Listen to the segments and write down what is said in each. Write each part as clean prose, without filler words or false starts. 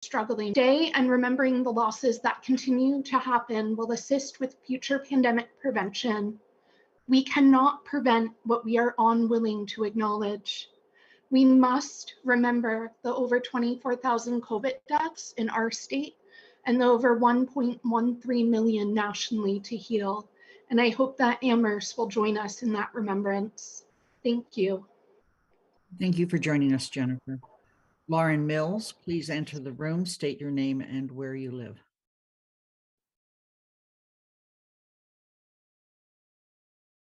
struggling today, and remembering the losses that continue to happen will assist with future pandemic prevention. We cannot prevent what we are unwilling to acknowledge. We must remember the over 24,000 COVID deaths in our state and the over 1.13 million nationally to heal. And I hope that Amherst will join us in that remembrance. Thank you. Thank you for joining us, Jennifer. Lauren Mills, please enter the room, state your name and where you live.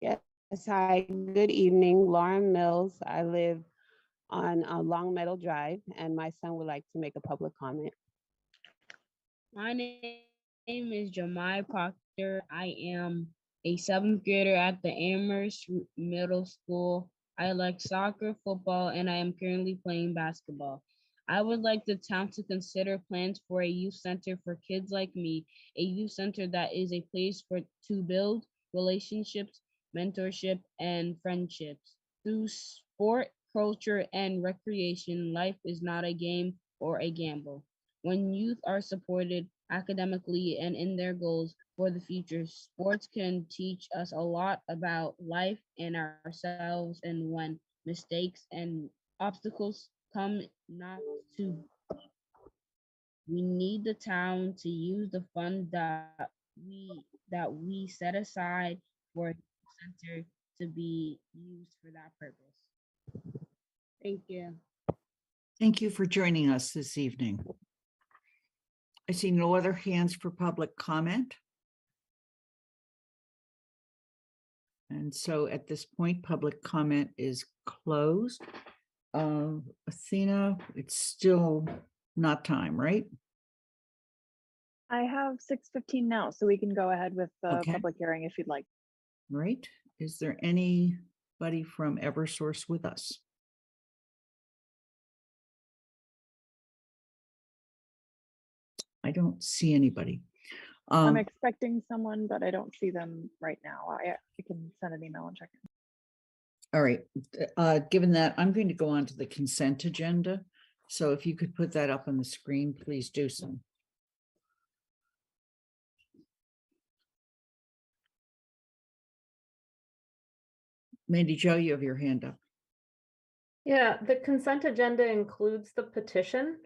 Yes, hi, good evening. Lauren Mills. I live on Long Meadow Drive, and my son would like to make a public comment. My name is Jemai Proctor. I am a 7th grader at the Amherst Middle School. I like soccer, football, and I am currently playing basketball. I would like the town to consider plans for a youth center for kids like me, a youth center that is a place to build relationships, mentorship, and friendships. Through sport, culture, and recreation, life is not a game or a gamble. When youth are supported academically and in their goals for the future, sports can teach us a lot about life and ourselves, and when mistakes and obstacles come not to, we need the town to use the fund that we set aside for center to be used for that purpose. Thank you. Thank you for joining us this evening. I see no other hands for public comment. And so at this point, public comment is closed. Athena, it's still not time, right? I have 6:15 now, so we can go ahead with the Okay. public hearing if you'd like. Right. Is there anybody from Eversource with us? I don't see anybody. I'm expecting someone, but I don't see them right now. I can send an email and check in. All right. Given that, I'm going to go on to the consent agenda. So if you could put that up on the screen, please do so. Mandy Jo, you have your hand up. Yeah, the consent agenda includes the petition.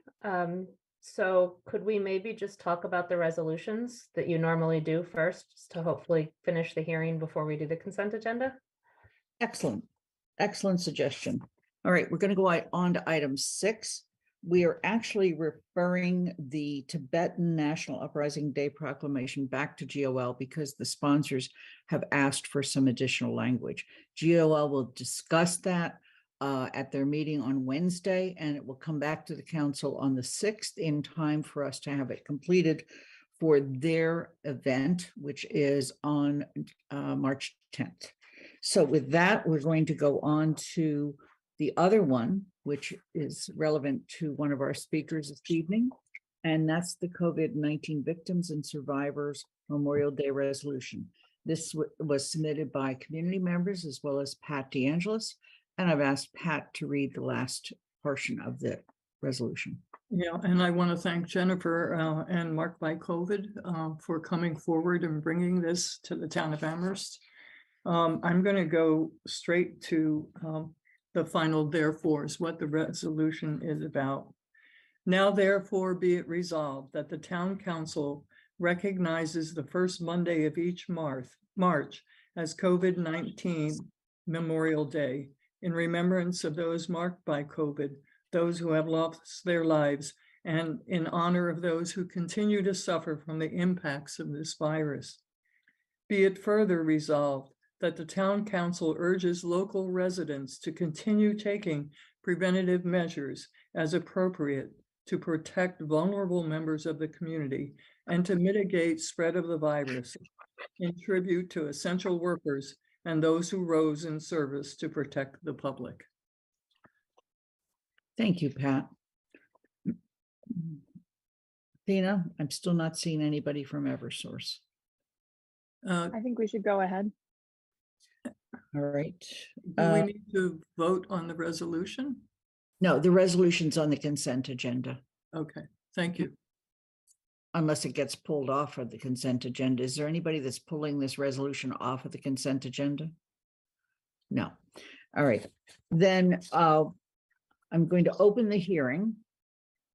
So could we maybe just talk about the resolutions that you normally do first, just to hopefully finish the hearing before we do the consent agenda? Excellent. Excellent suggestion. All right, we're going to go on to item 6. We are actually referring the Tibetan National Uprising Day proclamation back to GOL because the sponsors have asked for some additional language. GOL will discuss that at their meeting on Wednesday, and it will come back to the council on the 6th in time for us to have it completed for their event, which is on March 10th. So with that, we're going to go on to the other one, which is relevant to one of our speakers this evening, and that's the COVID-19 Victims and Survivors Memorial Day resolution. This was submitted by community members as well as Pat DeAngelis, and I've asked Pat to read the last portion of the resolution. Yeah, and I want to thank Jennifer and Mark by COVID for coming forward and bringing this to the town of Amherst. I'm going to go straight to the final therefores, what the resolution is about. Now, therefore, be it resolved that the town council recognizes the first Monday of each March as COVID-19 Memorial Day in remembrance of those marked by COVID, those who have lost their lives, and in honor of those who continue to suffer from the impacts of this virus. Be it further resolved that the town council urges local residents to continue taking preventative measures as appropriate to protect vulnerable members of the community and to mitigate spread of the virus, in tribute to essential workers and those who rose in service to protect the public. Thank you, Pat. Athena, I'm still not seeing anybody from Eversource. I think we should go ahead. All right. Do we need to vote on the resolution? No, the resolution's on the consent agenda. Okay. Thank you. Unless it gets pulled off of the consent agenda. Is there anybody that's pulling this resolution off of the consent agenda? No. All right, then I'm going to open the hearing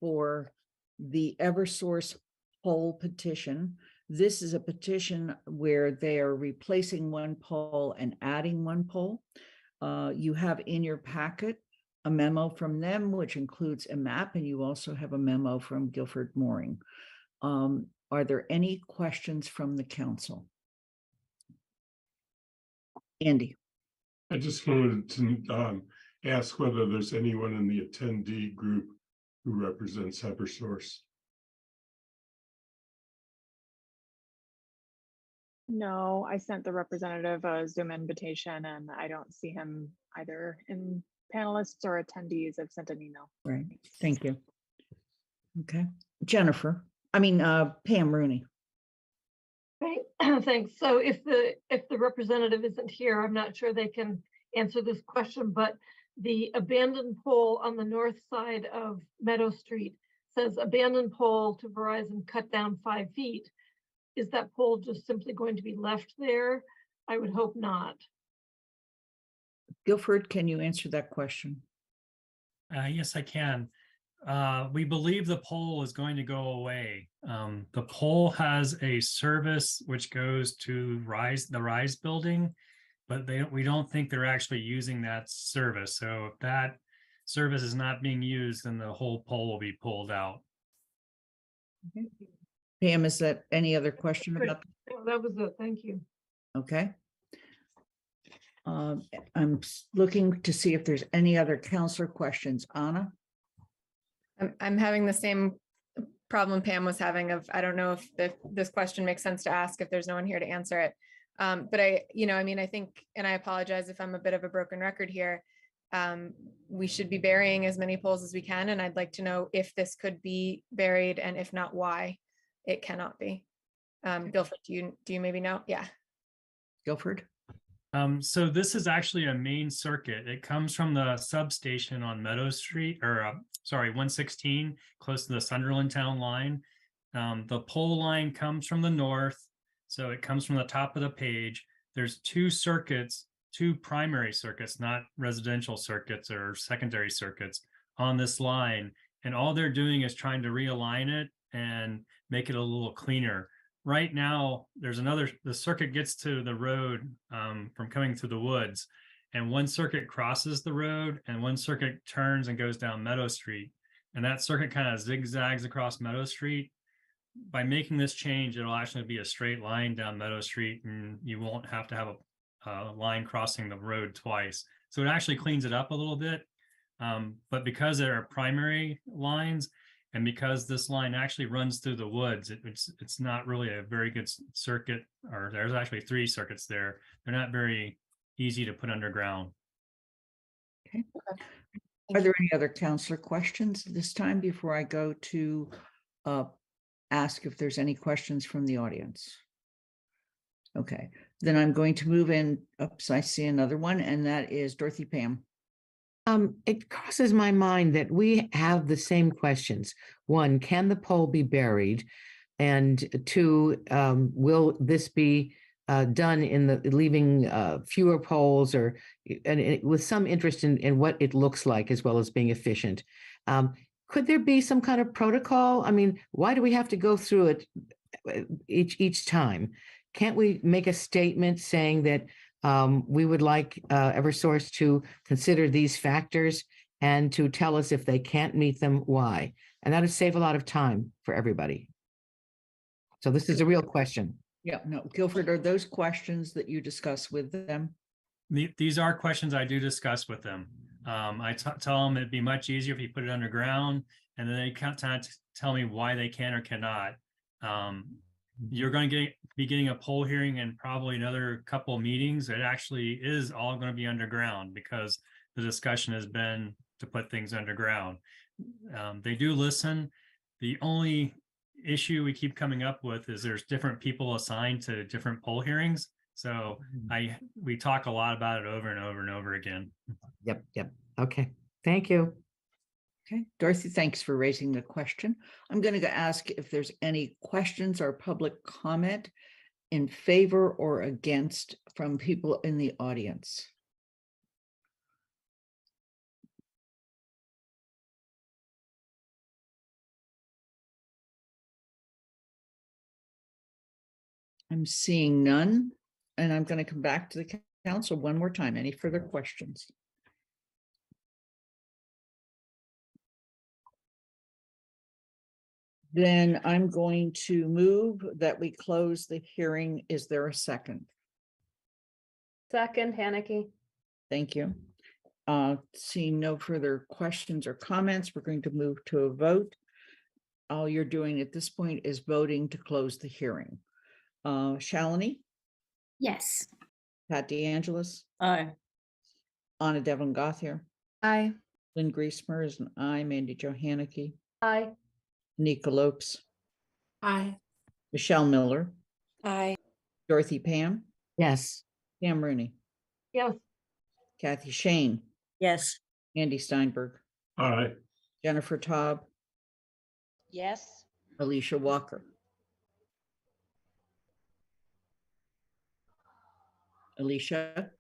for the Eversource poll petition. This is a petition where they are replacing one poll and adding one poll. You have in your packet a memo from them, which includes a map, and you also have a memo from Guilford Mooring. Are there any questions from the council? Andy. I just wanted to ask whether there's anyone in the attendee group who represents Eversource. No, I sent the representative a Zoom invitation and I don't see him either in panelists or attendees. I've sent an email. Right, thank you. Okay, Jennifer, Pam Rooney. Right, thanks. So if the representative isn't here, I'm not sure they can answer this question, but the abandoned pole on the north side of Meadow Street says abandoned pole to Verizon cut down 5 feet. Is that pole just simply going to be left there? I would hope not. Guilford, can you answer that question? Yes, I can. We believe the pole is going to go away. The pole has a service which goes to the Rise building, but we don't think they're actually using that service. So if that service is not being used, then the whole pole will be pulled out. Okay. Pam, is that any other question Great. about? That was it. Thank you. Okay. I'm looking to see if there's any other counselor questions. Anna? I'm having the same problem Pam was having of, I don't know if this question makes sense to ask if there's no one here to answer it. But I think, and I apologize if I'm a bit of a broken record here, we should be burying as many poles as we can. And I'd like to know if this could be buried and if not, why it cannot be. Guilford, do you maybe know? Yeah. Guilford? So this is actually a main circuit. It comes from the substation on Meadow Street, or 116, close to the Sunderland town line. The pole line comes from the north, so it comes from the top of the page. There's 2 circuits, 2 primary circuits, not residential circuits or secondary circuits on this line. And all they're doing is trying to realign it and make it a little cleaner. Right now, the circuit gets to the road from coming through the woods, and one circuit crosses the road and one circuit turns and goes down Meadow Street. And that circuit kind of zigzags across Meadow Street. By making this change, it'll actually be a straight line down Meadow Street, and you won't have to have a line crossing the road twice. So it actually cleans it up a little bit. But because there are primary lines, and because this line actually runs through the woods, it's not really a very good circuit, or there's actually 3 circuits there. They're not very easy to put underground. Okay. Are there any other counselor questions this time before I go to ask if there's any questions from the audience? Okay, then I'm going to move in. Oops, I see another one, and that is Dorothy Pam. It crosses my mind that we have the same questions. 1, can the pole be buried? And 2, will this be done in the leaving fewer poles, or with some interest in what it looks like, as well as being efficient? Could there be some kind of protocol? I mean, why do we have to go through it each time? Can't we make a statement saying that we would like Eversource to consider these factors and to tell us if they can't meet them, why? And that would save a lot of time for everybody. So this is a real question. Yeah, no, Guilford, are those questions that you discuss with them? These are questions I do discuss with them. I tell them it'd be much easier if you put it underground, and then they can't tell me why they can or cannot. You're going to be getting a poll hearing and probably another couple of meetings. It actually is all going to be underground because the discussion has been to put things underground. They do listen. The only issue we keep coming up with is there's different people assigned to different poll hearings. So we talk a lot about it over and over and over again. Yep. Okay. Thank you. Okay, Dorothy, thanks for raising the question. I'm going to ask if there's any questions or public comment in favor or against from people in the audience. I'm seeing none, and I'm going to come back to the council one more time. Any further questions? Then I'm going to move that we close the hearing. Is there a second? Second, Haneke. Thank you. Seeing no further questions or comments, we're going to move to a vote. All you're doing at this point is voting to close the hearing. Shalini? Yes. Pat DeAngelis? Aye. Anna Devon Gothier? Aye. Lynn Griesmer is an aye. Mandy Johanneke? Aye. Nika Lopes? Aye. Michelle Miller? Aye. Dorothy Pam? Yes. Pam Rooney? Yes. Kathy Shane? Yes. Andy Steinberg? Aye. Jennifer Taub? Yes. Alicia Walker? Alicia?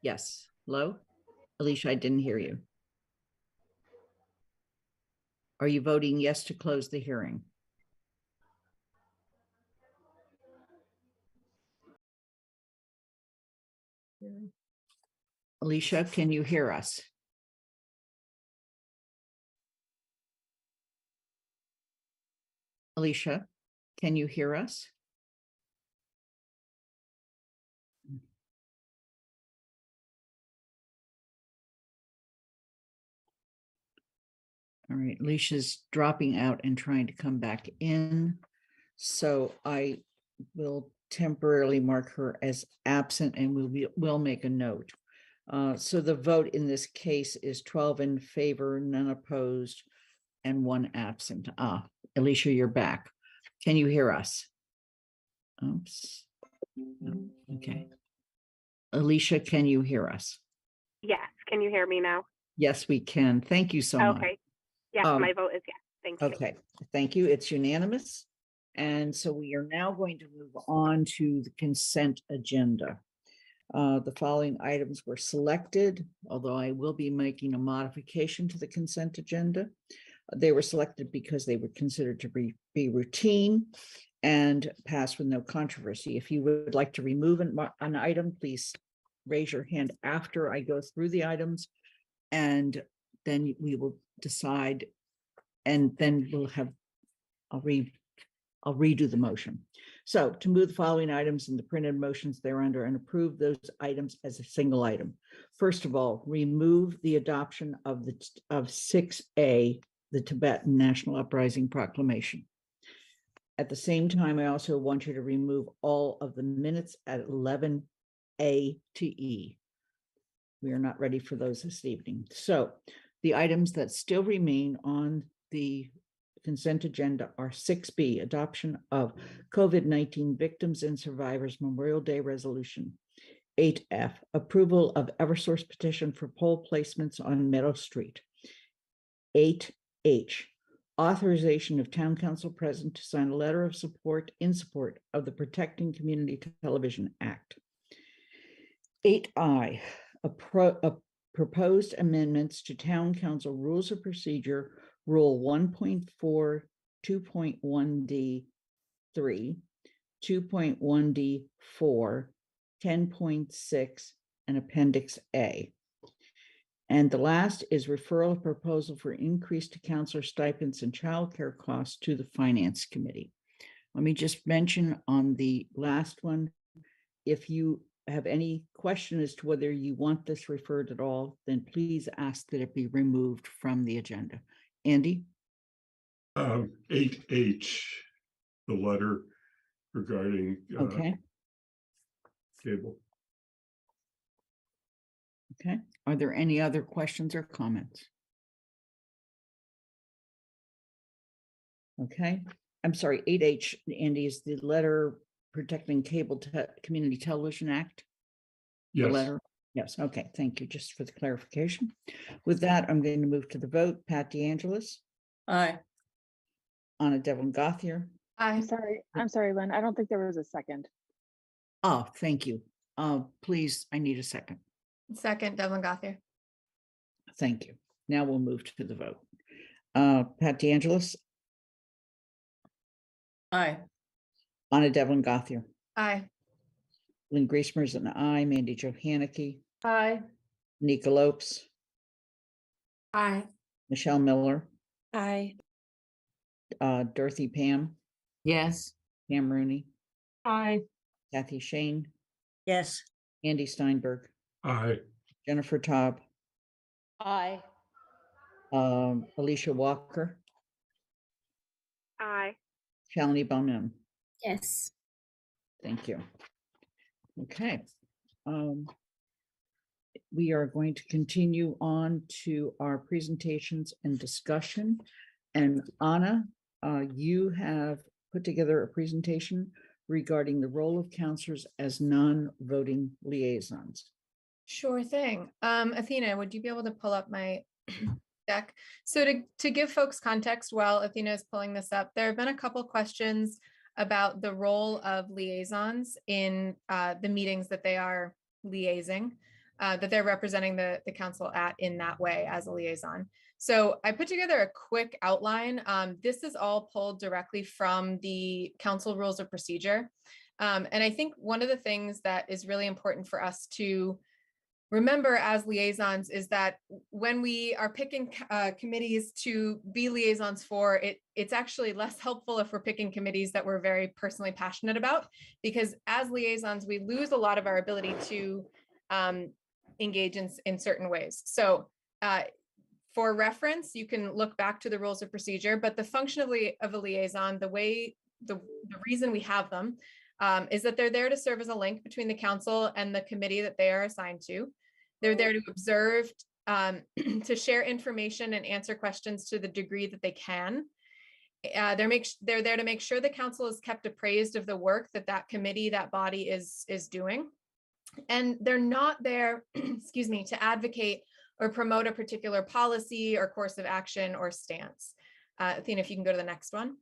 Yes. Hello? Alicia, I didn't hear you. Are you voting yes to close the hearing? Alicia, can you hear us? Alicia, can you hear us? All right, Alicia's dropping out and trying to come back in. So I will temporarily mark her as absent and we'll make a note. So the vote in this case is 12 in favor, none opposed, and 1 absent. Alicia, you're back. Can you hear us? Oops. No, okay. Alicia, can you hear us? Yes. Can you hear me now? Yes, we can. Thank you so much. Okay. Yes, my vote is yes. Thank you. Okay, thank you. It's unanimous. And so we are now going to move on to the consent agenda. The following items were selected, although I will be making a modification to the consent agenda. They were selected because they were considered to be routine and pass with no controversy. If you would like to remove an item, please raise your hand after I go through the items, and then we will decide, and then we'll have, I'll redo the motion. So to move the following items in the printed motions thereunder and approve those items as a single item. First of all, remove the adoption of 6A, the Tibetan National Uprising Proclamation. At the same time, I also want you to remove all of the minutes at 11A to E. We are not ready for those this evening. So the items that still remain on the consent agenda are 6B, adoption of COVID-19 Victims and Survivors Memorial Day Resolution. 8F, approval of Eversource petition for pole placements on Meadow Street. 8H, authorization of town council president to sign a letter of support in support of the Protecting Community Television Act. 8I, proposed amendments to town council rules of procedure, rule 1.4, 2.1D3, 2.1D4, 10.6, and Appendix A. And the last is referral of proposal for increase to counselor stipends and childcare costs to the Finance Committee. Let me just mention on the last one, if you have any question as to whether you want this referred at all, then please ask that it be removed from the agenda. Andy? 8H, the letter regarding Okay. cable. Okay. Are there any other questions or comments? Okay. I'm sorry, 8H, Andy, is the letter protecting cable community television act? Yes. The letter? Yes, okay, thank you, just for the clarification. With that, I'm going to move to the vote. Pat DeAngelis, Aye. Anna Devlin Gothier. Aye. I'm sorry, Lynn. I don't think there was a second. Oh, thank you. Please, I need a second. Second, Devlin Gothier. Thank you. Now we'll move to the vote. Pat DeAngelis, Aye. Anna Devlin Gothier, Aye. Lynn Griesemer is an aye, Mandy Johanicky, Aye. Nika Lopes, Aye. Michelle Miller, Aye. Dorothy Pam, Yes. Pam Rooney, Aye. Kathy Shane, Yes. Andy Steinberg, Aye. Jennifer Taub, Aye. Alicia Walker, Aye. Shalini Bowman. Yes. Thank you. Okay. We are going to continue on to our presentations and discussion. And Anna, you have put together a presentation regarding the role of counselors as non-voting liaisons. Sure thing. Athena, would you be able to pull up my deck? So to give folks context while Athena is pulling this up, there have been a couple questions about the role of liaisons in the meetings that they are liaising, that they're representing the council at in that way as a liaison. So I put together a quick outline. This is all pulled directly from the council rules of procedure. And I think one of the things that is really important for us to remember as liaisons is that when we are picking committees to be liaisons for, it's actually less helpful if we're picking committees that we're very personally passionate about, because as liaisons, we lose a lot of our ability to engage in certain ways. So for reference, you can look back to the rules of procedure, but the function of a liaison, the reason we have them is that they're there to serve as a link between the council and the committee that they are assigned to. They're there to observe, to share information and answer questions to the degree that they can. They're there to make sure the council is kept appraised of the work that committee, that body is doing. And they're not there, excuse me, to advocate or promote a particular policy or course of action or stance. Athena, if you can go to the next one.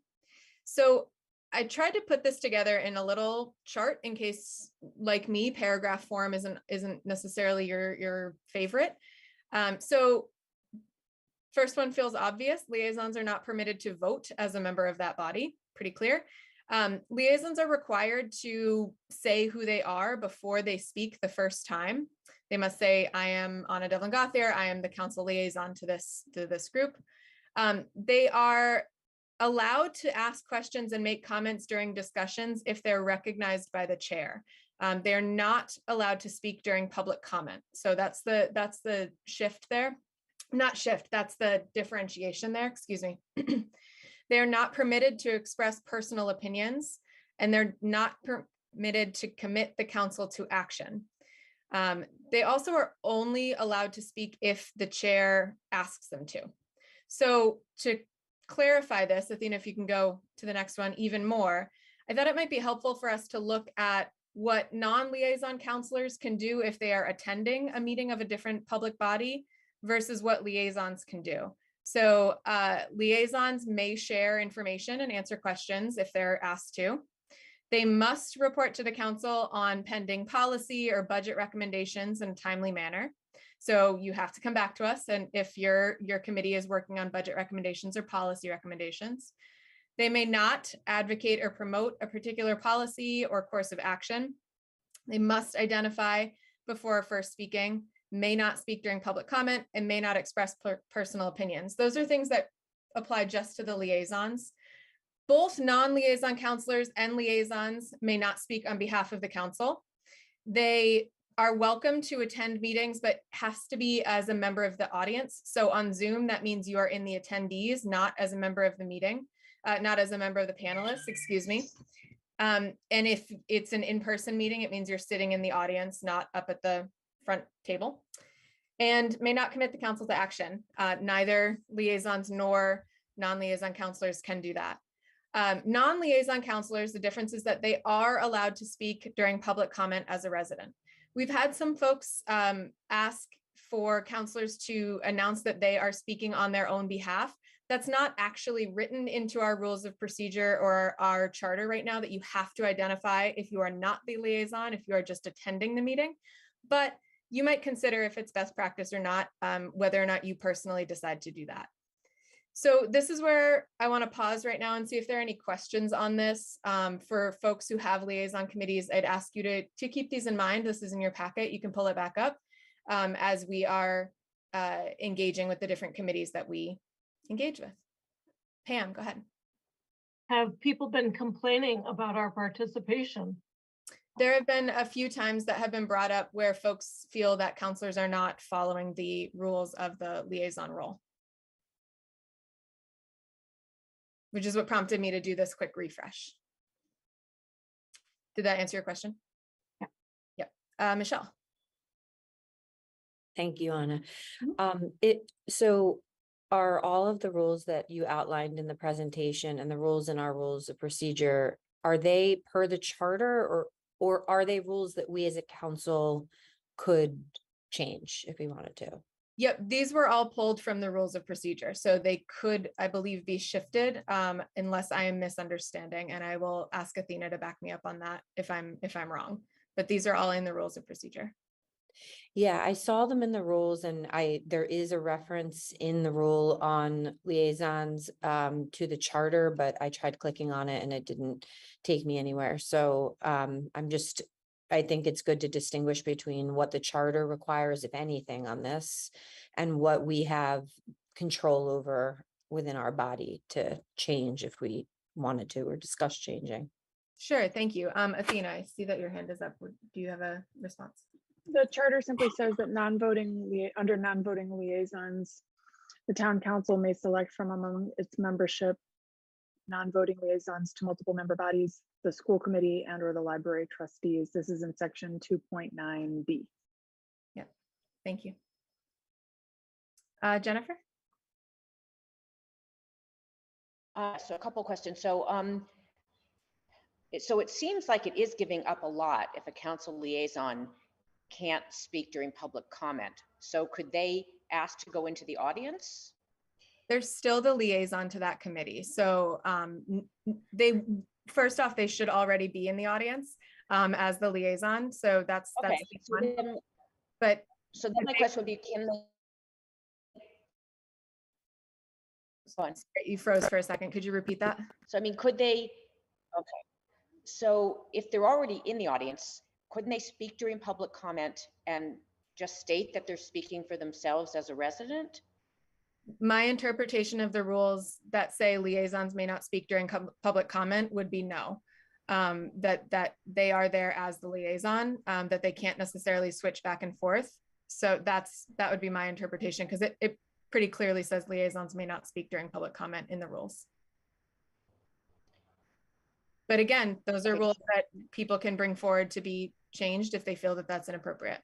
So I tried to put this together in a little chart in case, like me, paragraph form isn't necessarily your favorite. So first one feels obvious. Liaisons are not permitted to vote as a member of that body. Pretty clear. Liaisons are required to say who they are before they speak the first time. They must say, I am Anna Devlin Gothier. I am the council liaison to this group. They are allowed to ask questions and make comments during discussions if they're recognized by the chair. They're not allowed to speak during public comment. So that's the shift there. Not shift, that's the differentiation there, excuse me. They're not permitted to express personal opinions, and they're not permitted to commit the council to action. They also are only allowed to speak if the chair asks them to. So to clarify this, Athena, if you can go to the next one even more, I thought it might be helpful for us to look at what non-liaison counselors can do if they are attending a meeting of a different public body versus what liaisons can do. So liaisons may share information and answer questions if they're asked to. They must report to the council on pending policy or budget recommendations in a timely manner. So you have to come back to us, and if your committee is working on budget recommendations or policy recommendations. They may not advocate or promote a particular policy or course of action. They must identify before first speaking, may not speak during public comment, and may not express personal opinions. Those are things that apply just to the liaisons. Both non-liaison counselors and liaisons may not speak on behalf of the council. They are welcome to attend meetings, but has to be as a member of the audience. So on Zoom, that means you are in the attendees, not as a member of the meeting, not as a member of the panelists, excuse me. And if it's an in-person meeting, it means you're sitting in the audience, not up at the front table. And may not commit the council to action. Neither liaisons nor non-liaison counselors can do that. Non-liaison counselors, the difference is that they are allowed to speak during public comment as a resident. We've had some folks ask for counselors to announce that they are speaking on their own behalf. That's not actually written into our rules of procedure or our charter right now, that you have to identify if you are not the liaison, if you are just attending the meeting. But you might consider if it's best practice or not, whether or not you personally decide to do that. So this is where I want to pause right now and see if there are any questions on this. For folks who have liaison committees, I'd ask you to keep these in mind. This is in your packet. You can pull it back up as we are engaging with the different committees that we engage with. Pam, go ahead. Have people been complaining about our participation? There have been a few times that have been brought up where folks feel that counselors are not following the rules of the liaison role, which is what prompted me to do this quick refresh. Did that answer your question? Yeah. Yep. Michelle. Thank you, Anna. So are all of the rules that you outlined in the presentation and the rules in our rules of procedure, are they per the charter, or are they rules that we as a council could change if we wanted to? Yep, these were all pulled from the rules of procedure. So they could, I believe, be shifted unless I am misunderstanding. And I will ask Athena to back me up on that if I'm wrong. But these are all in the rules of procedure. Yeah, I saw them in the rules, and there is a reference in the rule on liaisons to the charter, but I tried clicking on it and it didn't take me anywhere. So I think it's good to distinguish between what the charter requires, if anything, on this, and what we have control over within our body to change if we wanted to or discuss changing. Sure, thank you. Athena, I see that your hand is up. Do you have a response? The charter simply says that under non-voting liaisons, the town council may select from among its membership non-voting liaisons to multiple member bodies, the school committee and or the library trustees. This is in section 2.9B. Yeah, thank you. Jennifer? So a couple questions. So it seems like it is giving up a lot if a council liaison can't speak during public comment. So could they ask to go into the audience? They're still the liaison to that committee. So first off, they should already be in the audience as the liaison. So that's okay. So then my question would be, can they? You froze for a second. Could you repeat that? So I mean, could they? Okay. So if they're already in the audience, couldn't they speak during public comment and just state that they're speaking for themselves as a resident? My interpretation of the rules that say liaisons may not speak during public comment would be no. That they are there as the liaison, that they can't necessarily switch back and forth. So that would be my interpretation, because it pretty clearly says liaisons may not speak during public comment in the rules. But again, those are rules that people can bring forward to be changed if they feel that that's inappropriate.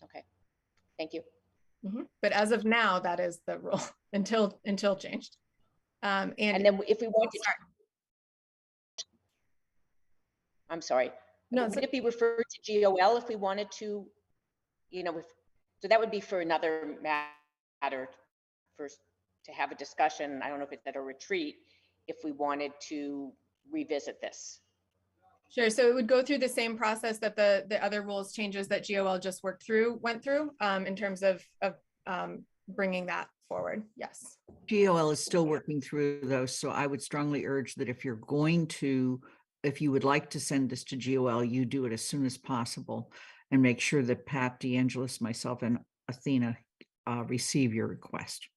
Okay, thank you. But as of now, that is the rule until changed. And then if we want to, I'm sorry. No, would it be referred to GOL if we wanted to, so that would be for another matter to have a discussion. I don't know if it's at a retreat, if we wanted to revisit this. Sure. So it would go through the same process that the other rules changes that GOL just went through in terms of bringing that forward. Yes. GOL is still working through those. So I would strongly urge that if you would like to send this to GOL, you do it as soon as possible and make sure that Pat, DeAngelis, myself, and Athena receive your request.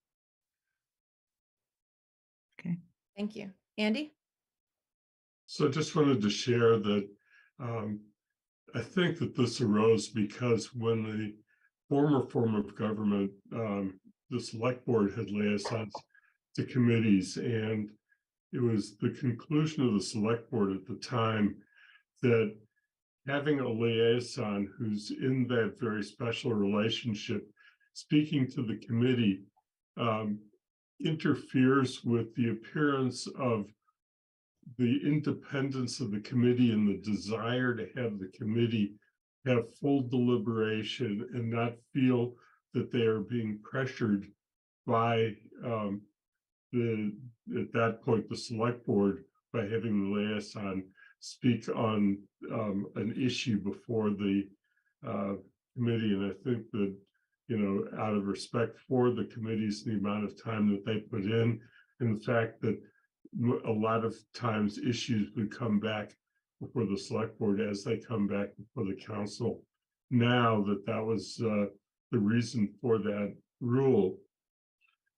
Okay. Thank you. Andy? So I just wanted to share that I think that this arose because when the former form of government, the select board had liaisons to committees, and it was the conclusion of the select board at the time that having a liaison who's in that very special relationship speaking to the committee interferes with the appearance of the independence of the committee and the desire to have the committee have full deliberation and not feel that they are being pressured by at that point, the select board, by having the liaison speak on an issue before the committee. And I think that, out of respect for the committees, the amount of time that they put in, and the fact that a lot of times issues would come back before the select board as they come back before the council. Now that was the reason for that rule.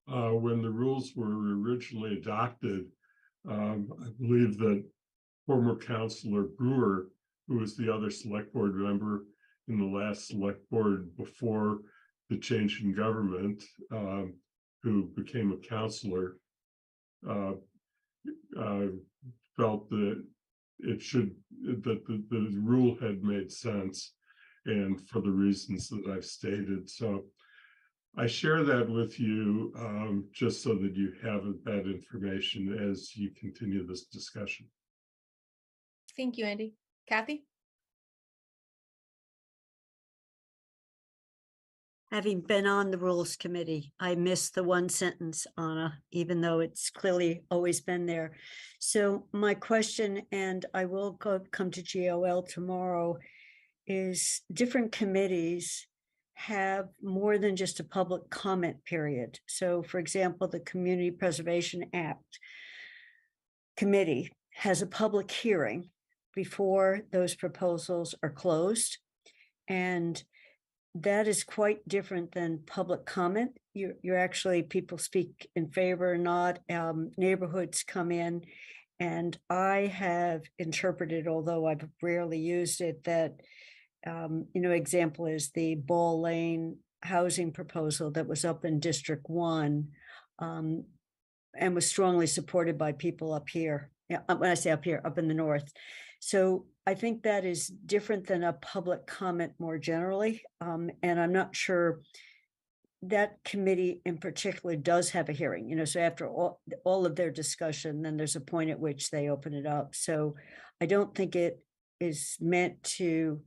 When the rules were originally adopted, I believe that former Councilor Brewer, who was the other select board member in the last select board before the change in government, who became a councilor, felt that the rule had made sense, and for the reasons that I've stated. So I share that with you just so that you have that information as you continue this discussion. Thank you, Andy. Kathy? Having been on the Rules Committee, I missed the one sentence, Anna, even though it's clearly always been there. So my question, and I will come to GOL tomorrow, is different committees have more than just a public comment period. So for example, the Community Preservation Act Committee has a public hearing before those proposals are closed. And that is quite different than public comment. You're actually, people speak in favor or not, neighborhoods come in. And I have interpreted, although I've rarely used it, that, example is the Ball Lane housing proposal that was up in District 1 and was strongly supported by people up here. Yeah, when I say up here, up in the north. So I think that is different than a public comment more generally. And I'm not sure that committee in particular does have a hearing, so after all of their discussion, then there's a point at which they open it up. So I don't think it is meant to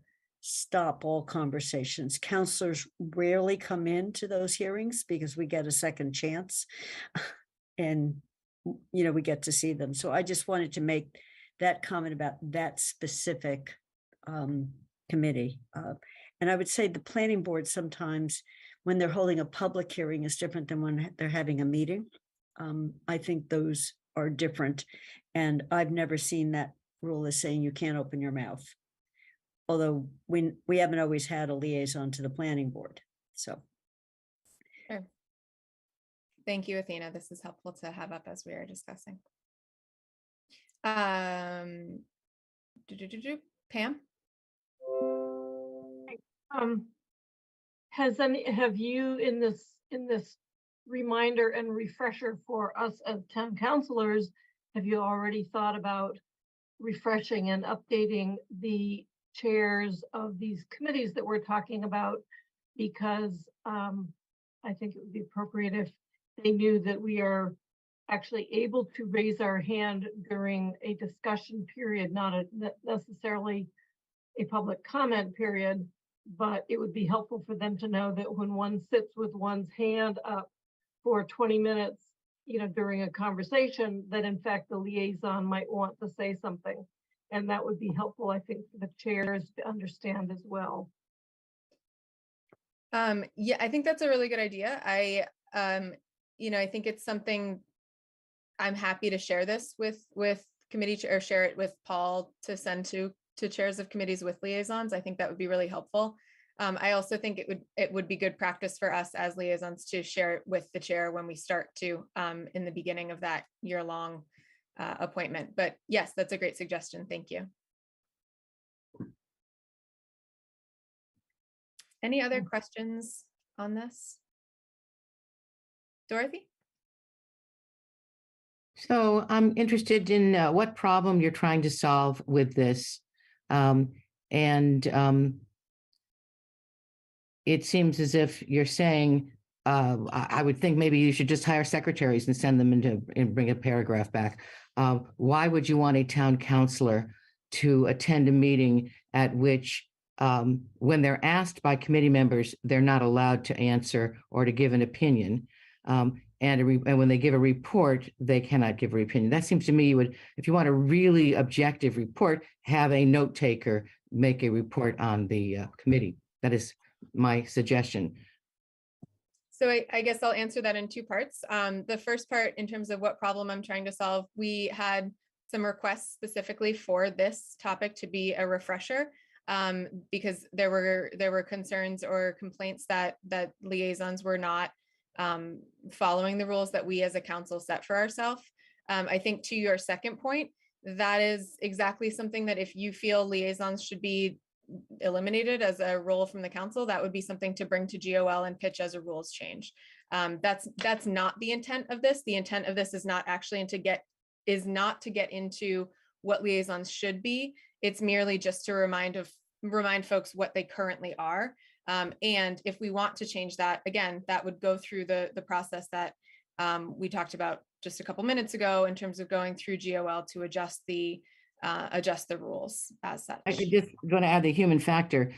stop all conversations. Counselors rarely come into those hearings because we get a second chance and, we get to see them. So I just wanted to make that comment about that specific committee. And I would say the planning board sometimes, when they're holding a public hearing, is different than when they're having a meeting. I think those are different. And I've never seen that rule as saying you can't open your mouth. Although we haven't always had a liaison to the planning board. So. Sure. Thank you, Athena. This is helpful to have up as we are discussing. Pam? Have you in this reminder and refresher for us as town councilors, have you already thought about refreshing and updating the chairs of these committees that we're talking about? Because I think it would be appropriate if they knew that we are actually able to raise our hand during a discussion period, not necessarily a public comment period, but it would be helpful for them to know that when one sits with one's hand up for 20 minutes, during a conversation, that in fact the liaison might want to say something. And that would be helpful, I think, for the chairs to understand as well. Yeah, I think that's a really good idea. I think it's something I'm happy to share this with committee or share it with Paul to send to chairs of committees with liaisons. I think that would be really helpful. I also think it would be good practice for us as liaisons to share it with the chair when we start to in the beginning of that year-long appointment. But yes, that's a great suggestion. Thank you. Any other questions on this? Dorothy? So I'm interested in what problem you're trying to solve with this. It seems as if you're saying, I would think maybe you should just hire secretaries and send them and bring a paragraph back. Why would you want a town councilor to attend a meeting at which when they're asked by committee members, they're not allowed to answer or to give an opinion. And when they give a report, they cannot give an opinion. That seems to me you would, if you want a really objective report, have a note taker make a report on the committee. That is my suggestion. So I guess I'll answer that in two parts. The first part, in terms of what problem I'm trying to solve, we had some requests specifically for this topic to be a refresher, because there were concerns or complaints that liaisons were not following the rules that we as a council set for ourselves. I think to your second point, that is exactly something that if you feel liaisons should be eliminated as a role from the council, that would be something to bring to GOL and pitch as a rules change. That's not the intent of this. The intent of this is not actually to get into what liaisons should be. It's merely just to remind folks what they currently are. And if we want to change that, again, that would go through the process that we talked about just a couple minutes ago in terms of going through GOL to adjust the rules as such. I just want to add the human factor.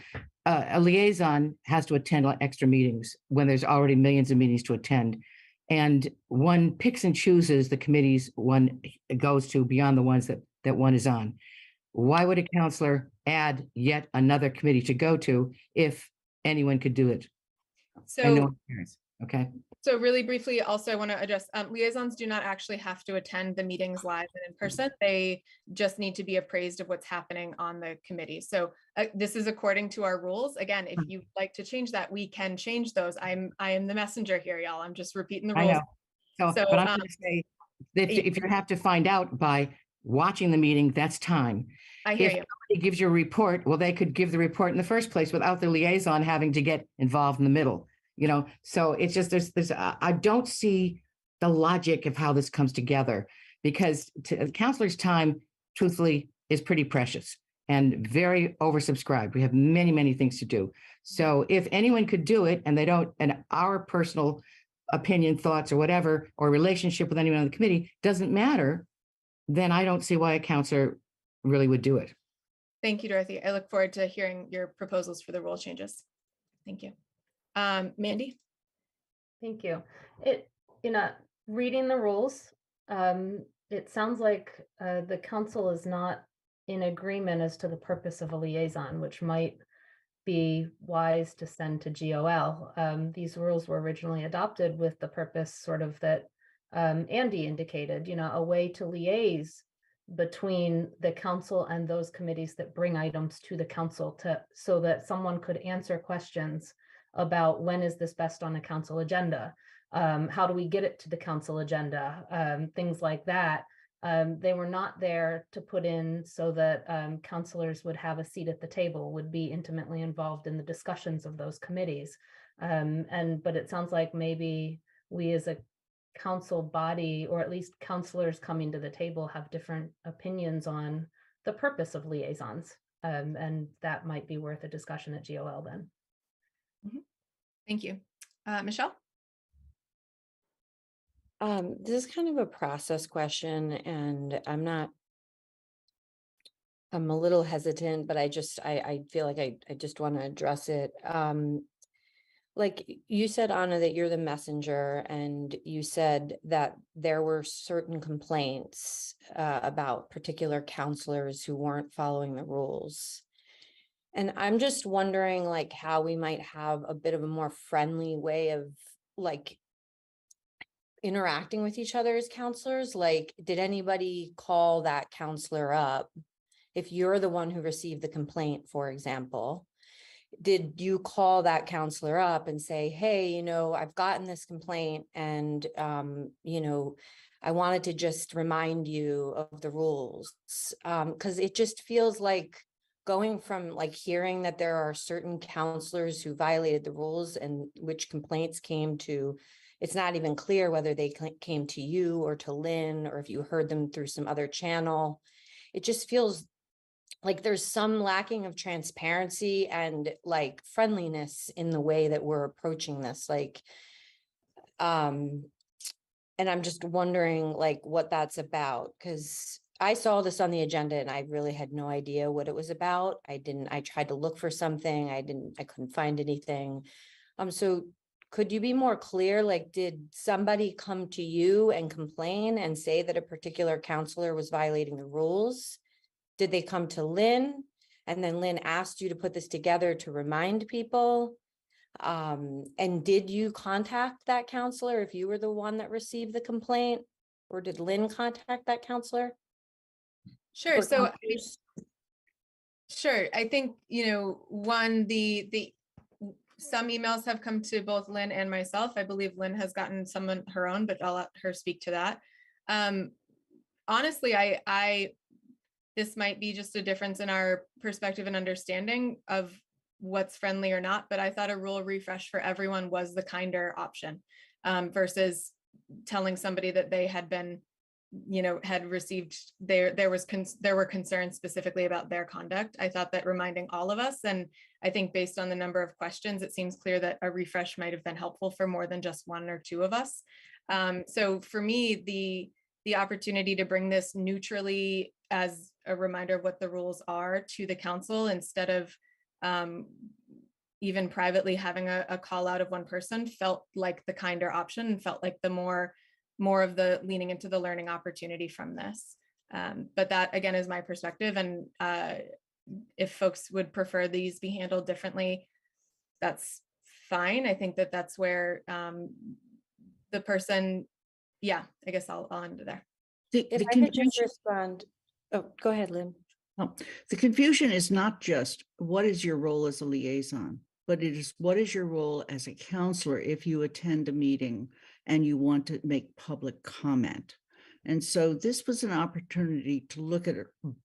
A liaison has to attend extra meetings when there's already millions of meetings to attend. And one picks and chooses the committees one goes to beyond the ones that one is on. Why would a counselor add yet another committee to go to if anyone could do it? So, okay. So really briefly, also I want to address, liaisons do not actually have to attend the meetings live and in person. They just need to be appraised of what's happening on the committee. So this is according to our rules. Again, if you'd like to change that, we can change those. I am the messenger here, y'all. I'm just repeating the rules. I know. So but I'm going to say that if you have to find out by watching the meeting, that's time. I hear you. If somebody gives you a report, well, they could give the report in the first place without the liaison having to get involved in the middle. You know, so it's just there's I don't see the logic of how this comes together, because counselors' time, truthfully, is pretty precious and very oversubscribed. We have many, many things to do. So if anyone could do it and they don't, and our personal opinion, thoughts, or whatever, or relationship with anyone on the committee doesn't matter, then I don't see why a counselor really would do it. Thank you, Dorothy. I look forward to hearing your proposals for the rule changes. Thank you. Mandy? Thank you. Reading the rules, it sounds like the council is not in agreement as to the purpose of a liaison, which might be wise to send to GOL. These rules were originally adopted with the purpose sort of that Andy indicated, a way to liaise between the council and those committees that bring items to the council so that someone could answer questions about when is this best on a council agenda? How do we get it to the council agenda? Things like that. They were not there to put in so that councilors would have a seat at the table, would be intimately involved in the discussions of those committees. But it sounds like maybe we as a council body, or at least councilors coming to the table, have different opinions on the purpose of liaisons. And that might be worth a discussion at GOL then. Thank you. Michelle? This is kind of a process question, and I'm a little hesitant, but I feel like I just want to address it. Like you said, Anna, that you're the messenger, and you said that there were certain complaints about particular counselors who weren't following the rules. And I'm just wondering, like, how we might have a bit of a more friendly way of, like, interacting with each other as counselors. Like, did anybody call that counselor up? If you're the one who received the complaint, for example, did you call that counselor up and say, hey, I've gotten this complaint, and, I wanted to just remind you of the rules? Because it just feels like, going from like hearing that there are certain counselors who violated the rules and which complaints came to, it's not even clear whether they came to you or to Lynn, or if you heard them through some other channel. It just feels like there's some lacking of transparency and like friendliness in the way that we're approaching this. Like, and I'm just wondering like what that's about, because I saw this on the agenda and I really had no idea what it was about. I tried to look for something. I couldn't find anything. So could you be more clear? Like, did somebody come to you and complain and say that a particular counselor was violating the rules? Did they come to Lynn? And then Lynn asked you to put this together to remind people? And did you contact that counselor if you were the one that received the complaint? Or did Lynn contact that counselor? Sure. Or So counselors? sure. I think, some emails have come to both Lynn and myself. I believe Lynn has gotten some on her own, but I'll let her speak to that. Honestly, this might be just a difference in our perspective and understanding of what's friendly or not, but I thought a rule refresh for everyone was the kinder option, versus telling somebody that they had been, had received there were concerns specifically about their conduct. I thought that reminding all of us, and I think based on the number of questions, it seems clear that a refresh might have been helpful for more than just one or two of us. So for me, the opportunity to bring this neutrally as a reminder of what the rules are to the council, instead of even privately having a call out of one person, felt like the kinder option, and felt like the more of the leaning into the learning opportunity from this. But that, again, is my perspective. And if folks would prefer these be handled differently, that's fine. I think that that's where the person, yeah, I guess I'll end it there. If I could just respond. Oh, go ahead, Lynn. Oh, the confusion is not just what is your role as a liaison, but it is what is your role as a counselor if you attend a meeting and you want to make public comment. And so this was an opportunity to look at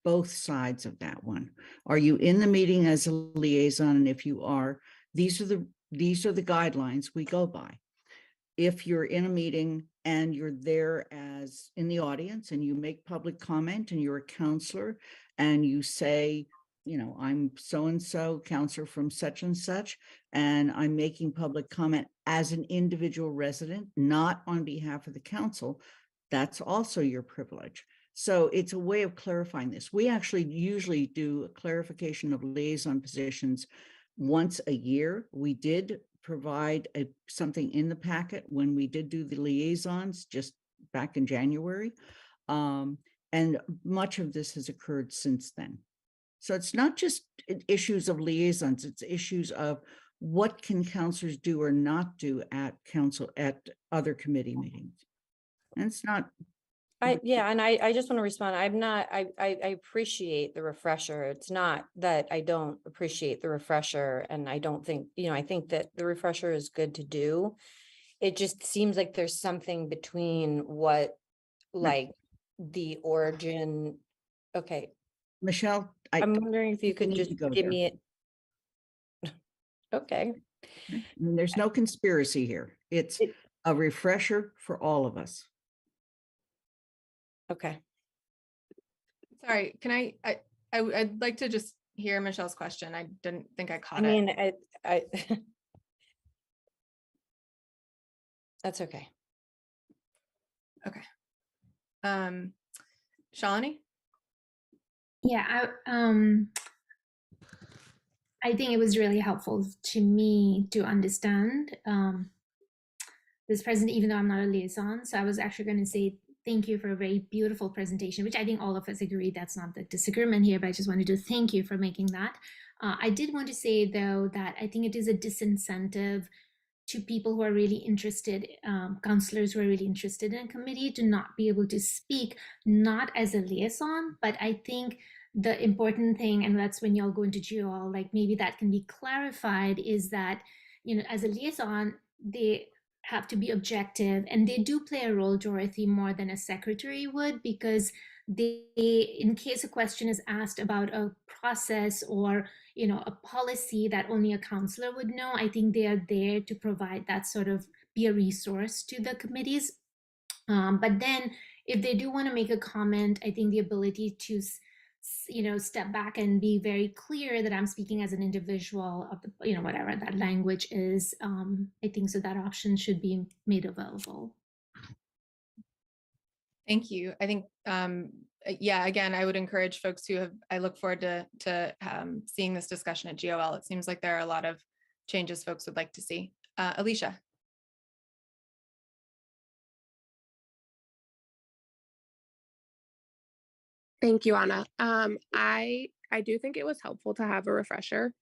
both sides of that one. Are you in the meeting as a liaison? And if you are, these are the guidelines we go by. If you're in a meeting and you're there as in the audience and you make public comment and you're a counselor and you say, I'm so-and-so counselor from such and such, and I'm making public comment as an individual resident, not on behalf of the council, that's also your privilege. So it's a way of clarifying this. We actually usually do a clarification of liaison positions once a year. We did provide something in the packet when we did do the liaisons just back in January. And much of this has occurred since then. So it's not just issues of liaisons, it's issues of what can counselors do or not do at other committee meetings. And it's not. I just want to respond. I appreciate the refresher. It's not that I don't appreciate the refresher, and I don't think, I think that the refresher is good to do. It just seems like there's something between what, like, the origin. Okay. Michelle, I'm wondering if you could just give me it. Okay. I mean, there's no conspiracy here. It's a refresher for all of us. Okay. Sorry, can I'd like to just hear Michelle's question. I didn't think I caught it. I mean, I that's okay. Okay. Shalini? Yeah, I think it was really helpful to me to understand this presentation, even though I'm not a liaison. So I was actually going to say thank you for a very beautiful presentation, which I think all of us agree that's not the disagreement here, but I just wanted to thank you for making that. I did want to say, though, that I think it is a disincentive to people who are really interested, counselors who are really interested in a committee, to not be able to speak, not as a liaison, but I think the important thing, and that's when y'all go into GOL, like maybe that can be clarified, is that, as a liaison, they have to be objective, and they do play a role, Dorothy, more than a secretary would, because they, in case a question is asked about a process or a policy that only a counselor would know, I think they are there to provide that sort of, be a resource to the committees. But then if they do want to make a comment, I think the ability to step back and be very clear that I'm speaking as an individual of the, whatever that language is, I think so that option should be made available. Thank you. I think, yeah, again, I would encourage folks who have, I look forward to seeing this discussion at GOL. It seems like there are a lot of changes folks would like to see. Alicia. Thank you, Anna. I do think it was helpful to have a refresher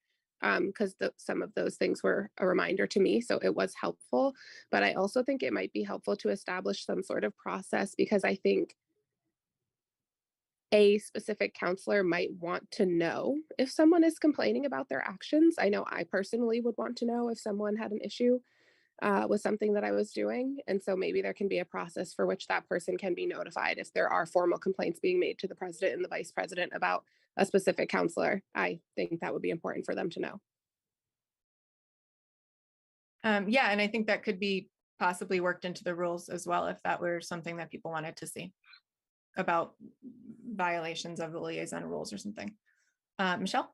because some of those things were a reminder to me, so it was helpful. But I also think it might be helpful to establish some sort of process because I think a specific counselor might want to know if someone is complaining about their actions. I know I personally would want to know if someone had an issue with something that I was doing. And so maybe there can be a process for which that person can be notified if there are formal complaints being made to the president and the vice president about a specific counselor. I think that would be important for them to know. Yeah, and I think that could be possibly worked into the rules as well, if that were something that people wanted to see about violations of the liaison rules or something. Michelle?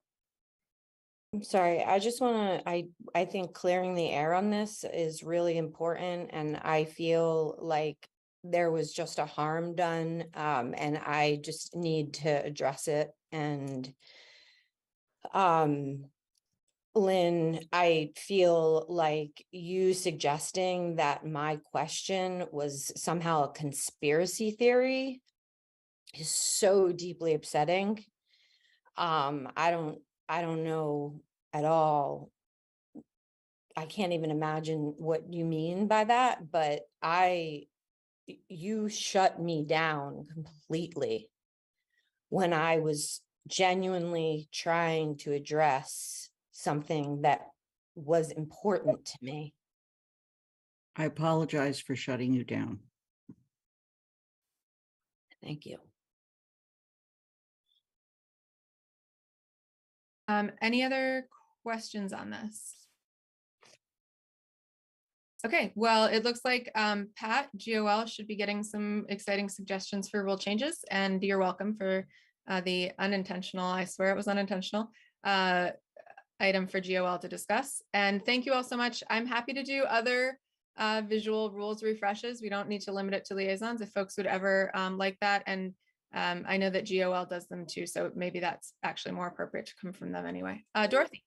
I'm sorry, I just want to, I think clearing the air on this is really important. And I feel like there was just a harm done, and I just need to address it. And Lynn, I feel like you suggesting that my question was somehow a conspiracy theory is so deeply upsetting. I don't know at all. I can't even imagine what you mean by that, but you shut me down completely when I was genuinely trying to address something that was important to me. I apologize for shutting you down. Thank you. Any other questions on this? Okay, well, it looks like Pat, GOL should be getting some exciting suggestions for rule changes, and you're welcome for the unintentional, I swear it was unintentional, item for GOL to discuss. And thank you all so much. I'm happy to do other visual rules refreshes. We don't need to limit it to liaisons if folks would ever like that. And I know that GOL does them too, so maybe that's actually more appropriate to come from them anyway. Dorothy.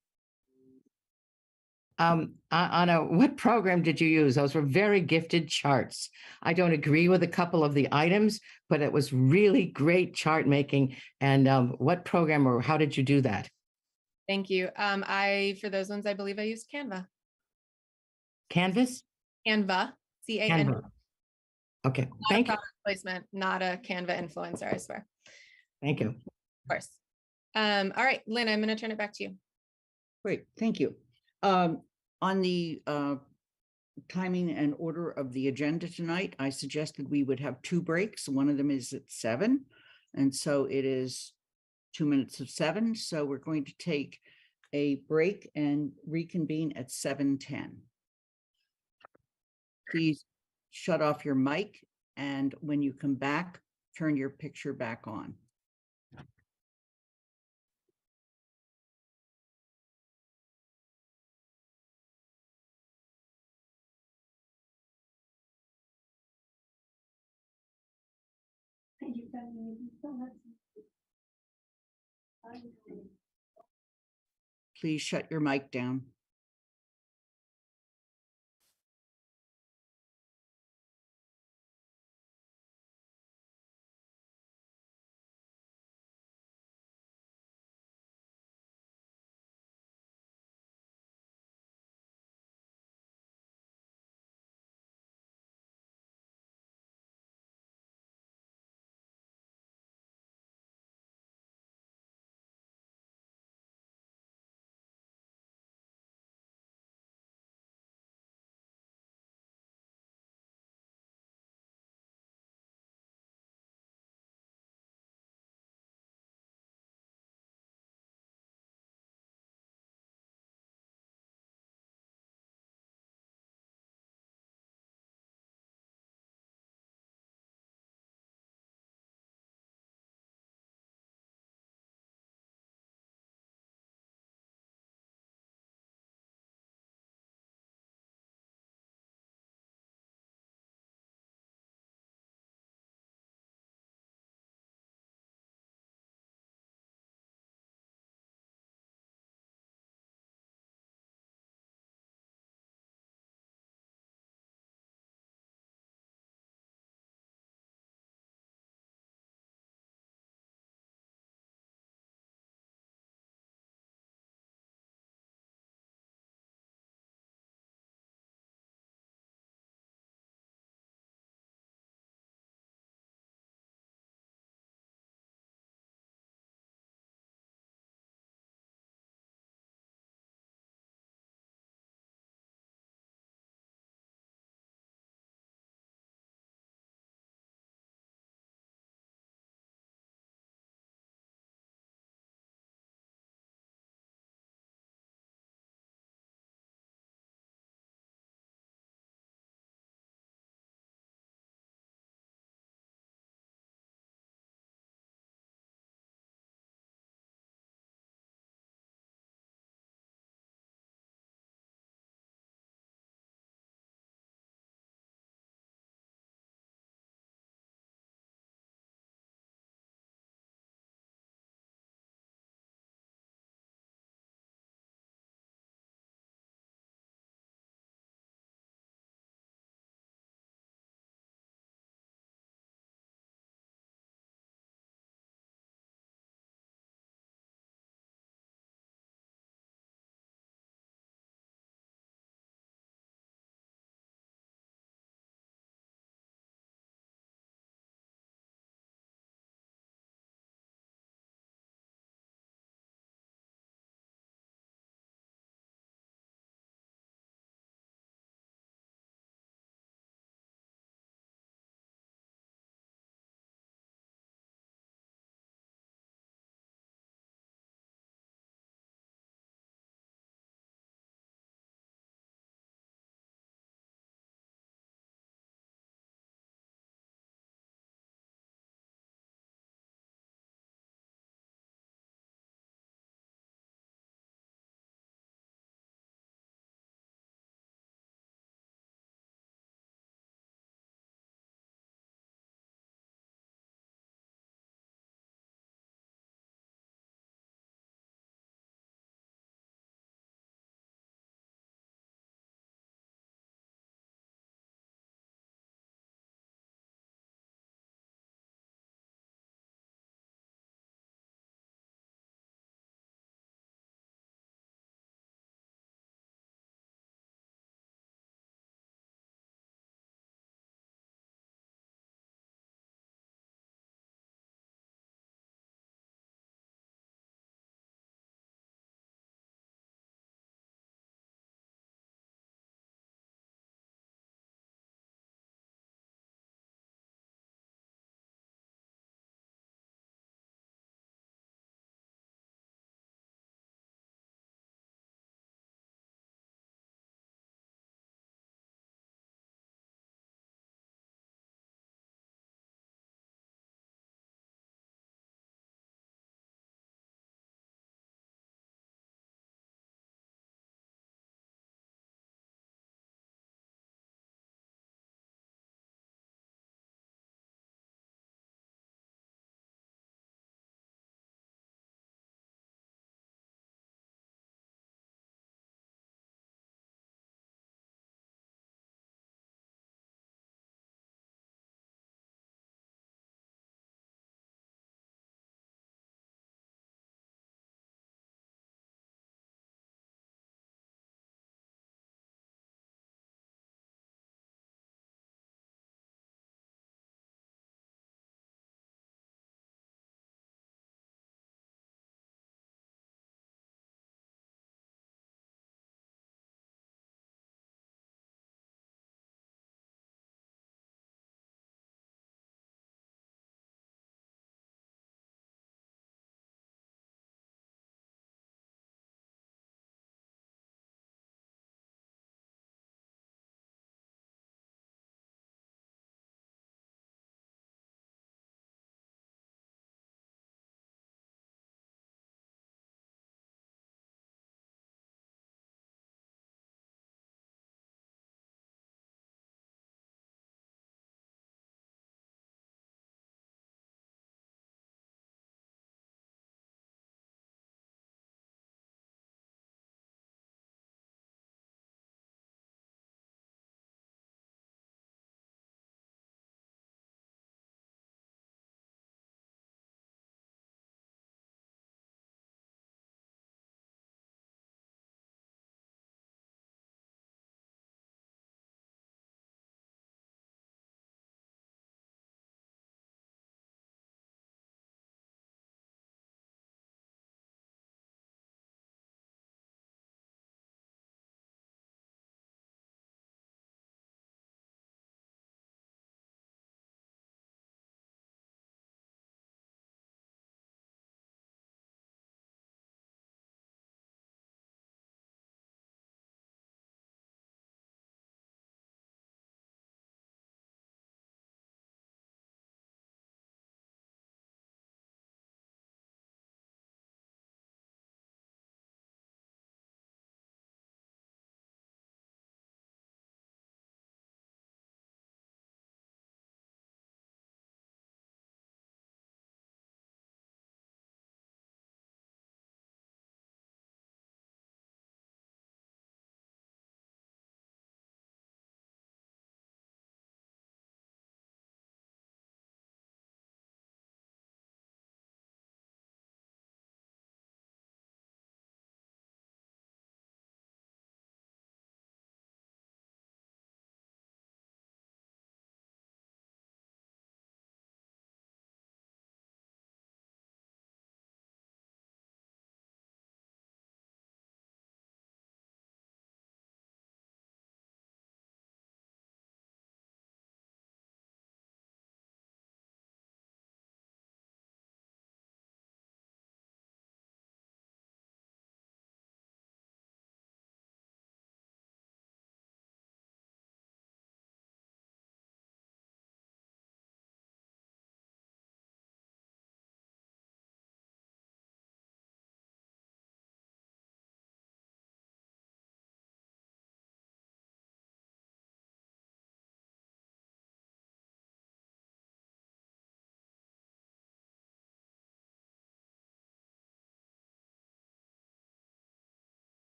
Anna, what program did you use? Those were very gifted charts. I don't agree with a couple of the items, but it was really great chart making. And what program or how did you do that? Thank you. For those ones, I believe I used Canva. Canvas? Canva, C-A-N. Canva. Okay, thank you. Placement, not a Canva influencer, I swear. Thank you. Of course. All right, Lynn, I'm going to turn it back to you. Great, thank you. On the timing and order of the agenda tonight, I suggested we would have 2 breaks. One of them is at 7. And so it is 2 minutes of 7. So we're going to take a break and reconvene at 7:10. Please shut off your mic. And when you come back, turn your picture back on. Please shut your mic down.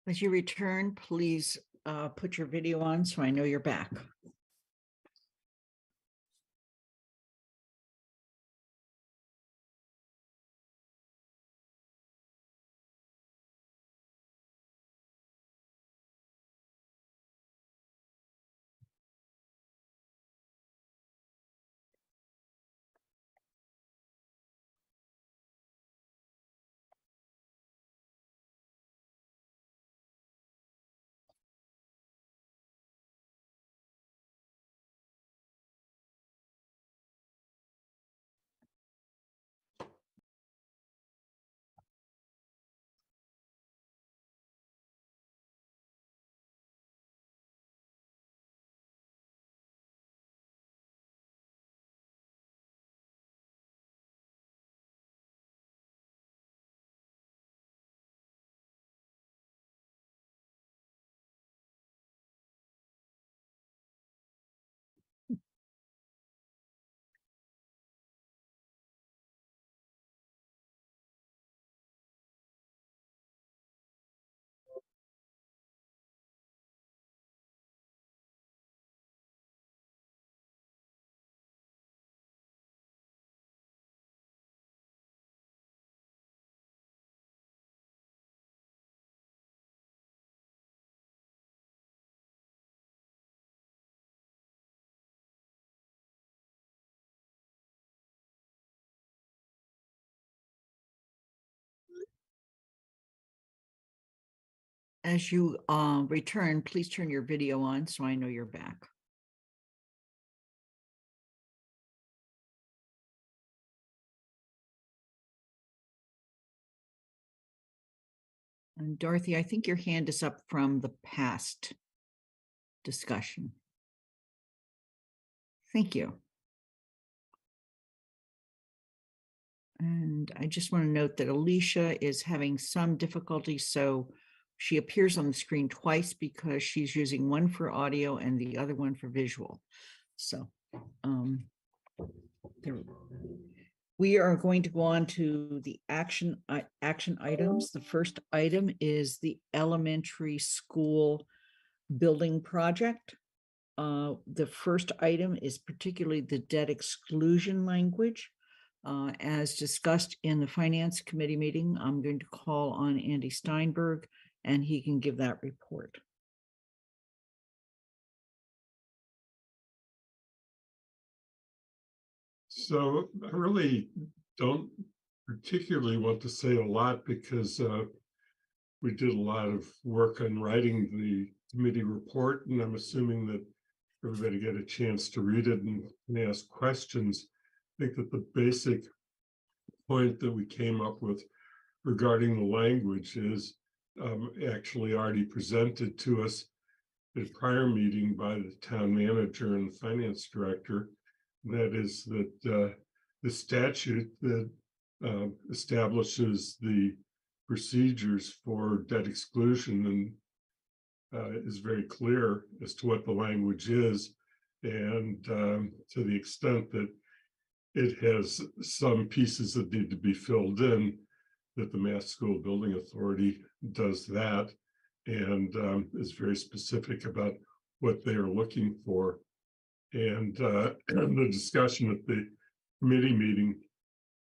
As you return, please put your video on so I know you're back. As you return, please turn your video on so I know you're back. And Dorothy, I think your hand is up from the past discussion. Thank you. And I just want to note that Alicia is having some difficulty, so she appears on the screen twice because she's using one for audio and the other one for visual. So we are going to go on to the action items. The first item is the elementary school building project. The first item is particularly the debt exclusion language. As discussed in the Finance Committee meeting, I'm going to call on Andy Steinberg and he can give that report. So I really don't particularly want to say a lot because we did a lot of work on writing the committee report, and I'm assuming that everybody get a chance to read it and ask questions. I think that the basic point that we came up with regarding the language is actually already presented to us at a prior meeting by the town manager and the finance director. That is that the statute that establishes the procedures for debt exclusion and is very clear as to what the language is, and to the extent that it has some pieces that need to be filled in, that the Mass School Building Authority does that and is very specific about what they are looking for. And the discussion at the committee meeting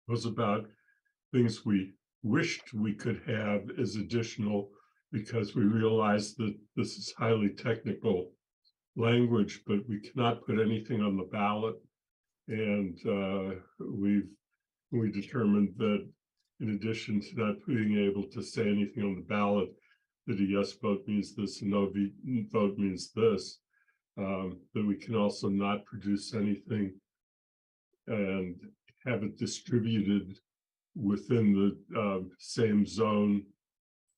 was about things we wished we could have as additional, because we realized that this is highly technical language, but we cannot put anything on the ballot. And we determined that in addition to not being able to say anything on the ballot, that a yes vote means this and no vote means this, that we can also not produce anything and have it distributed within the same zone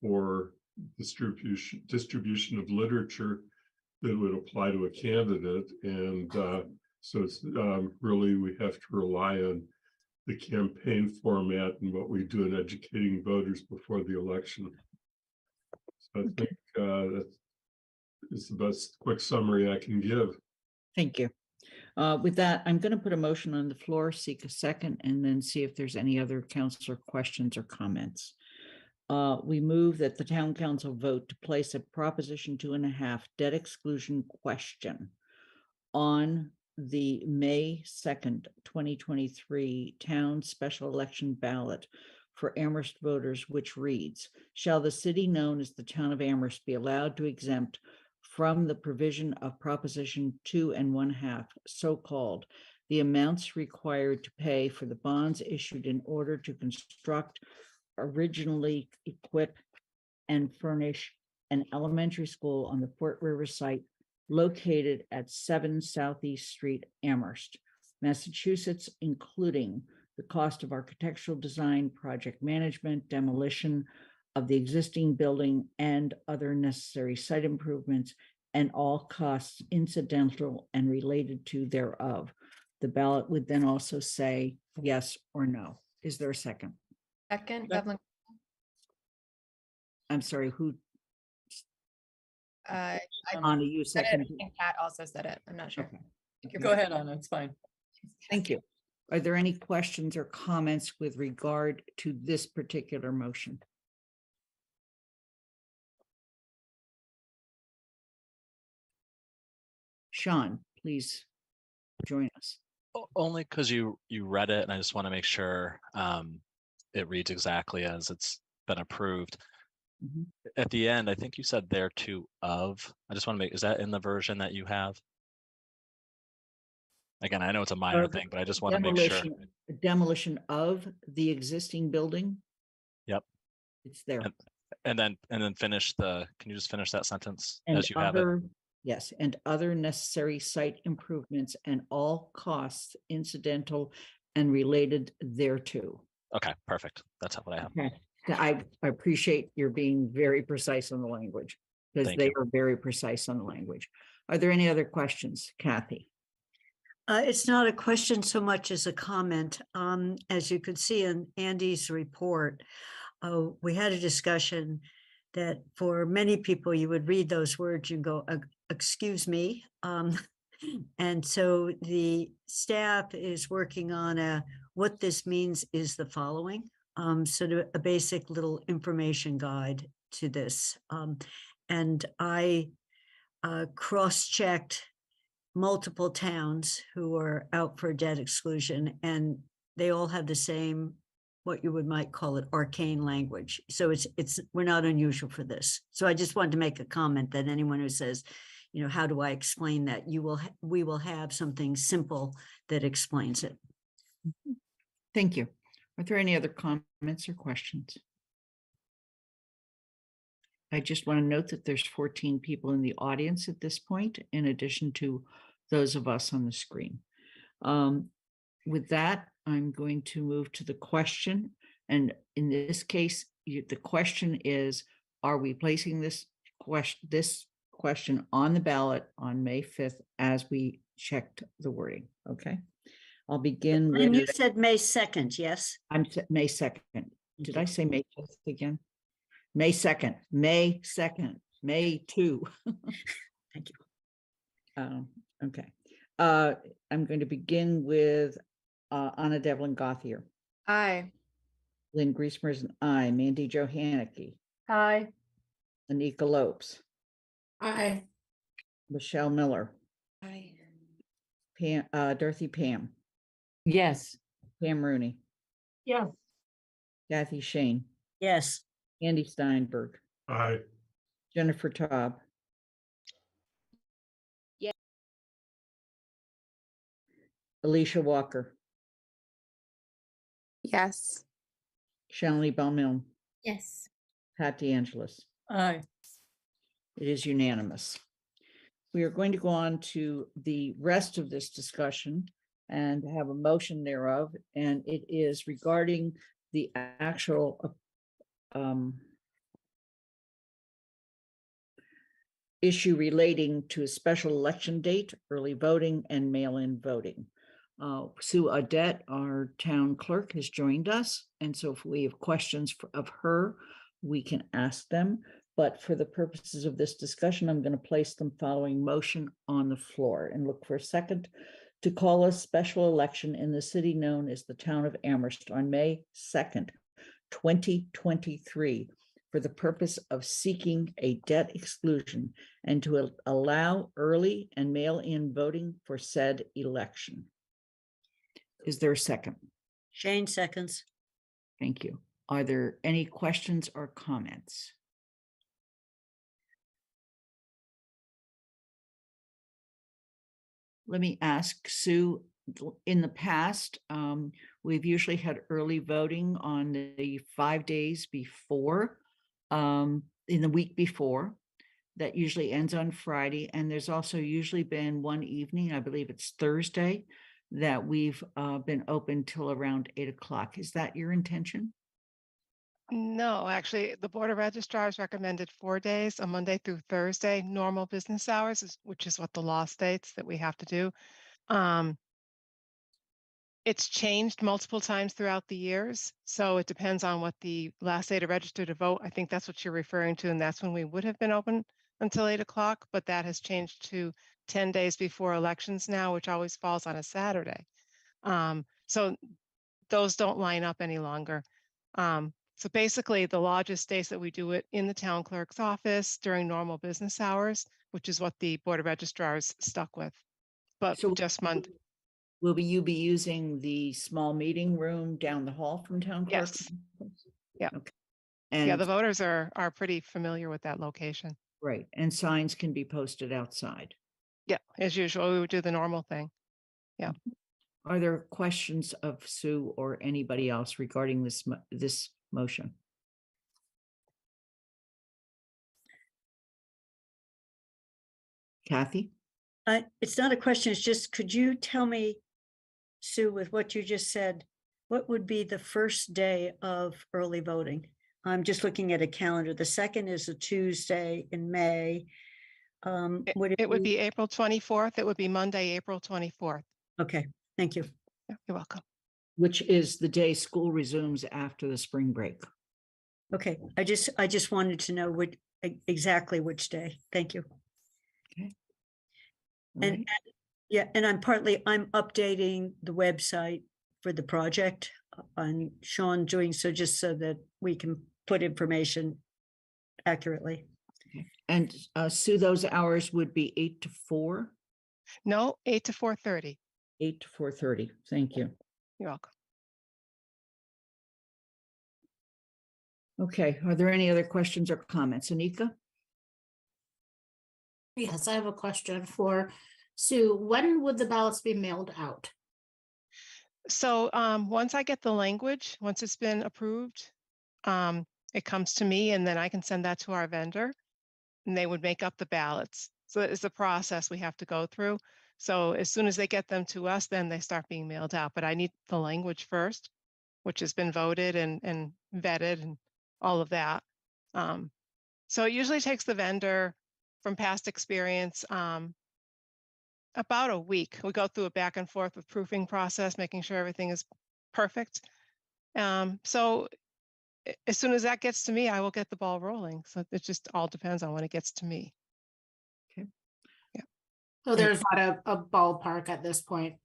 for distribution of literature that would apply to a candidate. And so it's really, we have to rely on the campaign format and what we do in educating voters before the election. So I think that is the best quick summary I can give. Thank you. With that, I'm going to put a motion on the floor, seek a second, and then see if there's any other councilor questions or comments. We move that the town council vote to place a Proposition 2.5 debt exclusion question on the May 2nd, 2023 town special election ballot for Amherst voters, which reads, shall the city known as the town of Amherst be allowed to exempt from the provision of Proposition 2.5, so-called, the amounts required to pay for the bonds issued in order to construct, originally equip, and furnish an elementary school on the Fort River site located at 7 Southeast Street, Amherst, Massachusetts, including the cost of architectural design, project management, demolition of the existing building, and other necessary site improvements, and all costs incidental and related to thereof. The ballot would then also say yes or no. Is there a second? Second, Devlin. I'm sorry, who? Anna, you said it. second. I think Pat also said it. I'm not sure. Okay. Go ahead, Anna, it's fine. Thank you. Are there any questions or comments with regard to this particular motion? Sean, please join us. Only because you read it, and I just want to make sure it reads exactly as it's been approved. Mhm. At the end, I think you said thereto of. I just want to make, is that in the version that you have? Again, I know it's a minor thing, but I just want to make sure. Demolition of the existing building. Yep. It's there. And then finish the, can you just finish that sentence And as you have it? Yes, and other necessary site improvements and all costs incidental and related thereto. Okay, perfect. That's what I have. Okay. I appreciate your being very precise on the language, because Thank they you. are very precise on the language. Are there any other questions, Kathy? It's not a question so much as a comment. As you could see in Andy's report, we had a discussion that for many people, you would read those words, you go, excuse me. And so the staff is working on what this means is the following. So a basic little information guide to this. And I cross-checked multiple towns who are out for debt exclusion, and they all have the same, what you might call it, arcane language. So we're not unusual for this. So I just wanted to make a comment that anyone who says, you know, how do I explain that? We will have something simple that explains it. Thank you. Are there any other comments or questions? I just want to note that there's 14 people in the audience at this point, in addition to those of us on the screen. With that, I'm going to move to the question. And in this case, the question is, are we placing this question on the ballot on May 5th as we checked the wording? Okay. I'll begin with. And you said May 2nd, yes? I'm May 2nd. Did I say May 5th again? May 2nd, May 2nd, May 2. Thank you. Okay. I'm going to begin with Anna Devlin Gothier. Aye. Lynn Griesmer is an aye. Mandy Johanicky. Aye. Anika Lopes. Aye. Michelle Miller. Aye. Pam, Dorothy Pam. Yes. Pam Rooney. Yes. Kathy Shane. Yes. Andy Steinberg. Aye. Jennifer Taub. Yeah. Alicia Walker. Yes. Shalini Baumilne. Yes. Pat DeAngelis. Aye. It is unanimous. We are going to go on to the rest of this discussion and have a motion thereof, and it is regarding the actual issue relating to a special election date, early voting, and mail-in voting. Sue Audette, our town clerk, has joined us, and so if we have questions of her, we can ask them. But for the purposes of this discussion, I'm going to place them following motion on the floor and look for a second to call a special election in the city known as the town of Amherst on May 2nd, 2023, for the purpose of seeking a debt exclusion and to allow early and mail-in voting for said election. Is there a second? Shane seconds. Thank you. Are there any questions or comments? Let me ask Sue, in the past, we've usually had early voting on the 5 days before, in the week before. That usually ends on Friday. And there's also usually been one evening, I believe it's Thursday, that we've been open till around 8 o'clock. Is that your intention? No, actually, the Board of Registrars recommended 4 days, a Monday through Thursday, normal business hours, which is what the law states that we have to do. It's changed multiple times throughout the years, so it depends on what the last day to register to vote. I think that's what you're referring to, and that's when we would have been open until 8 o'clock, but that has changed to 10 days before elections now, which always falls on a Saturday. So those don't line up any longer. So basically, the law just states that we do it in the town clerk's office during normal business hours, which is what the Board of Registrars stuck with. But So just Monday. Will you be using the small meeting room down the hall from town clerk? Yes. Yeah. Okay. Yeah, And the voters are pretty familiar with that location. right, and signs can be posted outside. Yeah, as usual, we would do the normal thing. Yeah. Are there questions of Sue or anybody else regarding this motion? Kathy? It's not a question, it's just, could you tell me, Sue, with what you just said, what would be the first day of early voting? I'm just looking at a calendar. The second is a Tuesday in May. It would be April 24th. It would be Monday, April 24th. Okay, thank you. Yeah, you're welcome. Which is the day school resumes after the spring break. Okay, I just wanted to know exactly which day. Thank you. Okay. And yeah, and I'm updating the website for the project. And Sean doing so just so that we can put information accurately. And Sue, those hours would be 8 to 4? No, 8 to 4:30. 8 to 4:30. Thank you. You're welcome. Okay, are there any other questions or comments? Anika? Yes, I have a question for Sue. When would the ballots be mailed out? So once I get the language, once it's been approved, it comes to me and then I can send that to our vendor and they would make up the ballots. So it's a process we have to go through. So as soon as they get them to us, then they start being mailed out. But I need the language first, which has been voted and vetted and all of that. So it usually takes the vendor, from past experience, about a week. We go through a back and forth with proofing process, making sure everything is perfect. So as soon as that gets to me, I will get the ball rolling. So it just all depends on when it gets to me. Okay. Yeah. So there's not a ballpark at this point.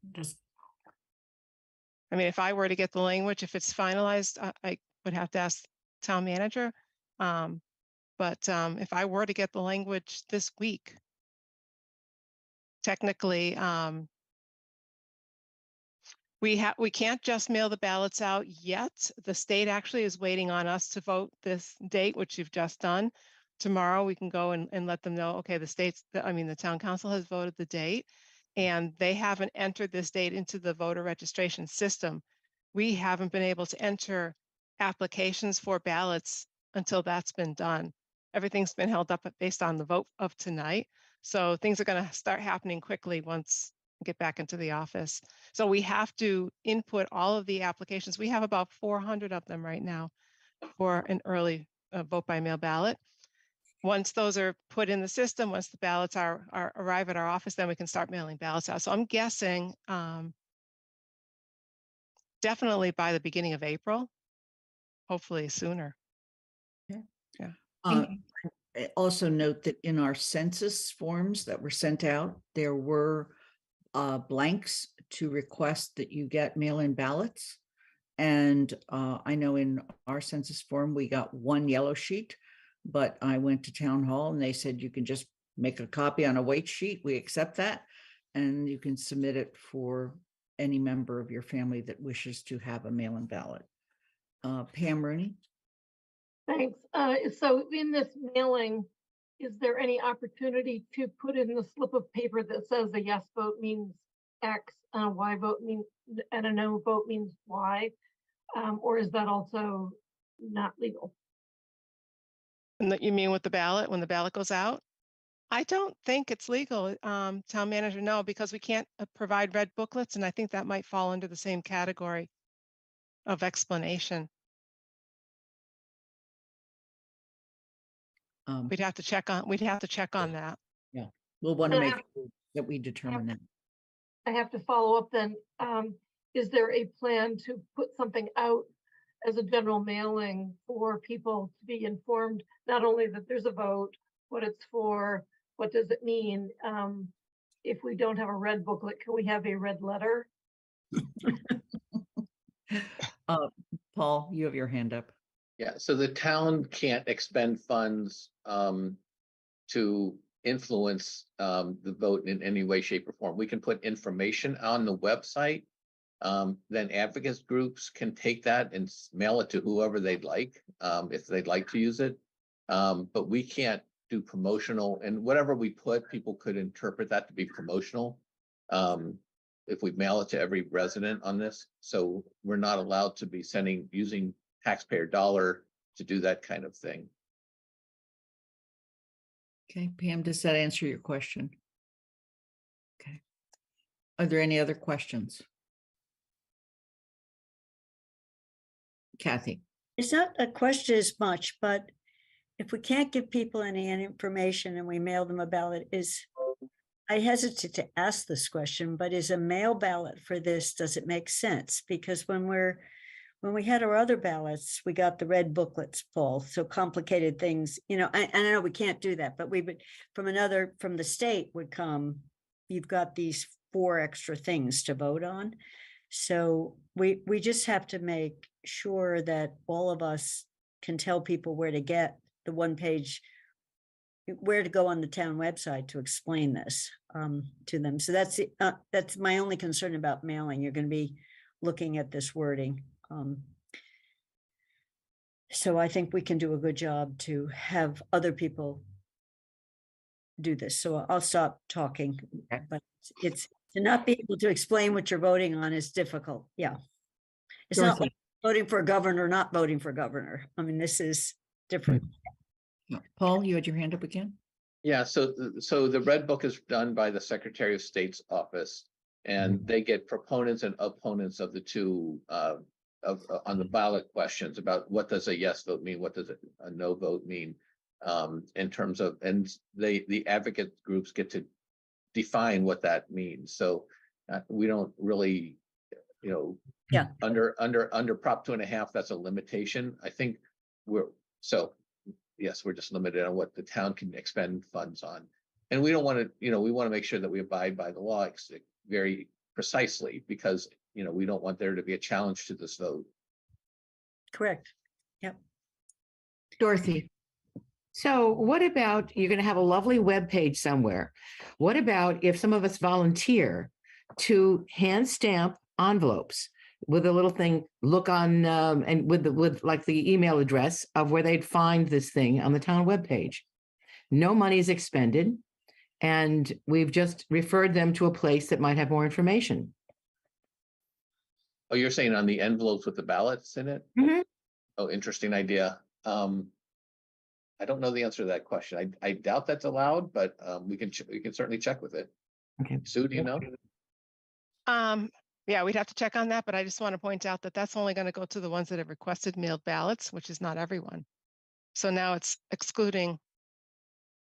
I mean, if I were to get the language, if it's finalized, I would have to ask town manager. But if I were to get the language this week, technically, we can't just mail the ballots out yet. The state actually is waiting on us to vote this date, which you've just done. Tomorrow we can go and let them know, okay, the town council has voted the date and they haven't entered this date into the voter registration system. We haven't been able to enter applications for ballots until that's been done. Everything's been held up based on the vote of tonight. So things are going to start happening quickly once we get back into the office. So we have to input all of the applications. We have about 400 of them right now for an early vote by mail ballot. Once those are put in the system, once the ballots arrive at our office, then we can start mailing ballots out. So I'm guessing definitely by the beginning of April, hopefully sooner. Okay. Yeah. Also note that in our census forms that were sent out, there were blanks to request that you get mail-in ballots. And I know in our census form, we got one yellow sheet, but I went to town hall and they said you can just make a copy on a white sheet. We accept that. And you can submit it for any member of your family that wishes to have a mail-in ballot. Pam Rooney? Thanks. So in this mailing, is there any opportunity to put in the slip of paper that says a yes vote means X and a Y vote means, and a no vote means Y? Or is that also not legal? And that you mean with the ballot, when the ballot goes out? I don't think it's legal, town manager, no, because we can't provide red booklets, and I think that might fall under the same category of explanation. We'd have to check on that. Yeah, we'll want to And I make have- sure that we determine that. I have to follow up then. Is there a plan to put something out as a general mailing for people to be informed, not only that there's a vote, what it's for, what does it mean? If we don't have a red booklet, can we have a red letter? Paul, you have your hand up. Yeah, so the town can't expend funds to influence the vote in any way, shape, or form. We can put information on the website. Then advocates groups can take that and mail it to whoever they'd like, if they'd like to use it. But we can't do promotional, and whatever we put, people could interpret that to be promotional. If we mail it to every resident on this, so we're not allowed to be using taxpayer dollar to do that kind of thing. Okay, Pam, does that answer your question? Okay. Are there any other questions? Kathy? It's not a question as much, but if we can't give people any information and we mail them a ballot, I hesitate to ask this question, but is a mail ballot for this, does it make sense? Because when we had our other ballots, we got the red booklets full, so complicated things, I know we can't do that, but we would, from the state would come, you've got these 4 extra things to vote on. So we just have to make sure that all of us can tell people where to get the one page, where to go on the town website to explain this to them. So that's my only concern about mailing. You're going to be looking at this wording. So I think we can do a good job to have other people do this. So I'll stop talking, but it's to not be able to explain what you're voting on is difficult. Yeah. It's not like voting for a governor, not voting for governor. I mean, this is different. Paul, you had your hand up again? Yeah, so the red book is done by the Secretary of State's office, and they get proponents and opponents of the two on the ballot questions about what does a yes vote mean, what does a no vote mean, in terms of, and the advocate groups get to define what that means. So we don't really, under Prop 2.5, that's a limitation. I think yes, we're just limited on what the town can expend funds on. And we don't want to, we want to make sure that we abide by the law very precisely, because, we don't want there to be a challenge to this vote. Correct. Yep. Dorothy. So what about, you're going to have a lovely web page somewhere. What about if some of us volunteer to hand stamp envelopes with a little thing, look on, and with like the email address of where they'd find this thing on the town webpage. No money is expended, and we've just referred them to a place that might have more information. Oh, you're saying on the envelopes with the ballots in it? Mm-hmm. Oh, interesting idea. I don't know the answer to that question. I doubt that's allowed, but we can certainly check with it. Okay. Sue, do you know? Yeah, we'd have to check on that, but I just want to point out that that's only going to go to the ones that have requested mailed ballots, which is not everyone. So now it's excluding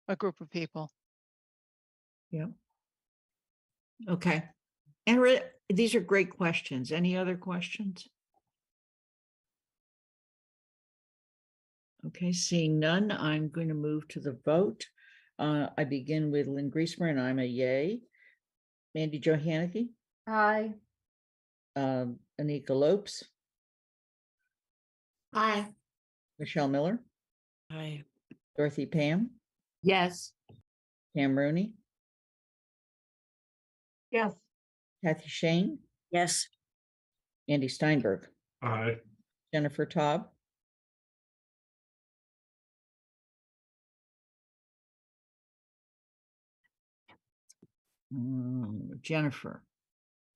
a group of people. Yeah. Okay. And these are great questions. Any other questions? Okay, seeing none, I'm going to move to the vote. I begin with Lynn Griesmer, and I'm a yay. Mandy Johannicky? Aye. Anika Lopes? Aye. Michelle Miller, Aye. Dorothy Pam, Yes. Pam Rooney, Yes. Kathy Shane, Yes. Andy Steinberg, Aye. Jennifer Taub, Jennifer,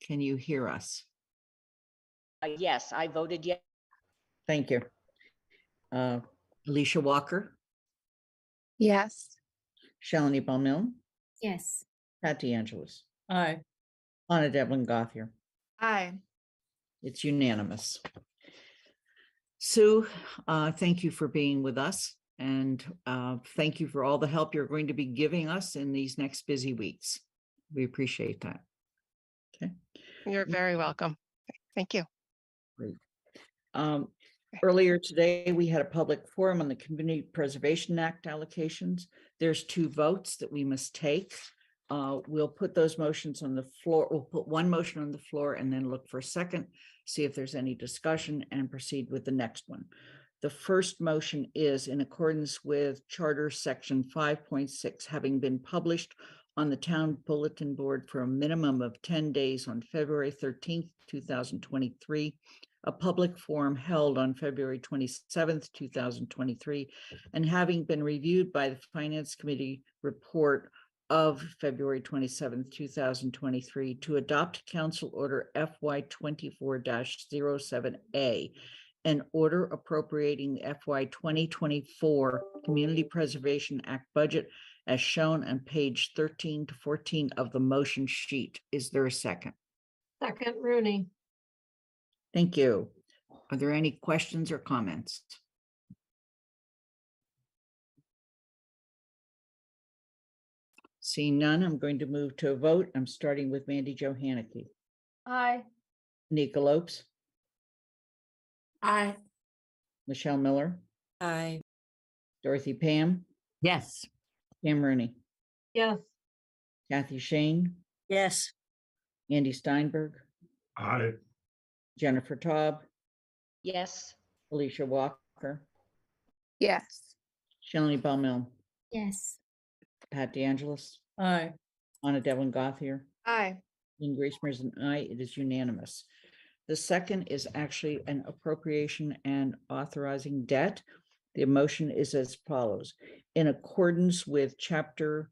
can you hear us? Yes, I voted yes. Thank you. Alicia Walker, Yes. Shalini Balmilne, Yes. Pat DeAngelis, Aye. Anna Devlin Gothier. Aye. It's unanimous. Sue, thank you for being with us, and thank you for all the help you're going to be giving us in these next busy weeks. We appreciate that. Okay. You're very welcome. Thank you. Great. Earlier today, we had a public forum on the Community Preservation Act allocations. There's 2 votes that we must take. We'll put those motions on the floor. We'll put one motion on the floor and then look for a second, see if there's any discussion, and proceed with the next one. The first motion is in accordance with Charter Section 5.6, having been published on the town bulletin board for a minimum of 10 days on February 13th, 2023, a public forum held on February 27th, 2023, and having been reviewed by the Finance Committee report of February 27th, 2023, to adopt Council Order FY 24-07A, an order appropriating the FY 2024 Community Preservation Act budget as shown on page 13 to 14 of the motion sheet. Is there a second? Second, Rooney. Thank you. Are there any questions or comments? Seeing none, I'm going to move to a vote. I'm starting with Mandy Jo Haneke. Aye. Nika Lopes, Aye. Michelle Miller, Aye. Dorothy Pam, Yes. Pam Rooney, Yes. Kathy Shane, Yes. Andy Steinberg, Aye. Jennifer Taub, Yes. Alicia Walker, Yes. Shalini Balmilne, Yes. Pat DeAngelis, Aye. Anna Devlin Gothier, Aye. Jean Griesemer is an aye. It is unanimous. The second is actually an appropriation and authorizing debt. The motion is as follows. In accordance with Charter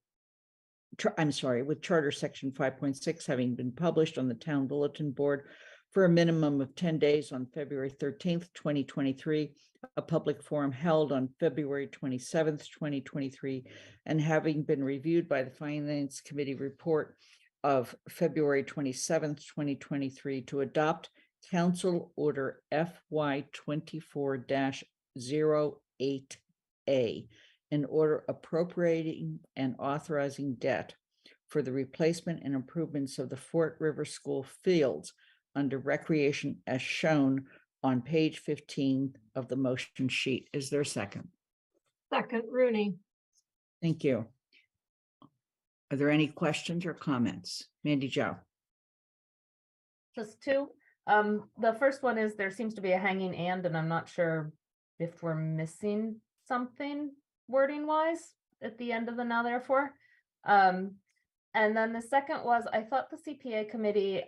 Section 5.6, having been published on the town bulletin board for a minimum of 10 days on February 13th, 2023, a public forum held on February 27th, 2023, and having been reviewed by the Finance Committee report of February 27th, 2023, to adopt Council Order FY 24-08A, an order appropriating and authorizing debt for the replacement and improvements of the Fort River School fields under recreation as shown on page 15 of the motion sheet. Is there a second? Second, Rooney. Thank you. Are there any questions or comments? Mandy Jo. Just 2. The first one is there seems to be a hanging and I'm not sure if we're missing something wording wise at the end of the now therefore. And then the second was, I thought the CPA committee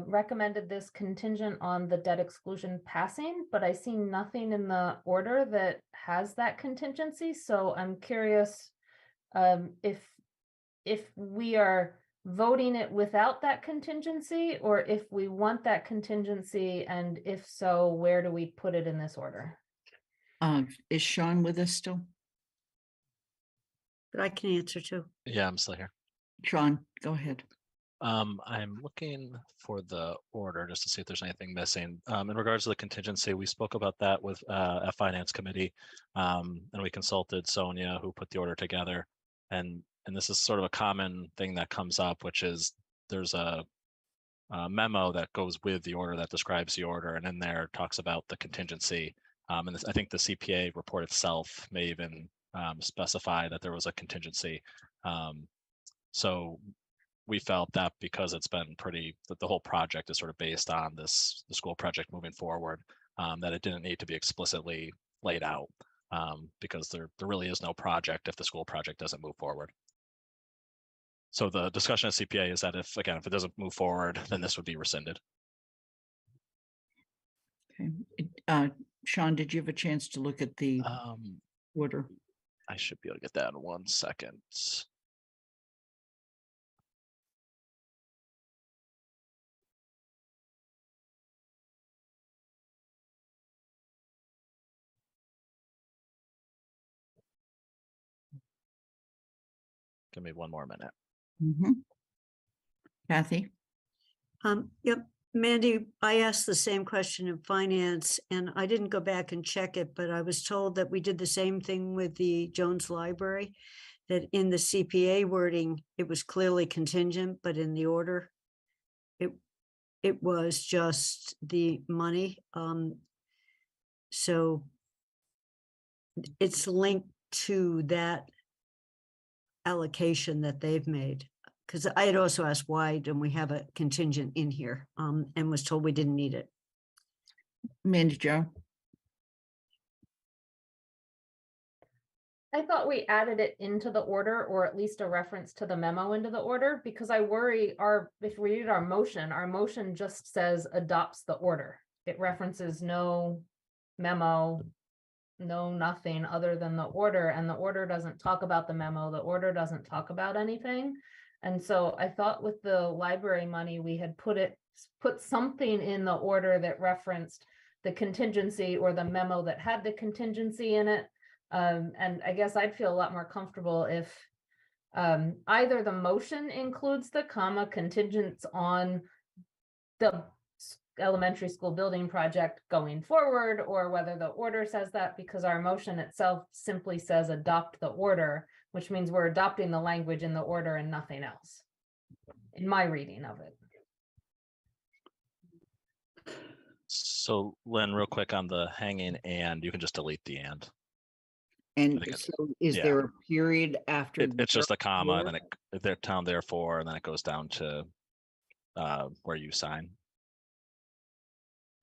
recommended this contingent on the debt exclusion passing, but I see nothing in the order that has that contingency. So I'm curious if we are voting it without that contingency, or if we want that contingency, and if so, where do we put it in this order? Is Sean with us still? But I can answer too. Yeah, I'm still here. Sean, go ahead. I'm looking for the order just to see if there's anything missing. In regards to the contingency, we spoke about that with a finance committee, and we consulted Sonia, who put the order together. And this is sort of a common thing that comes up, which is there's a memo that goes with the order that describes the order, and in there talks about the contingency. And I think the CPA report itself may even specify that there was a contingency. So we felt that because it's been that the whole project is sort of based on the school project moving forward, that it didn't need to be explicitly laid out, because there really is no project if the school project doesn't move forward. So the discussion at CPA is that if it doesn't move forward, then this would be rescinded. Okay. Sean, did you have a chance to look at the order? I should be able to get that in 1 second. Give me one more minute. Kathy? Yep, Mandy, I asked the same question in finance and I didn't go back and check it, but I was told that we did the same thing with the Jones Library, that in the CPA wording, it was clearly contingent, but in the order, it was just the money. So it's linked to that allocation that they've made. Because I had also asked why don't we have a contingent in here, and was told we didn't need it. Mandy Jo? I thought we added it into the order, or at least a reference to the memo into the order, because I worry if we read our motion just says adopts the order. It references no memo, no nothing other than the order, and the order doesn't talk about the memo. The order doesn't talk about anything. And so I thought with the library money, we had put something in the order that referenced the contingency or the memo that had the contingency in it. And I guess I'd feel a lot more comfortable if either the motion includes the comma contingents on the elementary school building project going forward, or whether the order says that, because our motion itself simply says adopt the order, which means we're adopting the language in the order and nothing else, in my reading of it. So Lynn, real quick on the hanging and, you can just delete the and. And so is there a period after? It's just a comma, and then they're down therefore, and then it goes down to where you sign.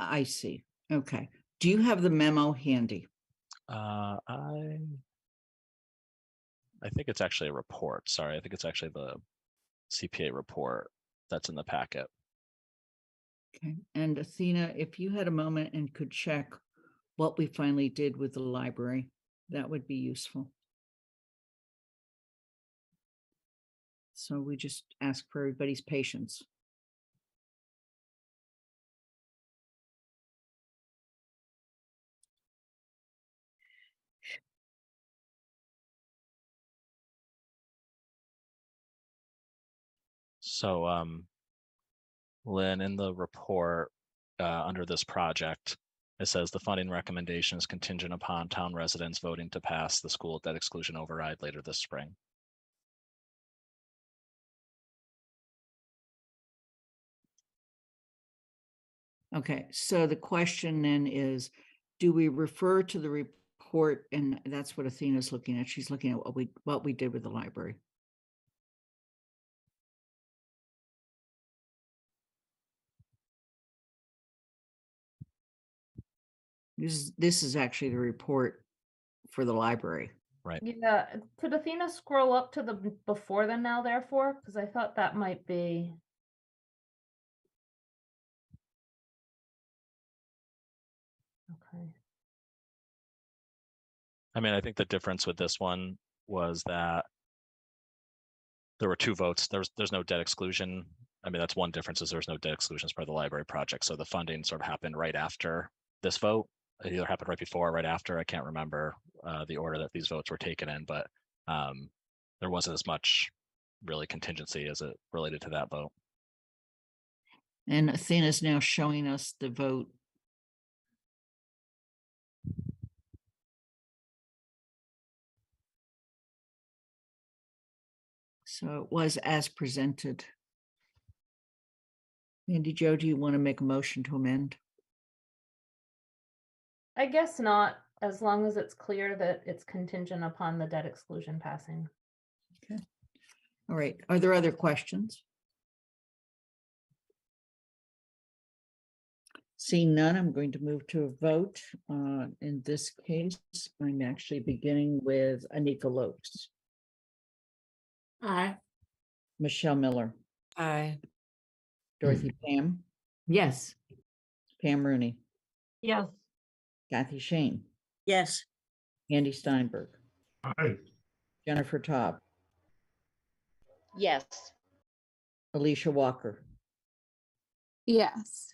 I see. Okay. Do you have the memo handy? I think it's actually a report. Sorry, I think it's actually the CPA report that's in the packet. Okay. And Athena, if you had a moment and could check what we finally did with the library, that would be useful. So we just ask for everybody's patience. So, Lynn, in the report under this project, it says the funding recommendation is contingent upon town residents voting to pass the school debt exclusion override later this spring. Okay, so the question then is, do we refer to the report? And that's what Athena's looking at. She's looking at what we did with the library. This is actually the report for the library. Right. Yeah, could Athena scroll up to the before the now therefore? Because I thought that might be. Okay. I mean, I think the difference with this one was that there were two votes. There's no debt exclusion. I mean, that's one difference, is there's no debt exclusion as part of the library project. So the funding sort of happened right after this vote. It either happened right before or right after. I can't remember the order that these votes were taken in, but there wasn't as much really contingency as it related to that vote. And Athena's now showing us the vote. So it was as presented. Mandy Jo, do you want to make a motion to amend? I guess not, as long as it's clear that it's contingent upon the debt exclusion passing. Okay. All right. Are there other questions? Seeing none, I'm going to move to a vote. In this case, I'm actually beginning with Anika Lopes, Aye. Michelle Miller, Aye. Dorothy Pam, Yes. Pam Rooney, Yes. Kathy Shane, Yes. Andy Steinberg, Aye. Jennifer Taub, Yes. Alicia Walker, Yes.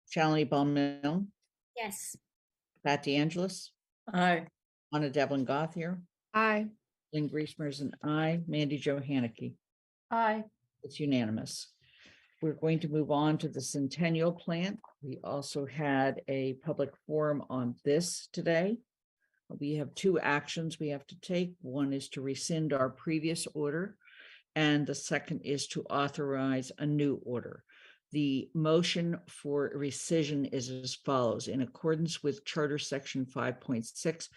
Shalini Bowman, Yes. Pat DeAngelis, Aye. Anna Devlin Gothier, Aye. Lynn Griesmer is an aye, Mandy Jo Haneke. Aye. It's unanimous. We're going to move on to the Centennial Plant. We also had a public forum on this today. We have two actions we have to take. One is to rescind our previous order, and the second is to authorize a new order. The motion for rescission is as follows. In accordance with Charter Section 5.6,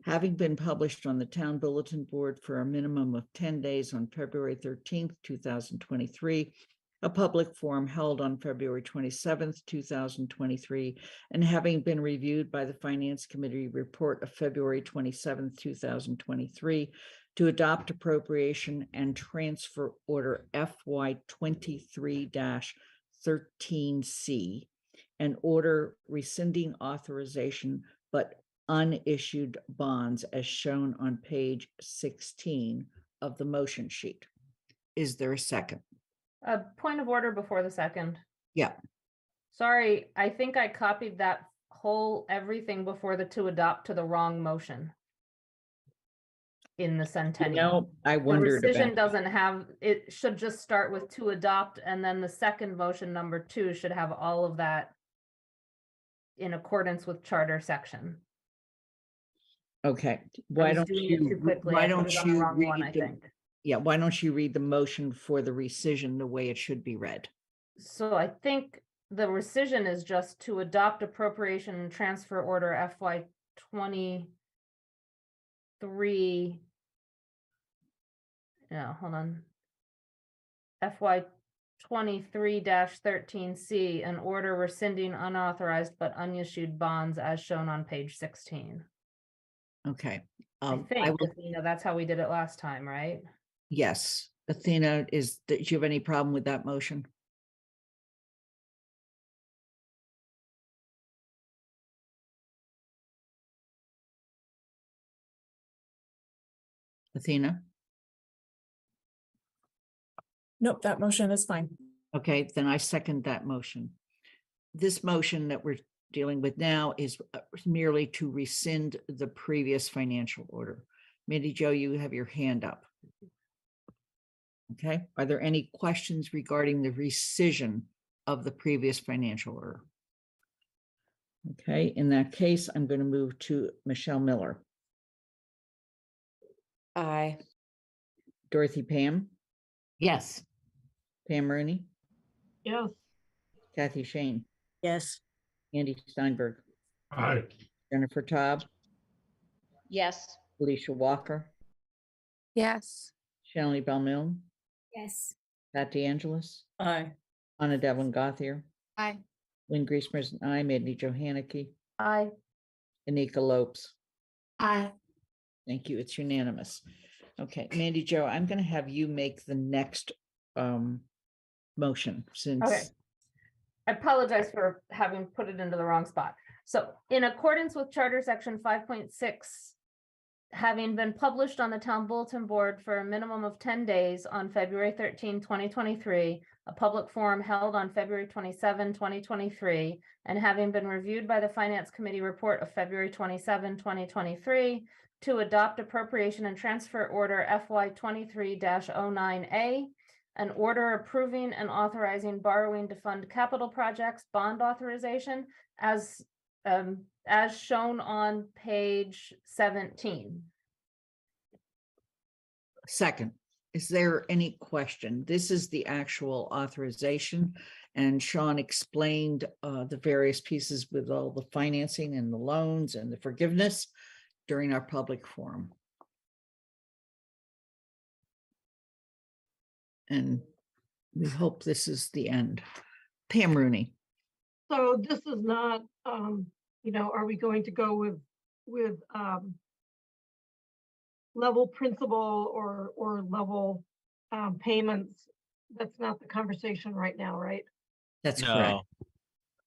having been published on the Town Bulletin Board for a minimum of 10 days on February 13th, 2023, a public forum held on February 27th, 2023, and having been reviewed by the Finance Committee report of February 27th, 2023, to adopt appropriation and transfer order FY 23-13C, an order rescinding authorization but unissued bonds as shown on page 16 of the motion sheet. Is there a second? A point of order before the second. Yeah. Sorry, I think I copied that whole everything before the to adopt to the wrong motion in the Centennial. I The wondered rescission about doesn't have, it should just start with to adopt, and then the second motion, number 2, should have all of that in accordance with charter section. Okay, I why was don't doing it you, too quickly. why I put don't it on the you wrong one, I read the, think. yeah, why don't you read the motion for the rescission the way it should be read? So I think the rescission is just to adopt appropriation and transfer order FY 23. Yeah, hold on. FY 23-13C, an order rescinding unauthorized but unissued bonds as shown on page 16. Okay. I think, I will, Athena, that's how we did it last time, right? yes, Athena, do you have any problem with that motion? Athena? Nope, that motion is fine. Okay, then I second that motion. This motion that we're dealing with now is merely to rescind the previous financial order. Mindy Jo, you have your hand up. Okay, are there any questions regarding the rescission of the previous financial order? Okay, in that case, I'm going to move to Michelle Miller. Aye. Dorothy Pam, Yes. Pam Rooney, Yes. Kathy Shane, Yes. Andy Steinberg, Aye. Jennifer Taub, Yes. Alicia Walker, Yes. Shalini Bell-Milne, Yes. Pat DeAngelis, Aye. Anna Devlin Gothier, Aye. Lynn Griesmer is an aye, Mandy Jo Haneke, Aye. Anika Lopes. Aye. Thank you. It's unanimous. Okay, Mandy Jo, I'm going to have you make the next motion since. Okay. I apologize for having put it into the wrong spot. So in accordance with Charter Section 5.6, having been published on the Town Bulletin Board for a minimum of 10 days on February 13, 2023, a public forum held on February 27, 2023, and having been reviewed by the Finance Committee report of February 27, 2023, to adopt appropriation and transfer order FY 23-09A, an order approving and authorizing borrowing to fund capital projects bond authorization as shown on page 17. Second, is there any question? This is the actual authorization, and Sean explained the various pieces with all the financing and the loans and the forgiveness during our public forum. And We hope this is the end. Pam Rooney. So this is not, are we going to go with level principal or level payments? That's not the conversation right now, right? That's No. correct.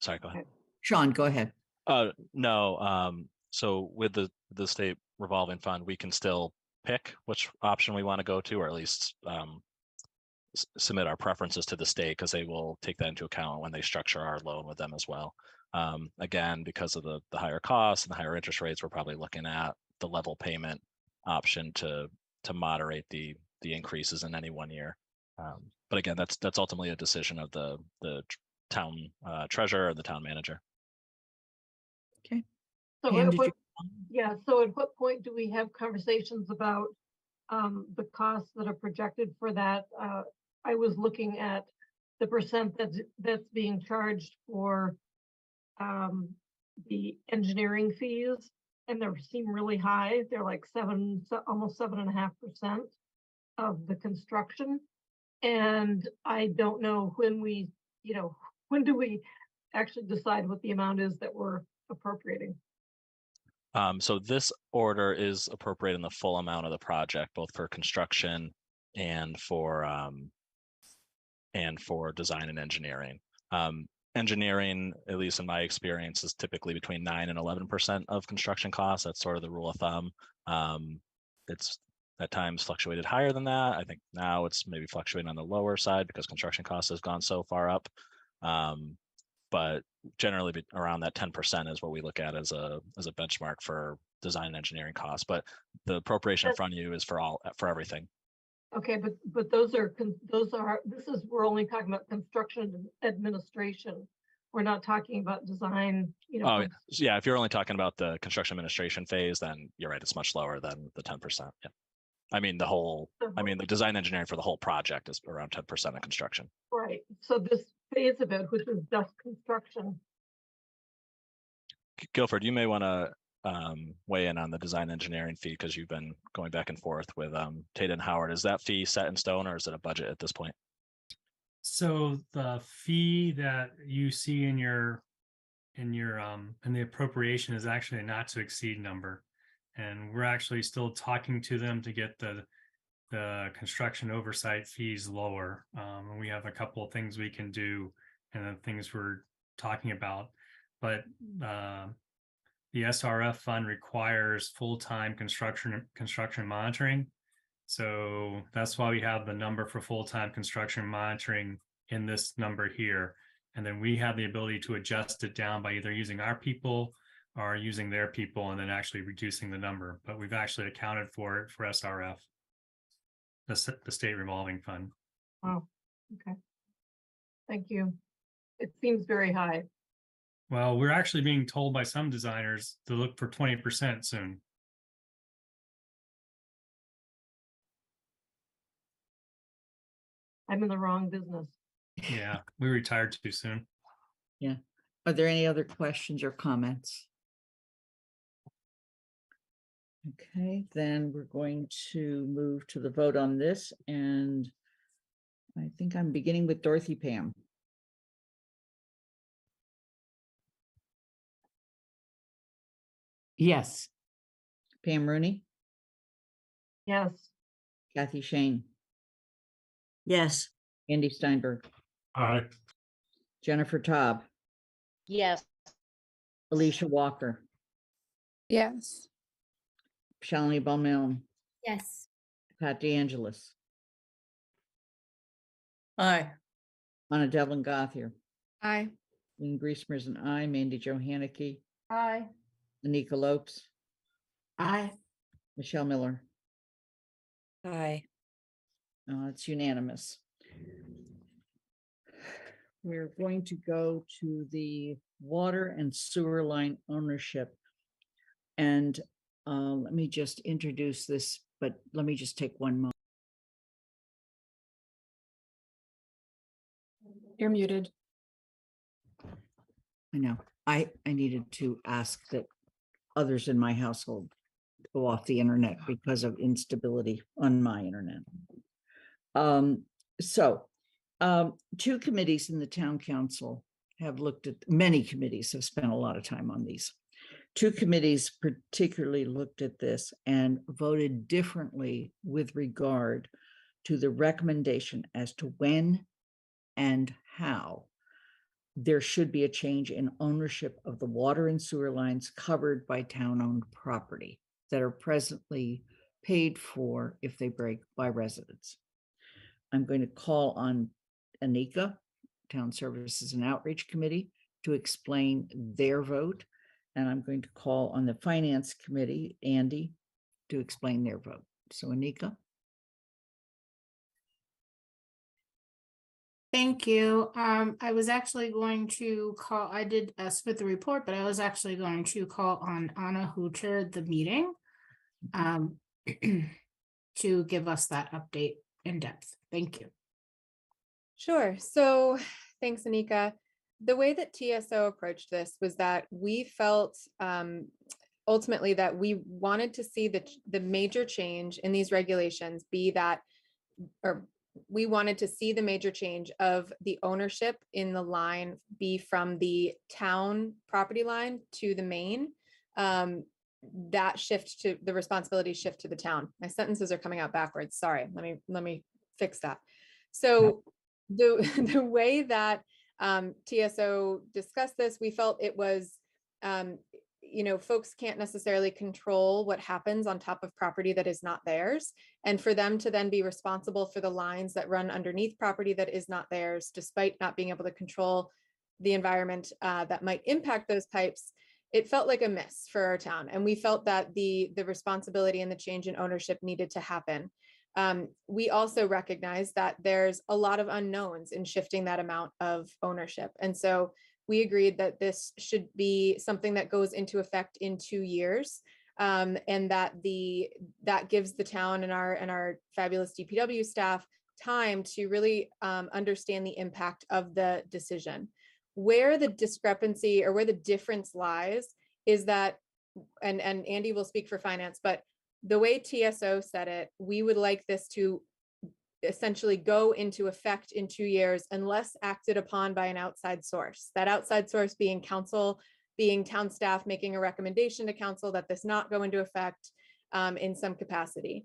Sorry, go ahead. Sean, go ahead. No, so with the state revolving fund, we can still pick which option we want to go to, or at least submit our preferences to the state, because they will take that into account when they structure our loan with them as well. Again, because of the higher costs and the higher interest rates, we're probably looking at the level payment option to moderate the increases in any 1 year. But again, that's ultimately a decision of the town treasurer and the town manager. Okay. So Pam, at did what, yeah, so at what point do we have conversations about the costs that are projected for that? I was looking at the percent that's being charged for the engineering fees, and they seem really high. They're like almost 7.5% of the construction. And I don't know when when do we actually decide what the amount is that we're appropriating? So this order is appropriating the full amount of the project, both for construction and for design and engineering. Engineering, at least in my experience, is typically between 9 and 11% of construction costs. That's sort of the rule of thumb. It's at times fluctuated higher than that. I think now it's maybe fluctuating on the lower side because construction costs has gone so far up. But generally around that 10% is what we look at as a benchmark for design and engineering costs. But the appropriation in front of you is for everything. Okay, but we're only talking about construction administration. We're not talking about design, Oh, yeah. If you're only talking about the construction administration phase, then you're right. It's much lower than the 10%. Yeah. I mean, the design engineering for the whole project is around 10% of construction. Right. So this phase of it, which is just construction. Guilford, you may want to weigh in on the design engineering fee, because you've been going back and forth with Tate and Howard. Is that fee set in stone, or is it a budget at this point? So the fee that you see in the appropriation is actually a not to exceed number. And we're actually still talking to them to get the construction oversight fees lower. And we have a couple of things we can do and the things we're talking about. But the SRF fund requires full-time construction monitoring. So that's why we have the number for full-time construction monitoring in this number here. And then we have the ability to adjust it down by either using our people or using their people and then actually reducing the number. But we've actually accounted for it for SRF, the state revolving fund. Wow. Okay. Thank you. It seems very high. Well, we're actually being told by some designers to look for 20% soon. I'm in the wrong business. Yeah, we retired too soon. Yeah. Are there any other questions or comments? Okay, then we're going to move to the vote on this, and I think I'm beginning with Dorothy Pam. Yes. Pam Rooney, Yes. Kathy Shane, Yes. Andy Steinberg, Aye. Jennifer Taub, Yes. Alicia Walker, Yes. Shalini Bowman, Yes. Pat DeAngelis, Aye. Anna Devlin Gothier, Aye. Lynn Griesmer is an aye, Mandy Jo Haneke, Aye. Anika Lopes, Aye. Michelle Miller. Aye. It's unanimous. We're going to go to the water and sewer line ownership. And let me just introduce this, but let me just take one moment. You're muted. I know. I needed to ask that others in my household go off the internet because of instability on my internet. So Two committees in the town council have looked at, many committees have spent a lot of time on these. Two committees particularly looked at this and voted differently with regard to the recommendation as to when and how there should be a change in ownership of the water and sewer lines covered by town-owned property that are presently paid for if they break by residents. I'm going to call on Anika, Town Services and Outreach Committee, to explain their vote. And I'm going to call on the Finance Committee, Andy, to explain their vote. So Anika. Thank you. I was actually going to call, I did submit the report, but I was actually going to call on Anna, who chaired the meeting, to give us that update in depth. Thank you. Sure. So thanks, Anika. The way that TSO approached this was that we felt ultimately that we wanted to see the major change in these regulations be that, or we wanted to see the major change of the ownership in the line be from the town property line to the main. That shift to the responsibility shift to the town. My sentences are coming out backwards. Sorry. Let me fix that. So the way that TSO discussed this, we felt it was, folks can't necessarily control what happens on top of property that is not theirs. And for them to then be responsible for the lines that run underneath property that is not theirs, despite not being able to control the environment that might impact those pipes, it felt like a miss for our town. And we felt that the responsibility and the change in ownership needed to happen. We also recognize that there's a lot of unknowns in shifting that amount of ownership. And so we agreed that this should be something that goes into effect in 2 years, and that gives the town and our fabulous DPW staff time to really understand the impact of the decision. Where the discrepancy or where the difference lies is that, and Andy will speak for finance, but the way TSO said it, we would like this to essentially go into effect in 2 years unless acted upon by an outside source. That outside source being council, being town staff making a recommendation to council that this not go into effect in some capacity.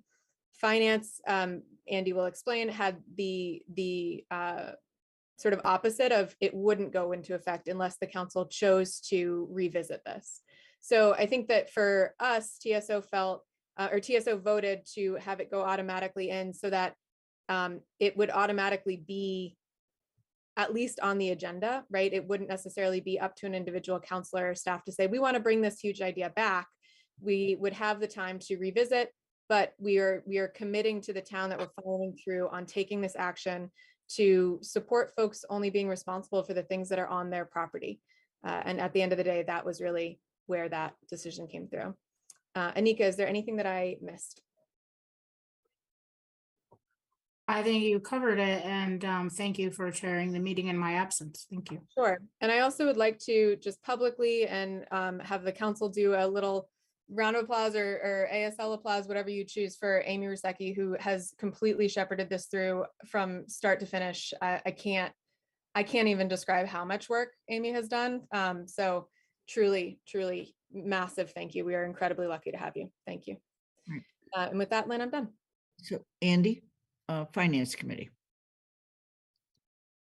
Finance, Andy will explain, had the sort of opposite of it wouldn't go into effect unless the council chose to revisit this. So I think that for us, TSO felt, or TSO voted to have it go automatically in so that it would automatically be at least on the agenda, right? It wouldn't necessarily be up to an individual counselor or staff to say, we want to bring this huge idea back. We would have the time to revisit, but we are committing to the town that we're following through on taking this action to support folks only being responsible for the things that are on their property. And at the end of the day, that was really where that decision came through. Anika, is there anything that I missed? I think you covered it, and thank you for chairing the meeting in my absence. Thank you. Sure. And I also would like to just publicly and have the council do a little round of applause or ASL applause, whatever you choose, for Amy Rusecki, who has completely shepherded this through from start to finish. I can't even describe how much work Amy has done. So truly, truly massive thank you. We are incredibly lucky to have you. Thank you. Right. And with that, Lynn, I'm done. So Andy, Finance Committee.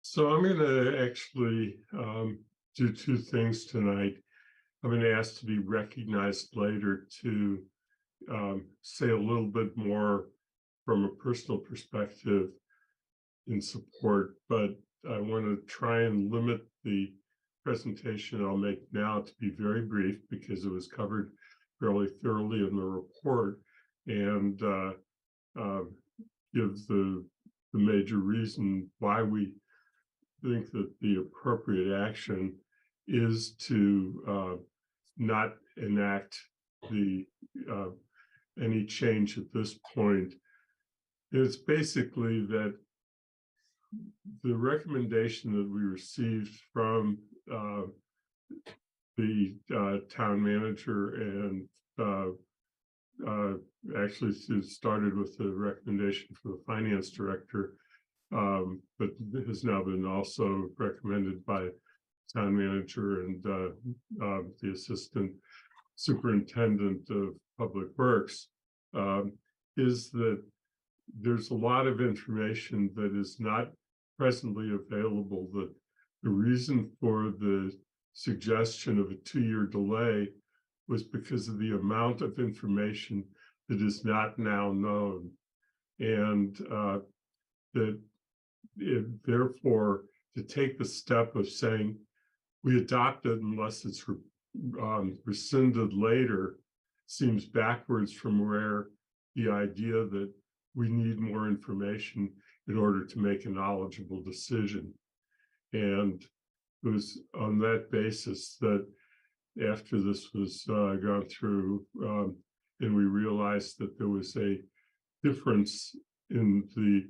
So I'm going to actually do 2 things tonight. I'm going to ask to be recognized later to say a little bit more from a personal perspective in support, but I want to try and limit the presentation I'll make now to be very brief because it was covered fairly thoroughly in the report, and give the major reason why we think that the appropriate action is to not enact the any change at this point. It's basically that the recommendation that we received from the town manager and actually it started with the recommendation from the finance director but has now been also recommended by town manager and the assistant superintendent of public works, is that there's a lot of information that is not presently available. The reason for the suggestion of a 2-year delay was because of the amount of information that is not now known. And that therefore, to take the step of saying we adopt it unless it's rescinded later seems backwards from where the idea that we need more information in order to make a knowledgeable decision. And it was on that basis that after this was gone through and we realized that there was a difference in the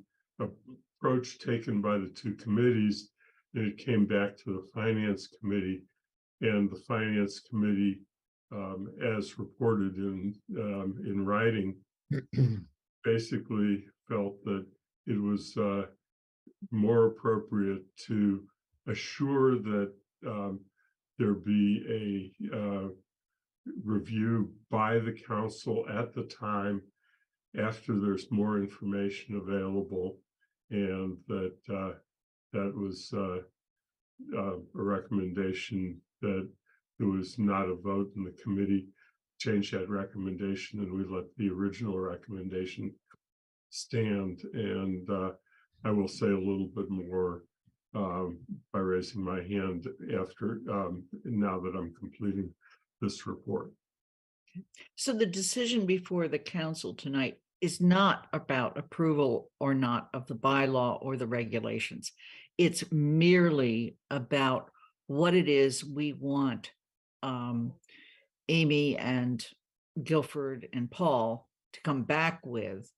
approach taken by the two committees, and it came back to the Finance Committee, and the Finance Committee, as reported in writing, basically felt that it was more appropriate to assure that there be a review by the council at the time after there's more information available, and that that was a recommendation that there was not a vote in the committee, change that recommendation, and we let the original recommendation stand. And I will say a little bit more by raising my hand after now that I'm completing this report. So the decision before the council tonight is not about approval or not of the bylaw or the regulations. It's merely about what it is we want Amy and Guilford and Paul to come back with.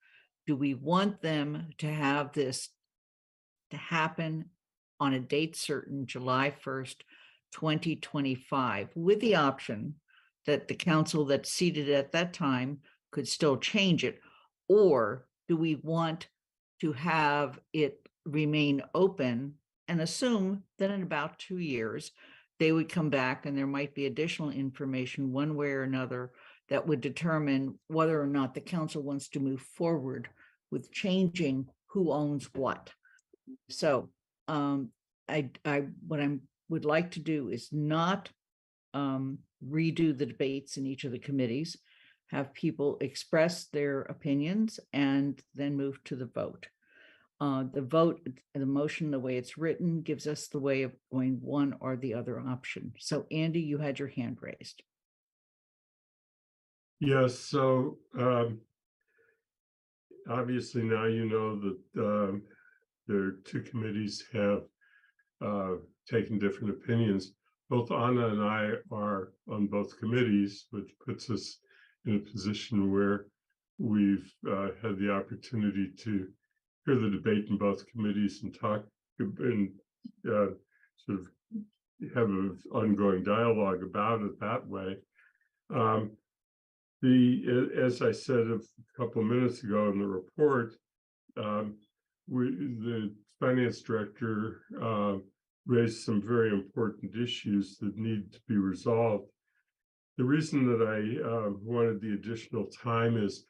Do we want them to have this to happen on a date certain, July 1st, 2025, with the option that the council that's seated at that time could still change it? Or do we want to have it remain open and assume that in about 2 years, they would come back and there might be additional information one way or another that would determine whether or not the council wants to move forward with changing who owns what? So what I would like to do is not redo the debates in each of the committees, have people express their opinions, and then move to the vote. The vote, the motion, the way it's written, gives us the way of going one or the other option. So Andy, you had your hand raised. Yes, so obviously now you know that the two committees have taken different opinions. Both Anna and I are on both committees, which puts us in a position where we've had the opportunity to hear the debate in both committees and talk and sort of have an ongoing dialogue about it that way. As I said a couple of minutes ago in the report, the finance director raised some very important issues that need to be resolved. The reason that I wanted the additional time is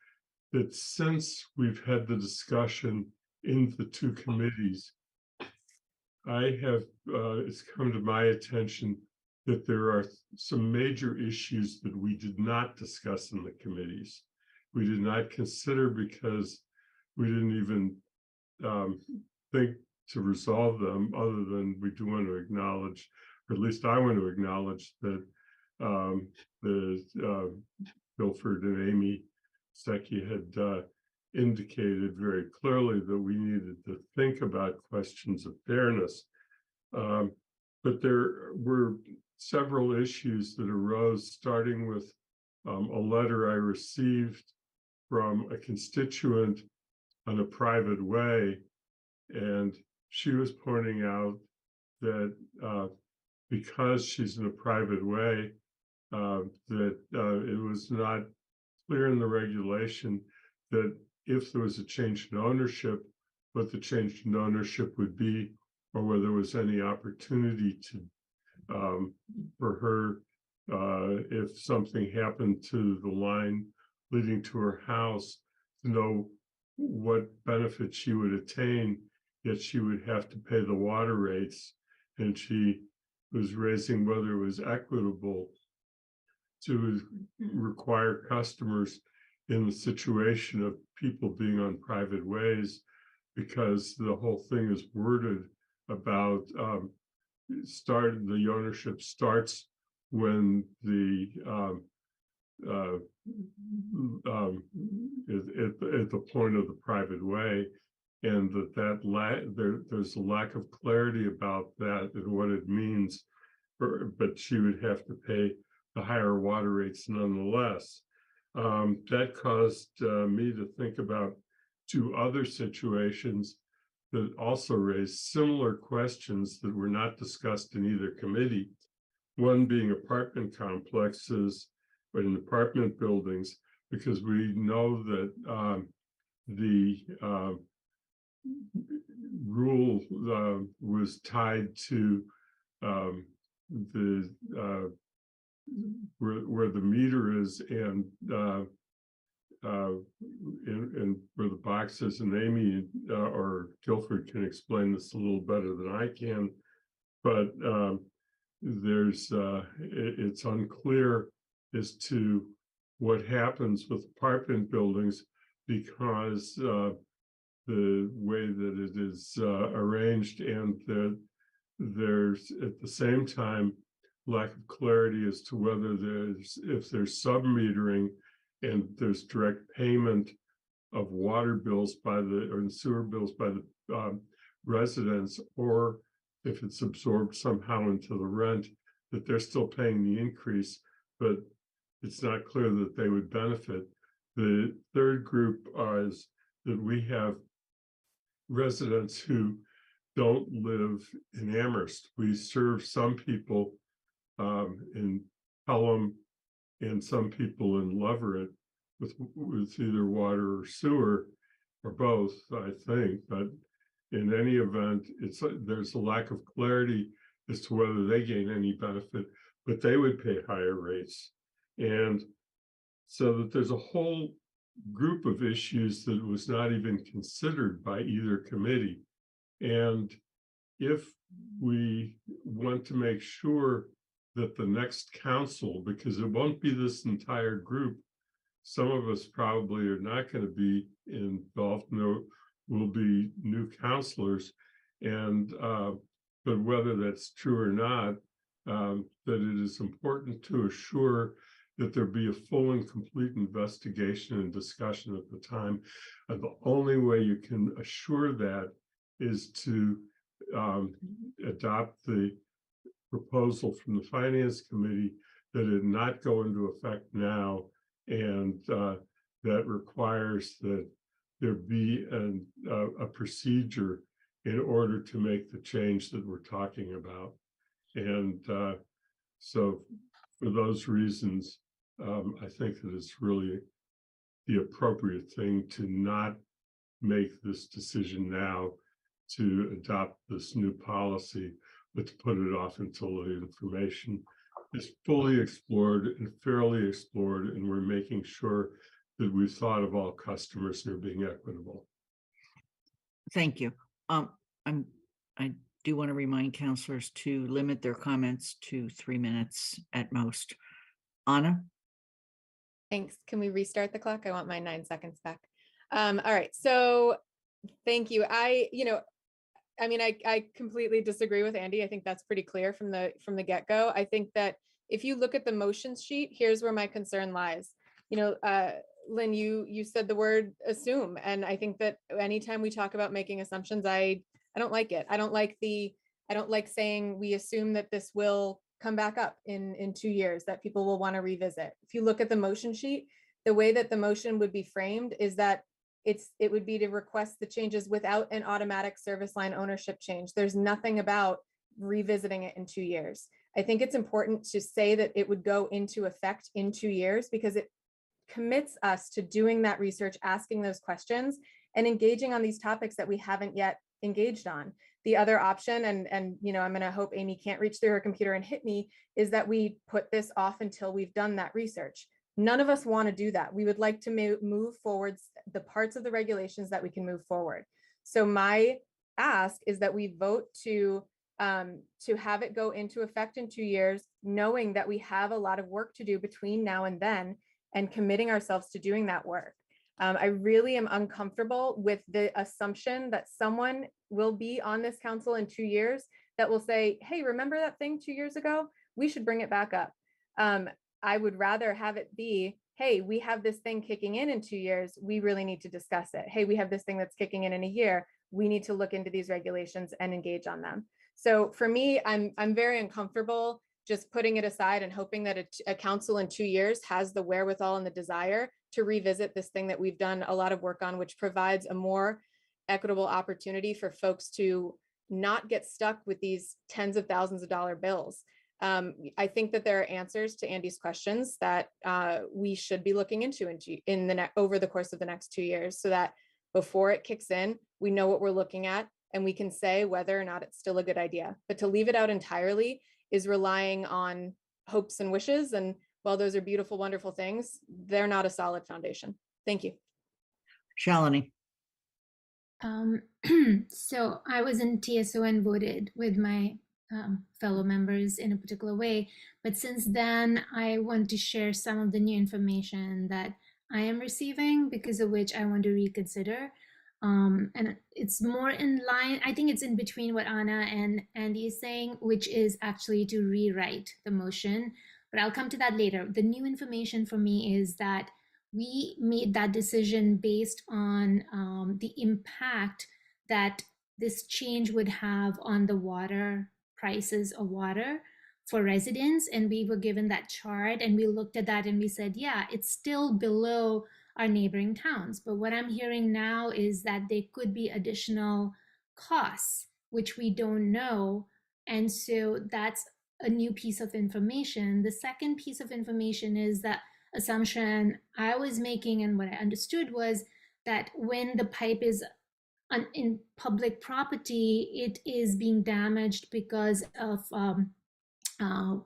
that since we've had the discussion in the two committees, it's come to my attention that there are some major issues that we did not discuss in the committees. We did not consider because we didn't even think to resolve them, other than we do want to acknowledge, or at least I want to acknowledge, that Guilford and Amy Secchi had indicated very clearly that we needed to think about questions of fairness. But there were several issues that arose, starting with a letter I received from a constituent on a private way. And she was pointing out that because she's in a private way, that it was not clear in the regulation that if there was a change in ownership, what the change in ownership would be, or whether there was any opportunity to for her if something happened to the line leading to her house, to know what benefit she would attain, yet she would have to pay the water rates. And she was raising whether it was equitable to require customers in the situation of people being on private ways, because the whole thing is worded about the ownership starts when the at the point of the private way, and there's a lack of clarity about that and what it means. But she would have to pay the higher water rates nonetheless. That caused me to think about two other situations that also raised similar questions that were not discussed in either committee. One being apartment complexes in apartment buildings, because we know that the rule was tied to where the meter is and where the box is, and Amy or Guilford can explain this a little better than I can, but it's unclear as to what happens with apartment buildings, because the way that it is arranged, and that there's at the same time lack of clarity as to whether if there's sub-metering and there's direct payment of water bills or sewer bills by the residents, or if it's absorbed somehow into the rent, that they're still paying the increase, but it's not clear that they would benefit. The third group is that we have residents who don't live in Amherst. We serve some people in Pelham and some people in Leverett with either water or sewer, or both, I think. But in any event, there's a lack of clarity as to whether they gain any benefit, but they would pay higher rates. And so that there's a whole group of issues that was not even considered by either committee. And if we want to make sure that the next council, because it won't be this entire group, some of us probably are not going to be involved, no, will be new counselors, and but whether that's true or not, that it is important to assure that there be a full and complete investigation and discussion at the time. And the only way you can assure that is to adopt the proposal from the Finance Committee that it not go into effect now, and that requires that there be a procedure in order to make the change that we're talking about. And so for those reasons, I think that it's really the appropriate thing to not make this decision now to adopt this new policy, but to put it off until the information is fully explored and fairly explored, and we're making sure that we've thought of all customers and are being equitable. Thank you. I do want to remind counselors to limit their comments to 3 minutes at most. Anna? Thanks. Can we restart the clock? I want my 9 seconds back. All right. So thank you. I completely disagree with Andy. I think that's pretty clear from the get-go. I think that if you look at the motions sheet, here's where my concern lies. Lynn, you said the word assume, and I think that anytime we talk about making assumptions, I don't like it. I don't like saying we assume that this will come back up in 2 years, that people will want to revisit. If you look at the motion sheet, the way that the motion would be framed is that it would be to request the changes without an automatic service line ownership change. There's nothing about revisiting it in 2 years. I think it's important to say that it would go into effect in 2 years, because it commits us to doing that research, asking those questions, and engaging on these topics that we haven't yet engaged on. The other option, and you know, I'm gonna hope Amy can't reach through her computer and hit me, is that we put this off until we've done that research. None of us want to do that. We would like to move forward the parts of the regulations that we can move forward. So my ask is that we vote to have it go into effect in 2 years, knowing that we have a lot of work to do between now and then, and committing ourselves to doing that work. I really am uncomfortable with the assumption that someone will be on this council in 2 years that will say, hey, remember that thing 2 years ago? We should bring it back up. I would rather have it be, hey, we have this thing kicking in 2 years. We really need to discuss it. Hey, we have this thing that's kicking in a year. We need to look into these regulations and engage on them. So for me, I'm very uncomfortable just putting it aside and hoping that a council in 2 years has the wherewithal and the desire to revisit this thing that we've done a lot of work on, which provides a more equitable opportunity for folks to not get stuck with these tens of thousands of dollar bills. I think that there are answers to Andy's questions that we should be looking into over the course of the next 2 years, so that before it kicks in, we know what we're looking at and we can say whether or not it's still a good idea. But to leave it out entirely is relying on hopes and wishes. And while those are beautiful, wonderful things, they're not a solid foundation. Thank you. Shalini. So I was in TSO and voted with my fellow members in a particular way. But since then, I want to share some of the new information that I am receiving, because of which I want to reconsider. And it's more in line, I think it's in between what Anna and Andy is saying, which is actually to rewrite the motion. But I'll come to that later. The new information for me is that we made that decision based on the impact that this change would have on the water prices of water for residents. And we were given that chart and we looked at that and we said, yeah, it's still below our neighboring towns. But what I'm hearing now is that there could be additional costs, which we don't know. And so that's a new piece of information. The second piece of information is that assumption I was making, and what I understood was that when the pipe is in public property, it is being damaged because of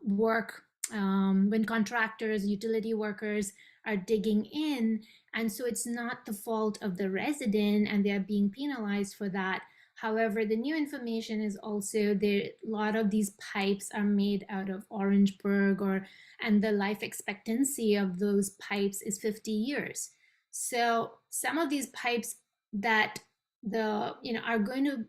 work, when contractors, utility workers are digging in. And so it's not the fault of the resident and they're being penalized for that. However, the new information is also there. A lot of these pipes are made out of Orangeburg, and the life expectancy of those pipes is 50 years. So some of these pipes that are going to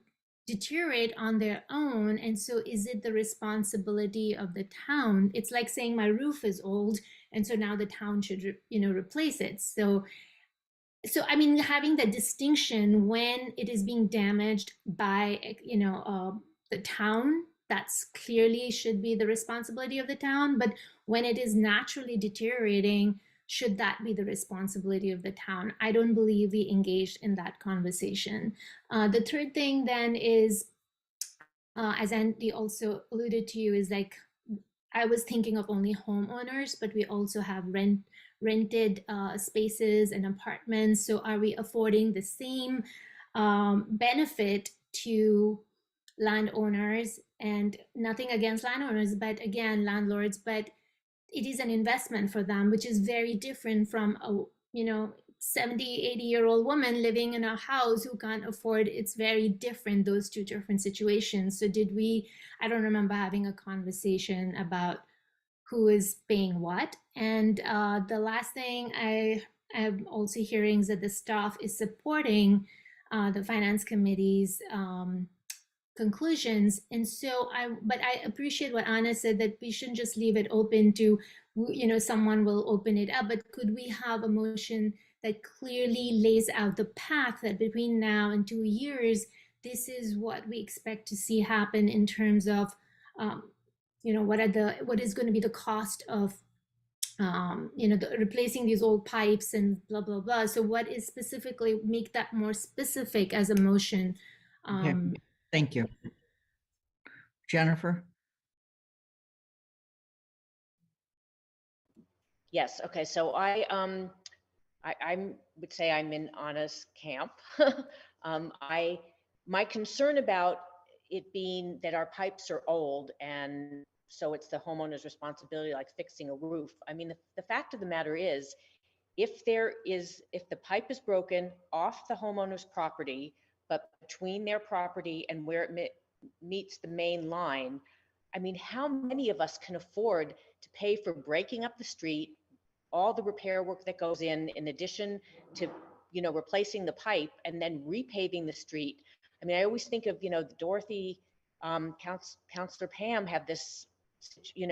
deteriorate on their own. And so is it the responsibility of the town? It's like saying my roof is old, and so now the town should replace it. So I mean, having the distinction when it is being damaged by the town, that's clearly should be the responsibility of the town. But when it is naturally deteriorating, should that be the responsibility of the town? I don't believe we engaged in that conversation. The third thing then is, as Andy also alluded to, is like, I was thinking of only homeowners, but we also have rented spaces and apartments. So are we affording the same benefit to landowners? And nothing against landowners, but again, landlords, but it is an investment for them, which is very different from a 70, 80-year-old woman living in a house who can't afford. It's very different, those two different situations. So I don't remember having a conversation about who is paying what. And the last thing I am also hearing is that the staff is supporting the finance committee's conclusions. And so but I appreciate what Anna said, that we shouldn't just leave it open to, someone will open it up, but could we have a motion that clearly lays out the path that between now and 2 years, this is what we expect to see happen in terms of, what is going to be the cost of, replacing these old pipes and blah, blah, blah. So what is specifically, make that more specific as a motion. Okay. Thank you. Jennifer? Yes, okay, so I would say I'm in Anna's camp. My concern about it being that our pipes are old and so it's the homeowner's responsibility, like fixing a roof. I mean, the fact of the matter is, if the pipe is broken off the homeowner's property, but between their property and where it meets the main line, I mean, how many of us can afford to pay for breaking up the street, all the repair work that goes in addition to, replacing the pipe and then repaving the street? I mean, I always think of, Dorothy, Counselor Pam had this,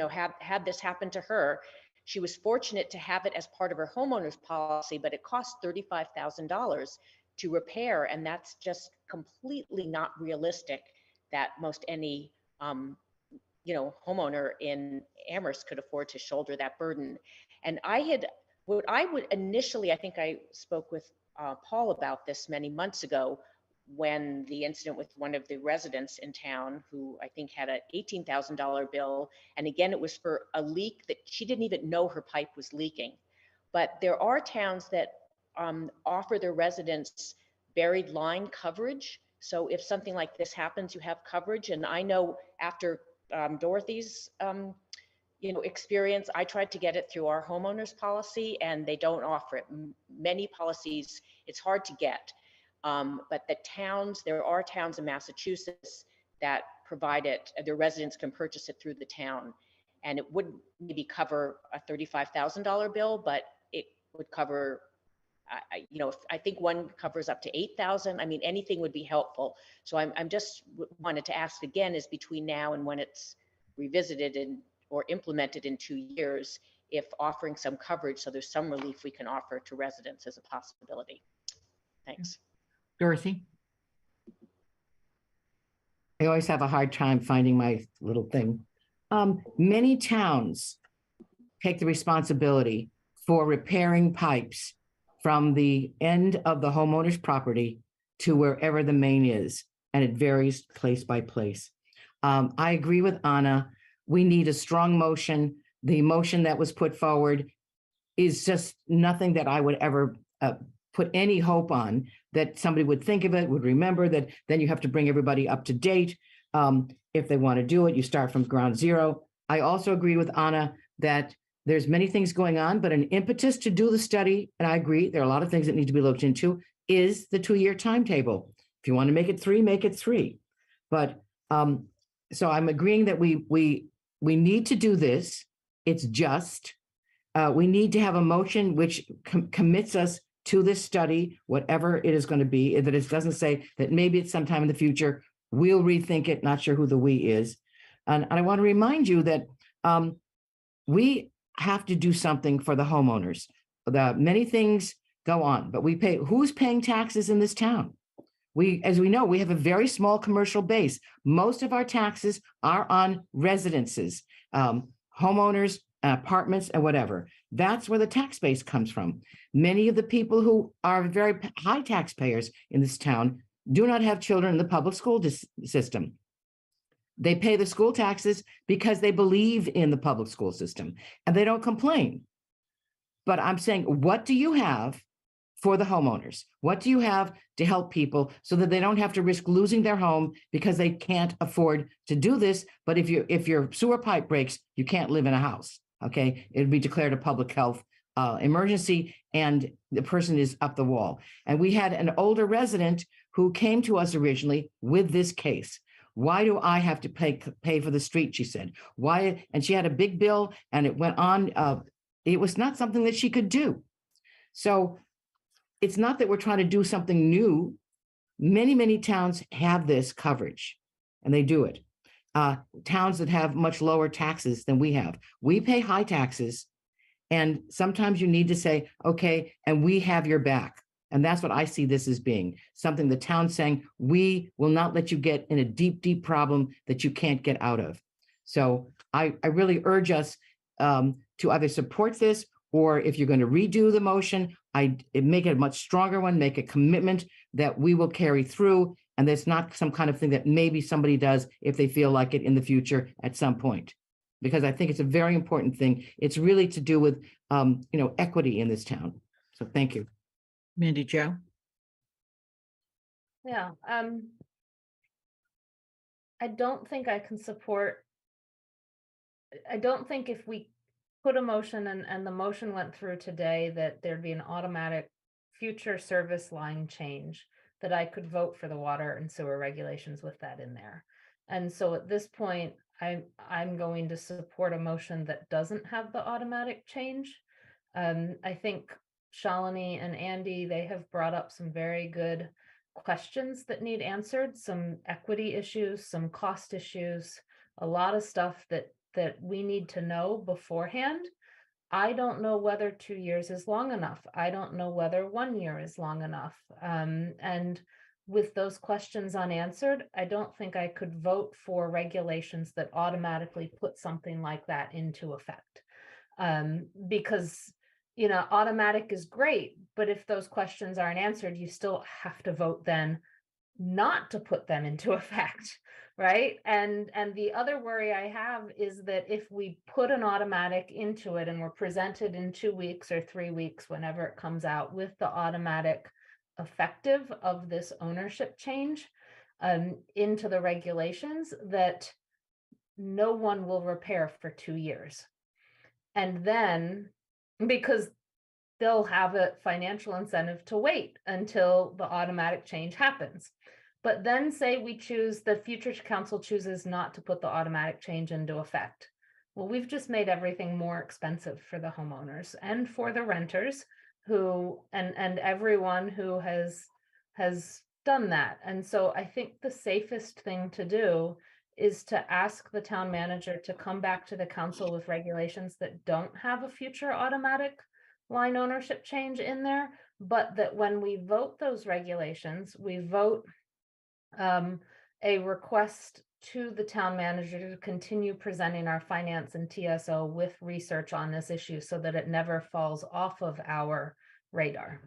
had this happen to her. She was fortunate to have it as part of her homeowner's policy, but it cost $35,000 to repair. And that's just completely not realistic that most any, homeowner in Amherst could afford to shoulder that burden. And I think I spoke with Paul about this many months ago when the incident with one of the residents in town who I think had an $18,000 bill. And again, it was for a leak that she didn't even know her pipe was leaking. But there are towns that offer their residents buried line coverage. So if something like this happens, you have coverage. And I know after Dorothy's experience, I tried to get it through our homeowners policy and they don't offer it. Many policies, it's hard to get. But there are towns in Massachusetts that provide it, their residents can purchase it through the town. And it would maybe cover a $35,000 bill, but it would cover, I think one covers up to $8,000. I mean, anything would be helpful. So I'm just wanted to ask again, is between now and when it's revisited or implemented in 2 years, if offering some coverage so there's some relief we can offer to residents as a possibility. Thanks. Dorothy? I always have a hard time finding my little thing. Many towns take the responsibility for repairing pipes from the end of the homeowner's property to wherever the main is, and it varies place by place. I agree with Anna. We need a strong motion. The motion that was put forward is just nothing that I would ever put any hope on, that somebody would think of it, would remember that. Then you have to bring everybody up to date. If they want to do it, you start from ground zero. I also agree with Anna that there's many things going on, but an impetus to do the study, and I agree, there are a lot of things that need to be looked into, is the 2-year timetable. If you want to make it 3, make it 3. But so I'm agreeing that we need to do this. It's just, we need to have a motion which commits us to this study, whatever it is going to be, that it doesn't say that maybe it's sometime in the future, we'll rethink it, not sure who the we is. And I want to remind you that we have to do something for the homeowners. Many things go on, but who's paying taxes in this town? As we know, we have a very small commercial base. Most of our taxes are on residences, homeowners, apartments, and whatever. That's where the tax base comes from. Many of the people who are very high taxpayers in this town do not have children in the public school system. They pay the school taxes because they believe in the public school system and they don't complain. But I'm saying, what do you have for the homeowners? What do you have to help people so that they don't have to risk losing their home because they can't afford to do this? But if your sewer pipe breaks, you can't live in a house. Okay, it would be declared a public health emergency and the person is up the wall. And we had an older resident who came to us originally with this case. Why do I have to pay for the street? She said. Why? And she had a big bill and it went on. It was not something that she could do. So it's not that we're trying to do something new. Many, many towns have this coverage and they do it. Towns that have much lower taxes than we have. We pay high taxes. And sometimes you need to say, okay, and we have your back. And that's what I see this as being, something the town saying, we will not let you get in a deep, deep problem that you can't get out of. So I really urge us to either support this, or if you're going to redo the motion, make it a much stronger one, make a commitment that we will carry through. And there's not some kind of thing that maybe somebody does if they feel like it in the future at some point. Because I think it's a very important thing. It's really to do with, equity in this town. So thank you. Mandy Jo? Yeah, I don't think I can support. I don't think if we put a motion and the motion went through today that there'd be an automatic future service line change, that I could vote for the water and sewer regulations with that in there. And so at this point, I'm going to support a motion that doesn't have the automatic change. I think Shalini and Andy, they have brought up some very good questions that need answered, some equity issues, some cost issues, a lot of stuff that we need to know beforehand. I don't know whether 2 years is long enough. I don't know whether 1 year is long enough. And with those questions unanswered, I don't think I could vote for regulations that automatically put something like that into effect. Because, you know, automatic is great, but if those questions aren't answered, you still have to vote then not to put them into effect, right? And the other worry I have is that if we put an automatic into it and we're presented in 2 weeks or 3 weeks, whenever it comes out, with the automatic effective of this ownership change into the regulations, that no one will repair for 2 years. And then, because they'll have a financial incentive to wait until the automatic change happens. But then say we choose, the future council chooses not to put the automatic change into effect. Well, we've just made everything more expensive for the homeowners and for the renters who, and everyone who has done that. And so I think the safest thing to do is to ask the town manager to come back to the council with regulations that don't have a future automatic line ownership change in there, but that when we vote those regulations, we vote a request to the town manager to continue presenting our finance and TSO with research on this issue so that it never falls off of our radar.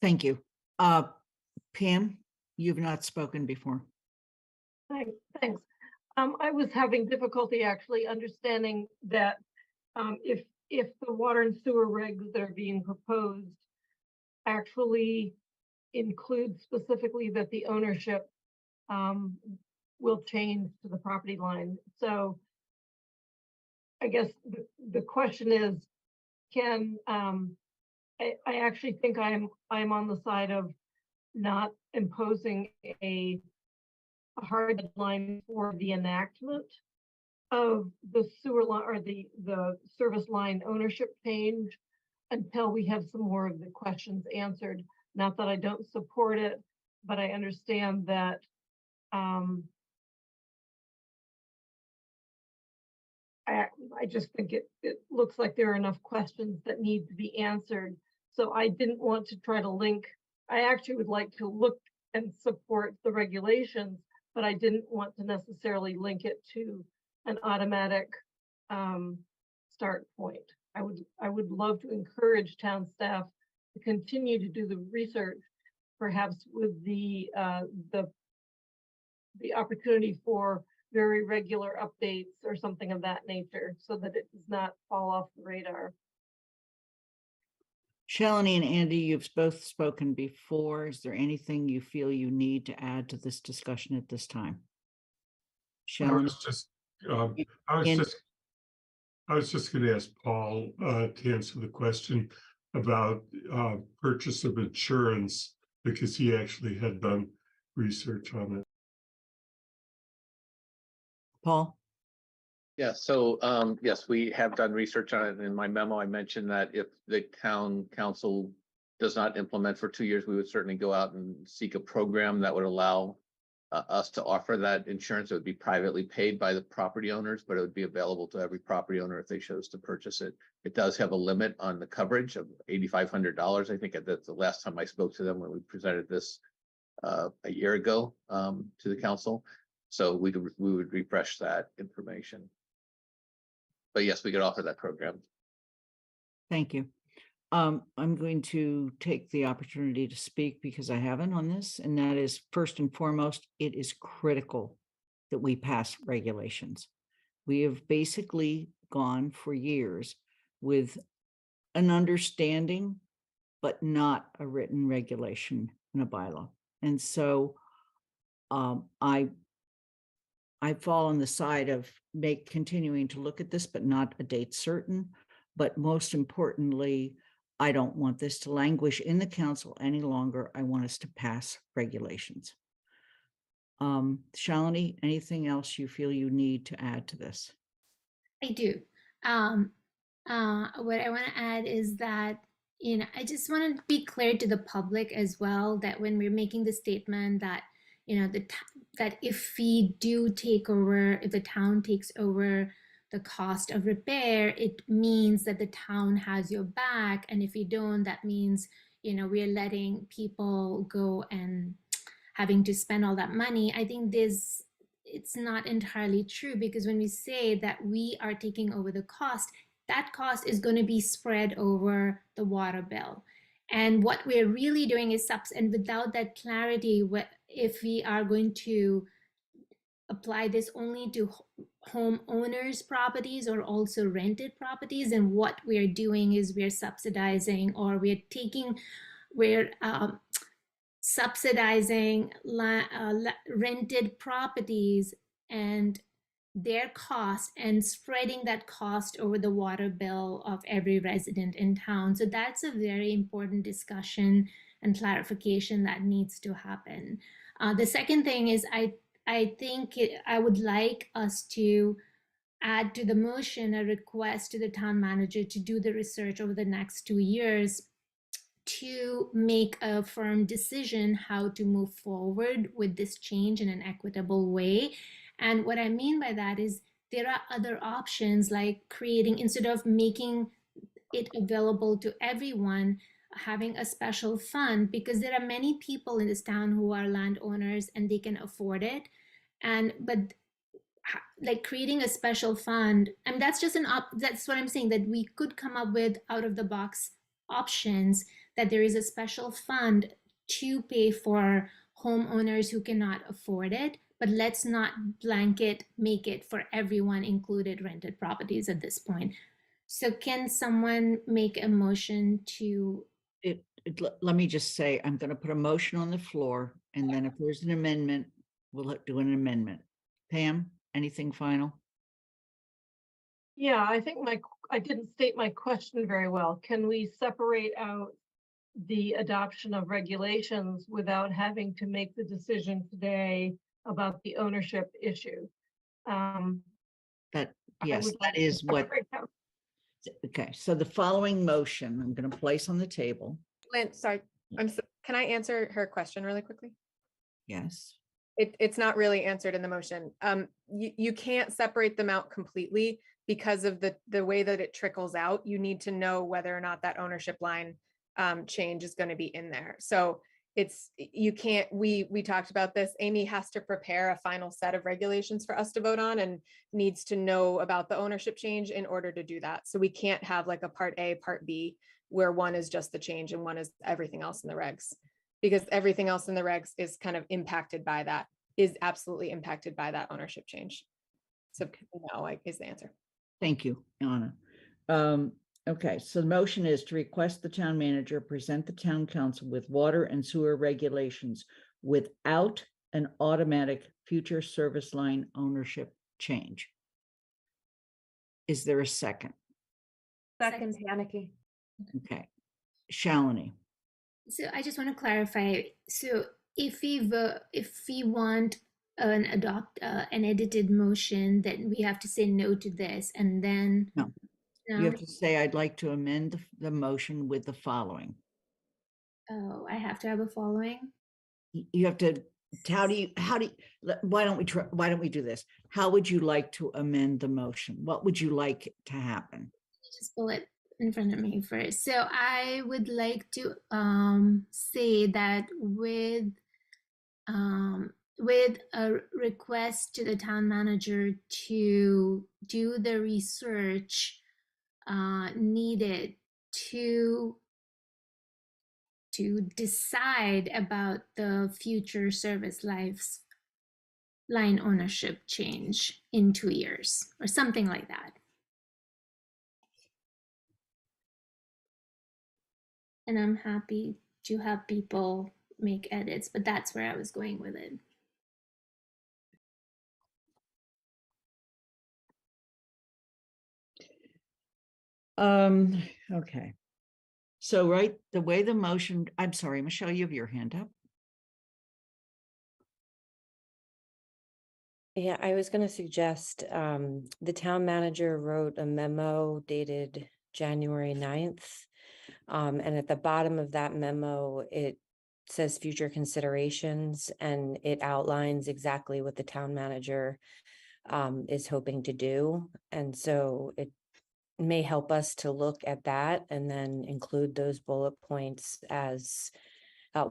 Thank you. Pam, you've not spoken before. Thanks. I was having difficulty actually understanding that if the water and sewer regs that are being proposed actually include specifically that the ownership will change to the property line. So I guess the question is, can I actually think I'm on the side of not imposing a hard deadline for the enactment of the sewer line or the service line ownership change until we have some more of the questions answered. Not that I don't support it, but I understand that I just think it looks like there are enough questions that need to be answered. So I didn't want to try to link. I actually would like to look and support the regulations, but I didn't want to necessarily link it to an automatic start point. I would love to encourage town staff to continue to do the research, perhaps with the opportunity for very regular updates or something of that nature, so that it does not fall off the radar. Shalini and Andy, you've both spoken before. Is there anything you feel you need to add to this discussion at this time? Shalini? I was just going to ask Paul to answer the question about purchase of insurance, because he actually had done research on it. Paul? Yeah, so yes, we have done research on it. In my memo, I mentioned that if the town council does not implement for 2 years, we would certainly go out and seek a program that would allow us to offer that insurance. It would be privately paid by the property owners, but it would be available to every property owner if they chose to purchase it. It does have a limit on the coverage of $8,500. I think that's the last time I spoke to them when we presented this a year ago to the council. So we would refresh that information. But yes, we could offer that program. Thank you. I'm going to take the opportunity to speak because I haven't on this, and that is, first and foremost, it is critical that we pass regulations. We have basically gone for years with an understanding, but not a written regulation and a bylaw. And so I fall on the side of continuing to look at this, but not a date certain. But most importantly, I don't want this to languish in the council any longer. I want us to pass regulations. Shalini, anything else you feel you need to add to this? I do. What I want to add is that, I just want to be clear to the public as well that when we're making the statement that, that if we do take over, if the town takes over the cost of repair, it means that the town has your back. And if you don't, that means, we're letting people go and having to spend all that money. I think it's not entirely true, because when we say that we are taking over the cost, that cost is going to be spread over the water bill. And what we're really doing is and without that clarity, if we are going to apply this only to homeowners' properties or also rented properties, and what we're doing is we're subsidizing, or we're subsidizing rented properties and their cost and spreading that cost over the water bill of every resident in town. So that's a very important discussion and clarification that needs to happen. The second thing is I think I would like us to add to the motion a request to the town manager to do the research over the next 2 years to make a firm decision how to move forward with this change in an equitable way. And what I mean by that is there are other options, like creating, instead of making it available to everyone, having a special fund, because there are many people in this town who are landowners and they can afford it. But like creating a special fund, and that's just that's what I'm saying, that we could come up with out of the box options, that there is a special fund to pay for homeowners who cannot afford it, but let's not blanket make it for everyone, included rented properties at this point. So can someone make a motion to? Let me just say, I'm going to put a motion on the floor, and then if there's an amendment, we'll do an amendment. Pam, anything final? Yeah, I think I didn't state my question very well. Can we separate out the adoption of regulations without having to make the decision today about the ownership issue? Yes, that is what. Okay, so the following motion I'm going to place on the table. Lynn, sorry, can I answer her question really quickly? Yes. It's not really answered in the motion. You can't separate them out completely because of the way that it trickles out. You need to know whether or not that ownership line change is going to be in there. So you can't, we talked about this. Amy has to prepare a final set of regulations for us to vote on and needs to know about the ownership change in order to do that. So we can't have like a part A, part B, where one is just the change and one is everything else in the regs, because everything else in the regs is kind of impacted by that, is absolutely impacted by that ownership change. So no, is the answer. Thank you, Anna. Okay, so the motion is to request the town manager present the town council with water and sewer regulations without an automatic future service line ownership change. Is there a second? Second, Haneke. Okay, Shalini. So I just want to clarify. So if we want an edited motion, then we have to say no to this, and then no. You have to say, I'd like to amend the motion with the following. Oh, I have to have a following? You have to, why don't we do this? How would you like to amend the motion? What would you like to happen? Just pull it in front of me first. So I would like to say that with a request to the town manager to do the research needed to decide about the future service lives line ownership change in 2 years or something like that. and I'm happy to have people make edits, but that's where I was going with it. Okay. So, right, the way the motion, I'm sorry, Michelle, you have your hand up. Yeah, I was going to suggest the town manager wrote a memo dated January 9th. And at the bottom of that memo, it says future considerations, and it outlines exactly what the town manager is hoping to do. And so it may help us to look at that and then include those bullet points as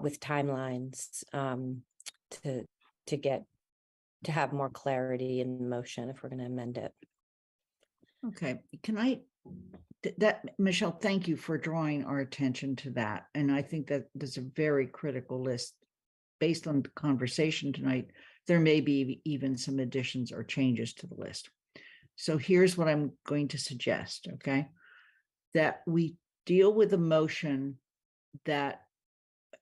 with timelines to have more clarity in motion if we're going to amend it. Okay, can I, that, Michelle, thank you for drawing our attention to that. And I think that there's a very critical list. Based on the conversation tonight, there may be even some additions or changes to the list. So here's what I'm going to suggest, okay? That we deal with the motion that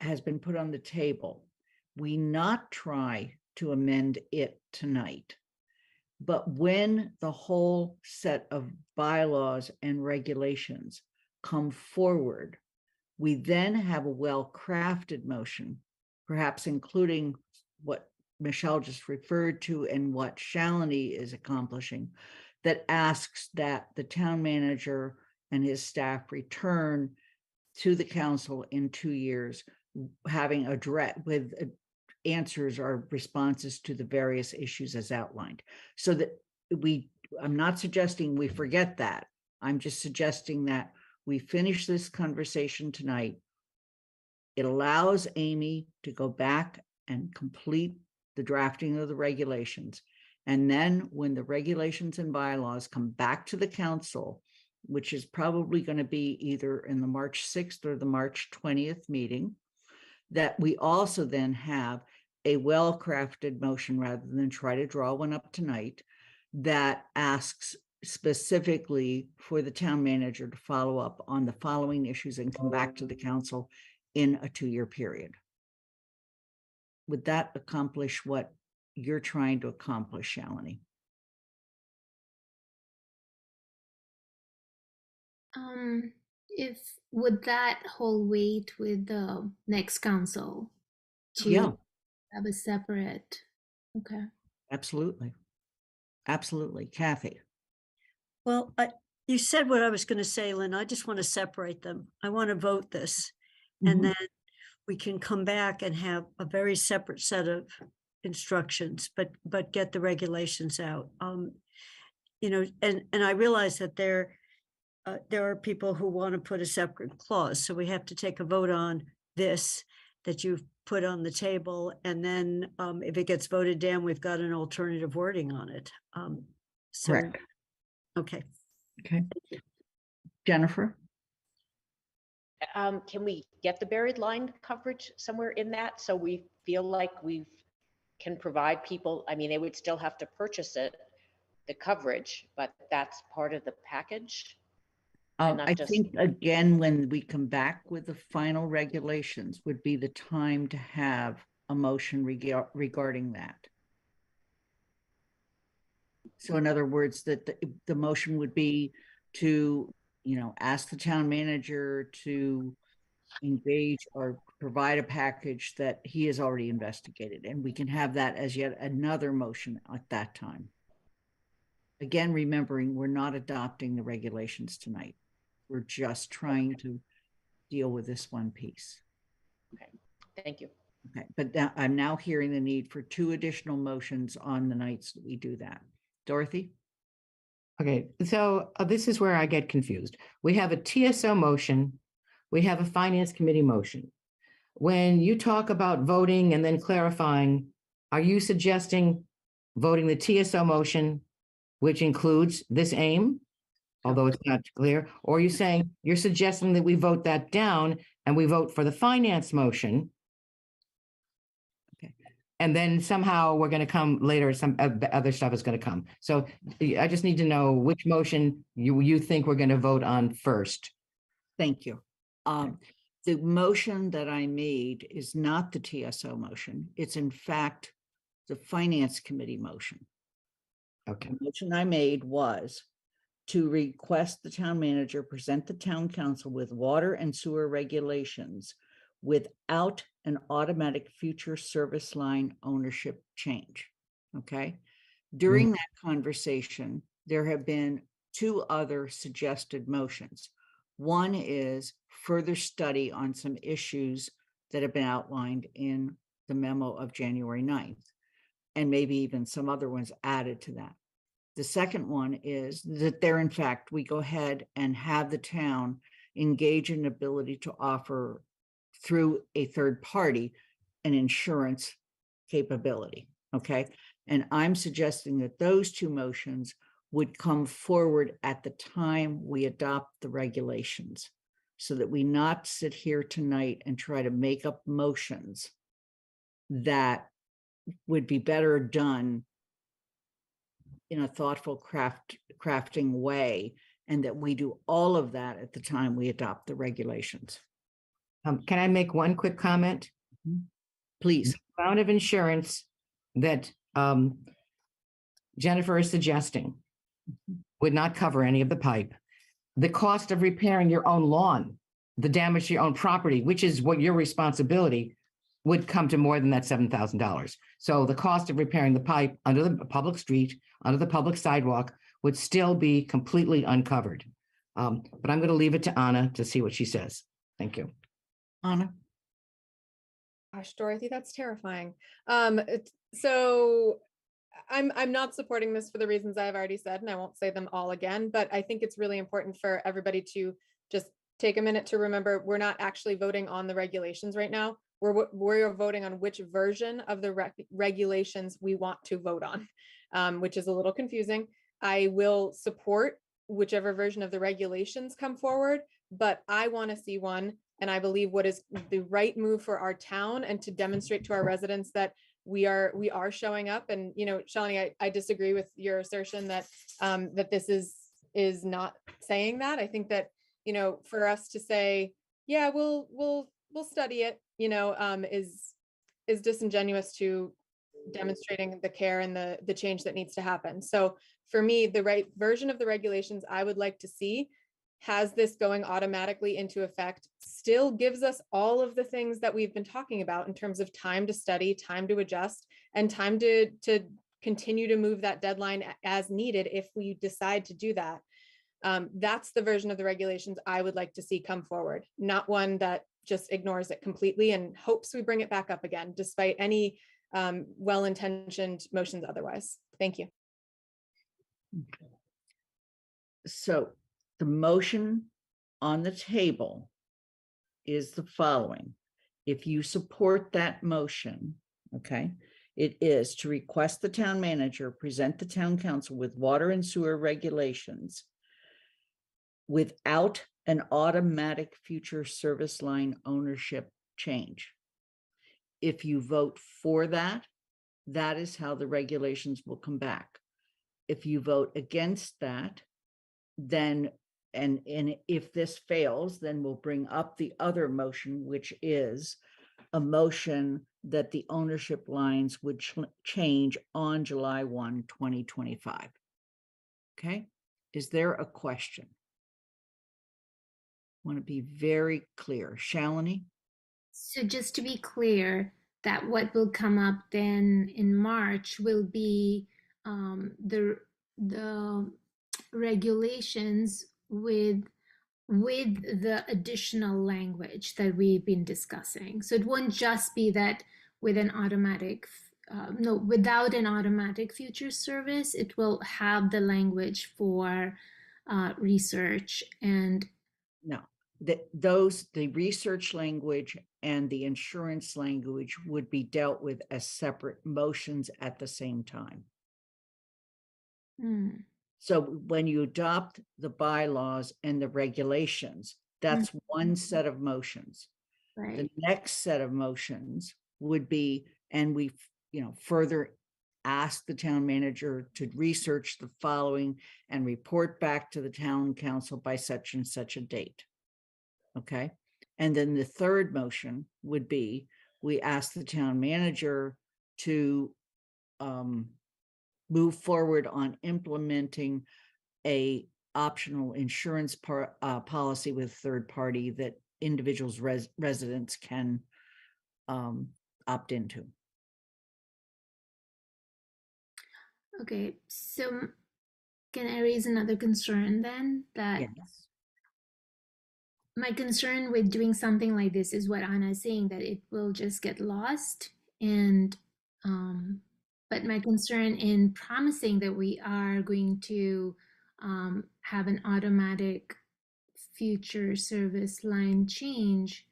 has been put on the table. We not try to amend it tonight. But when the whole set of bylaws and regulations come forward, we then have a well-crafted motion, perhaps including what Michelle just referred to and what Shalini is accomplishing, that asks that the town manager and his staff return to the council in 2 years, having with answers or responses to the various issues as outlined. So that I'm not suggesting we forget that. I'm just suggesting that we finish this conversation tonight. It allows Amy to go back and complete the drafting of the regulations. And then when the regulations and bylaws come back to the council, which is probably going to be either in the March 6th or the March 20th meeting, that we also then have a well-crafted motion rather than try to draw one up tonight that asks specifically for the town manager to follow up on the following issues and come back to the council in a 2-year period. Would that accomplish what you're trying to accomplish, Shalini? If would that hold weight with the next council to have a separate? Okay. Absolutely. Absolutely. Kathy. Well, you said what I was going to say, Lynn. I just want to separate them. I want to vote this, and then we can come back and have a very separate set of instructions, but get the regulations out. You know, and I realize that there are people who want to put a separate clause, so we have to take a vote on this that you've put on the table, and then if it gets voted down, we've got an alternative wording on it. So, correct. Okay. Okay. Jennifer? Can we get the buried line coverage somewhere in that so we feel like we can provide people? I mean, they would still have to purchase it, the coverage, but that's part of the package. I think, again, when we come back with the final regulations would be the time to have a motion regarding that. So in other words, that the motion would be to, you know, ask the town manager to engage or provide a package that he has already investigated. And we can have that as yet another motion at that time. Again, remembering we're not adopting the regulations tonight. We're just trying to deal with this one piece. Okay, thank you. Okay, but I'm now hearing the need for 2 additional motions on the nights that we do that. Dorothy? Okay, so this is where I get confused. We have a TSO motion. We have a finance committee motion. When you talk about voting and then clarifying, are you suggesting voting the TSO motion, which includes this aim, although it's not clear, or are you saying you're suggesting that we vote that down and we vote for the finance motion? Okay. And then somehow we're going to come later, some other stuff is going to come. So I just need to know which motion you think we're going to vote on first. Thank you. The motion that I made is not the TSO motion. It's in fact the Finance Committee motion. Okay. The motion I made was to request the town manager present the town council with water and sewer regulations without an automatic future service line ownership change. Okay. During that conversation, there have been two other suggested motions. One is further study on some issues that have been outlined in the memo of January 9th, and maybe even some other ones added to that. The second one is that there, in fact, we go ahead and have the town engage in ability to offer through a third party an insurance capability. Okay. And I'm suggesting that those two motions would come forward at the time we adopt the regulations, so that we not sit here tonight and try to make up motions that would be better done in a thoughtful crafting way, and that we do all of that at the time we adopt the regulations. Can I make one quick comment? Please. The amount of insurance that Jennifer is suggesting would not cover any of the pipe. The cost of repairing your own lawn, the damage to your own property, which is what your responsibility, would come to more than that $7,000. So the cost of repairing the pipe under the public street, under the public sidewalk, would still be completely uncovered. But I'm going to leave it to Anna to see what she says. Thank you. Anna? Gosh, Dorothy, that's terrifying. So I'm not supporting this for the reasons I've already said, and I won't say them all again, but I think it's really important for everybody to just take a minute to remember we're not actually voting on the regulations right now. We're voting on which version of the regulations we want to vote on, which is a little confusing. I will support whichever version of the regulations come forward, but I want to see one, and I believe what is the right move for our town and to demonstrate to our residents that we are showing up. And, you know, Shalini, I disagree with your assertion that that this is not saying that. I think that, you know, for us to say, yeah, we'll study it, you know, is disingenuous to demonstrating the care and the change that needs to happen. So for me, the right version of the regulations I would like to see has this going automatically into effect, still gives us all of the things that we've been talking about in terms of time to study, time to adjust, and time to continue to move that deadline as needed if we decide to do that. That's the version of the regulations I would like to see come forward, not one that just ignores it completely and hopes we bring it back up again, despite any well-intentioned motions otherwise. Thank you. So the motion on the table is the following. If you support that motion, okay, it is to request the town manager present the town council with water and sewer regulations without an automatic future service line ownership change. If you vote for that, that is how the regulations will come back. If you vote against that, then and if this fails, then we'll bring up the other motion, which is a motion that the ownership lines would change on July 1, 2025. Okay, is there a question? Want to be very clear. Shalini? So just to be clear, that what will come up then in March will be the regulations with the additional language that we've been discussing. So it won't just be that with an automatic, without an automatic future service, it will have the language for research and. No, the research language and the insurance language would be dealt with as separate motions at the same time. So when you adopt the bylaws and the regulations, that's one set of motions. Right. The next set of motions would be, and we, further ask the town manager to research the following and report back to the town council by such and such a date. Okay. And then the third motion would be, we ask the town manager to move forward on implementing a optional insurance policy with third party that individuals residents can opt into. Okay, so can I raise another concern then? That Yes. my concern with doing something like this is what Anna is saying, that it will just get lost. And but my concern in promising that we are going to have an automatic future service line change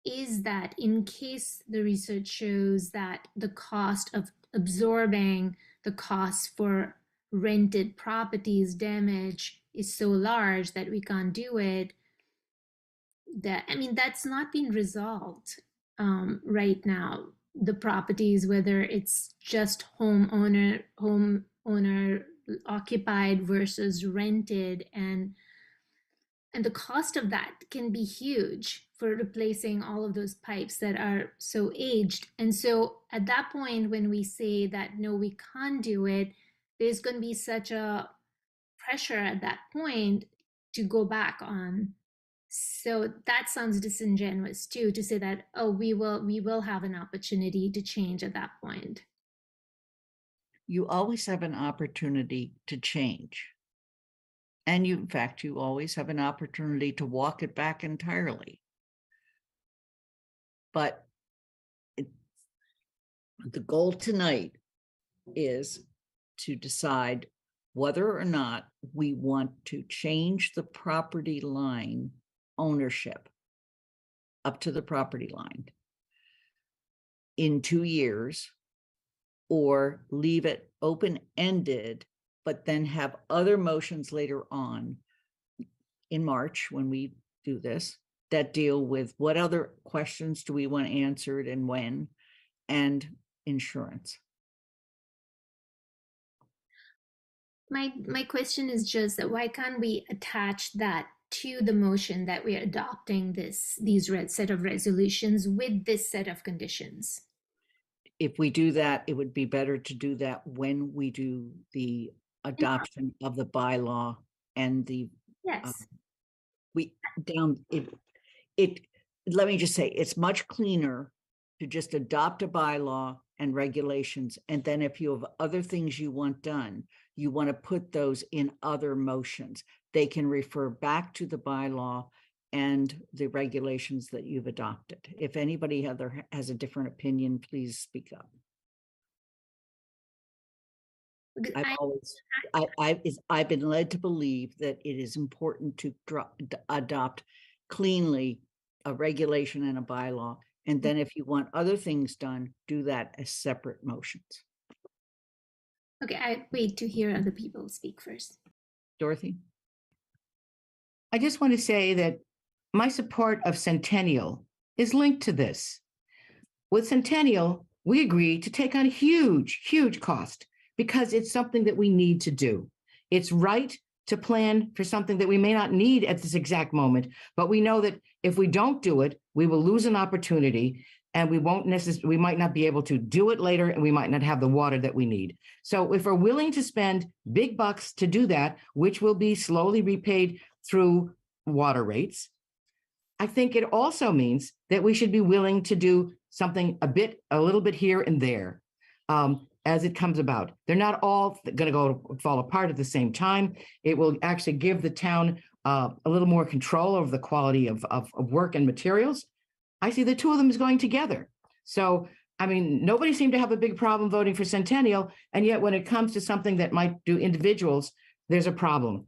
is that in case the research shows that the cost of absorbing the cost for rented properties damage is so large that we can't do it, that, I mean, that's not been resolved right now. The properties, whether it's just homeowner occupied versus rented, and the cost of that can be huge for replacing all of those pipes that are so aged. And so at that point, when we say that, no, we can't do it, there's going to be such a pressure at that point to go back on. So that sounds disingenuous too, to say that, oh, we will have an opportunity to change at that point. You always have an opportunity to change. And you, in fact, you always have an opportunity to walk it back entirely. But the goal tonight is to decide whether or not we want to change the property line ownership up to the property line in 2 years, or leave it open-ended, but then have other motions later on in March when we do this that deal with what other questions do we want answered and when, and insurance. My question is just that why can't we attach that to the motion that we are adopting these set of resolutions with this set of conditions? If we do that, it would be better to do that when we do the adoption of the bylaw and the yes. Let me just say, it's much cleaner to just adopt a bylaw and regulations. And then if you have other things you want done, you want to put those in other motions. They can refer back to the bylaw and the regulations that you've adopted. If anybody has a different opinion, please speak up. I've been led to believe that it is important to adopt cleanly a regulation and a bylaw. And then if you want other things done, do that as separate motions. Okay, I wait to hear other people speak first. Dorothy? I just want to say that my support of Centennial is linked to this. With Centennial, we agreed to take on huge cost because it's something that we need to do. It's right to plan for something that we may not need at this exact moment, but we know that if we don't do it, we will lose an opportunity and we might not be able to do it later, and we might not have the water that we need. So if we're willing to spend big bucks to do that, which will be slowly repaid through water rates, I think it also means that we should be willing to do something a little bit here and there as it comes about. They're not all going to fall apart at the same time. It will actually give the town a little more control over the quality of work and materials. I see the two of them as going together. So, I mean, nobody seemed to have a big problem voting for Centennial. And yet when it comes to something that might do individuals, there's a problem.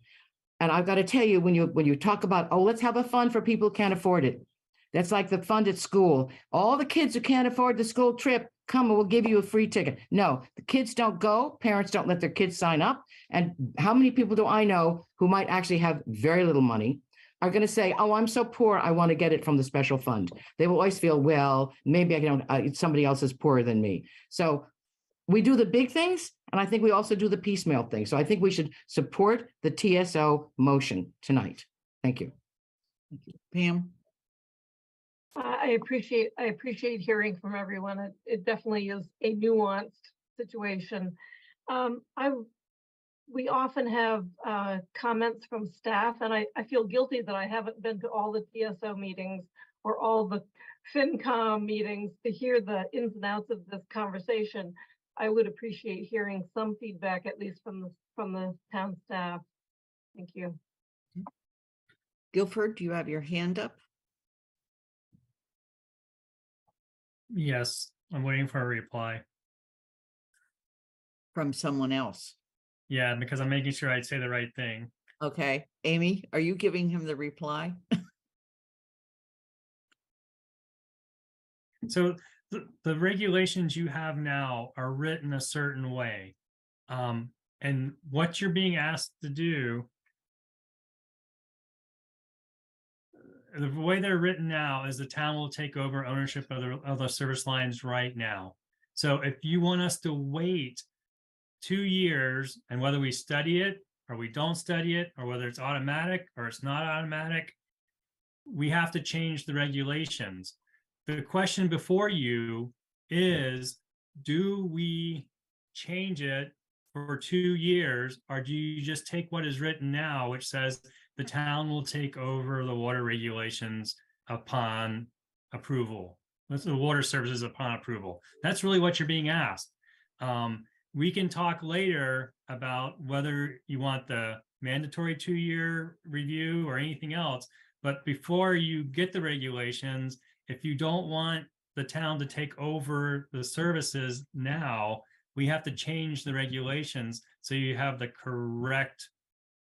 And I've got to tell you, when you talk about, oh, let's have a fund for people who can't afford it. That's like the fund at school. All the kids who can't afford the school trip, come and we'll give you a free ticket. No, the kids don't go. Parents don't let their kids sign up. And how many people do I know who might actually have very little money are going to say, oh, I'm so poor, I want to get it from the special fund. They will always feel, well, maybe I don't, somebody else is poorer than me. So we do the big things, and I think we also do the piecemeal thing. So I think we should support the TSO motion tonight. Thank you. Pam? I appreciate hearing from everyone. It definitely is a nuanced situation. We often have comments from staff, and I feel guilty that I haven't been to all the TSO meetings or all the FinCom meetings to hear the ins and outs of this conversation. I would appreciate hearing some feedback, at least from the town staff. Thank you. Guilford, do you have your hand up? Yes, I'm waiting for a reply. From someone else? Yeah, because I'm making sure I say the right thing. Okay, Amy, are you giving him the reply? So the regulations you have now are written a certain way. And what you're being asked to do, the way they're written now is the town will take over ownership of the service lines right now. So if you want us to wait 2 years, and whether we study it or we don't study it, or whether it's automatic or it's not automatic, we have to change the regulations. The question before you is, do we change it for 2 years, or do you just take what is written now, which says the town will take over the water regulations upon approval? That's the water services upon approval. That's really what you're being asked. We can talk later about whether you want the mandatory 2-year review or anything else. But before you get the regulations, if you don't want the town to take over the services now, we have to change the regulations so you have the correct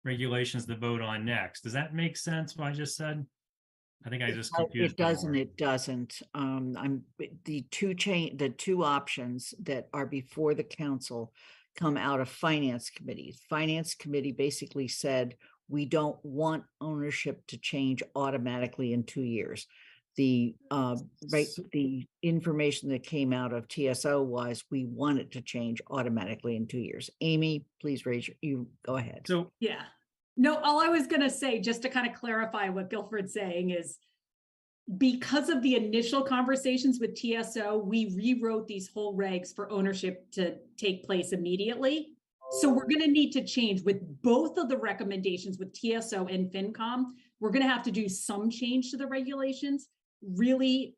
regulations to vote on next. Does that make sense what I just said? I think I just confused. It doesn't. It doesn't. The two options that are before the council come out of finance committee. Finance committee basically said we don't want ownership to change automatically in 2 years. The information that came out of TSO was we want it to change automatically in 2 years. Amy, please you go ahead. So yeah. No, all I was going to say, just to kind of clarify what Guilford's saying, is because of the initial conversations with TSO, we rewrote these whole regs for ownership to take place immediately. So we're going to need to change with both of the recommendations with TSO and FinCom. We're going to have to do some change to the regulations. Really,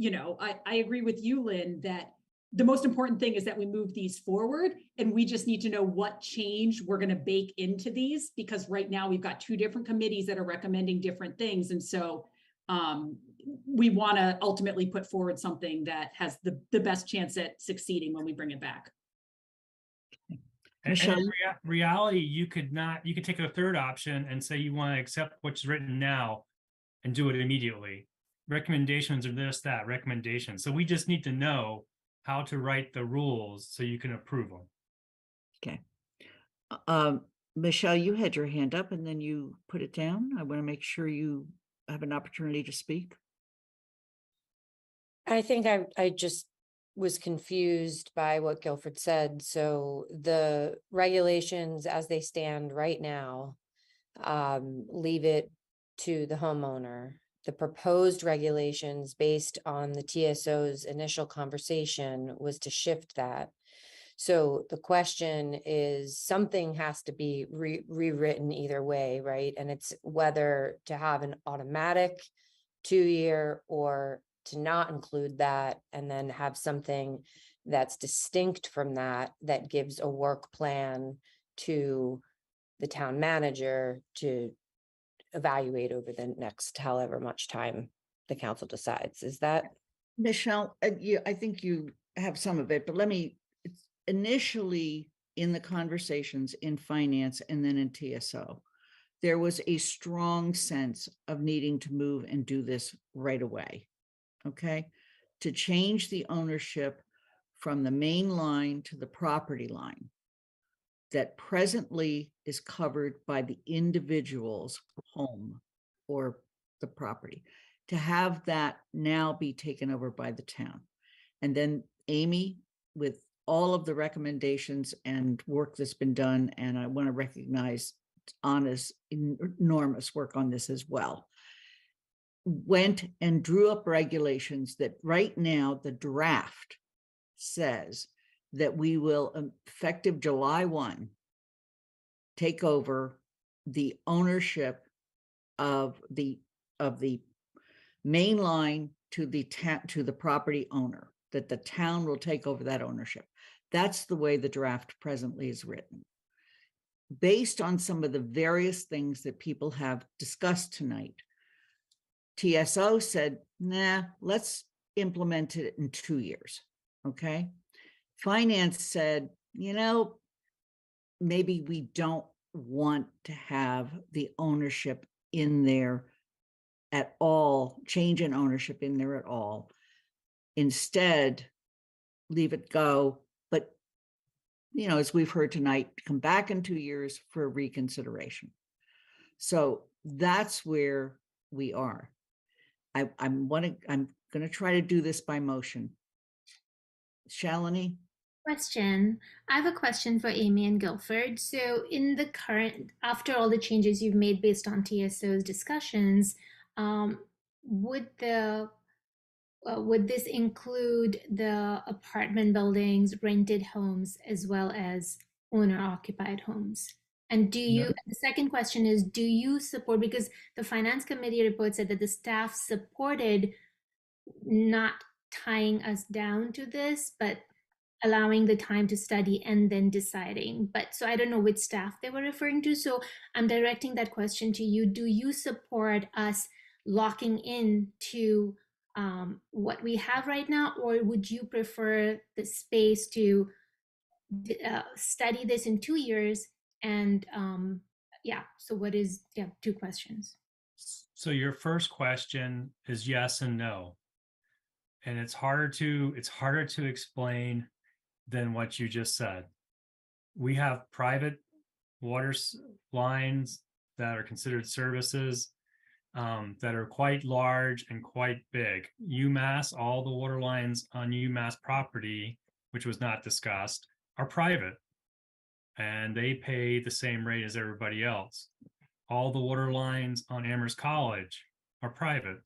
I agree with you, Lynn, that the most important thing is that we move these forward, and we just need to know what change we're going to bake into these, because right now we've got 2 different committees that are recommending different things. And so we want to ultimately put forward something that has the best chance at succeeding when we bring it back. And in reality, you could take a third option and say you want to accept what's written now and do it immediately. Recommendations are this, that, recommendations. So we just need to know how to write the rules so you can approve them. Okay. Michelle, you had your hand up and then you put it down. I want to make sure you have an opportunity to speak. I think I just was confused by what Guilford said. So the regulations as they stand right now, leave it to the homeowner. The proposed regulations based on the TSO's initial conversation was to shift that. So the question is, something has to be rewritten either way, right? And it's whether to have an automatic 2-year or to not include that, and then have something that's distinct from that, that gives a work plan to the town manager to evaluate over the next however much time the council decides. Is that? Michelle, I think you have some of it, but initially in the conversations in finance and then in TSO, there was a strong sense of needing to move and do this right away. Okay, to change the ownership from the main line to the property line that presently is covered by the individual's home or the property, to have that now be taken over by the town. And then Amy, with all of the recommendations and work that's been done, and I want to recognize Anna's enormous work on this as well. went and drew up regulations that right now the draft says that we will, effective July 1, take over the ownership of the main line to the property owner, that the town will take over that ownership. That's the way the draft presently is written. Based on some of the various things that people have discussed tonight, TSO said, nah, let's implement it in 2 years. Okay. Finance said, maybe we don't want to have the ownership in there at all, change in ownership in there at all. Instead, leave it go. But, as we've heard tonight, come back in 2 years for reconsideration. So that's where we are. I'm going to try to do this by motion. Shalini? Question. I have a question for Amy and Guilford. So in the current, after all the changes you've made based on TSO's discussions, would this include the apartment buildings, rented homes, as well as owner-occupied homes? And the second question is, do you support, because the Finance Committee report said that the staff supported not tying us down to this, but allowing the time to study and then deciding. But so I don't know which staff they were referring to. So I'm directing that question to you. Do you support us locking in to what we have right now, or would you prefer the space to study this in 2 years? And so two questions. So your first question is yes and no. And it's harder to explain than what you just said. We have private water lines that are considered services that are quite large and quite big. UMass, all the water lines on UMass property, which was not discussed, are private. And they pay the same rate as everybody else. All the water lines on Amherst College are private.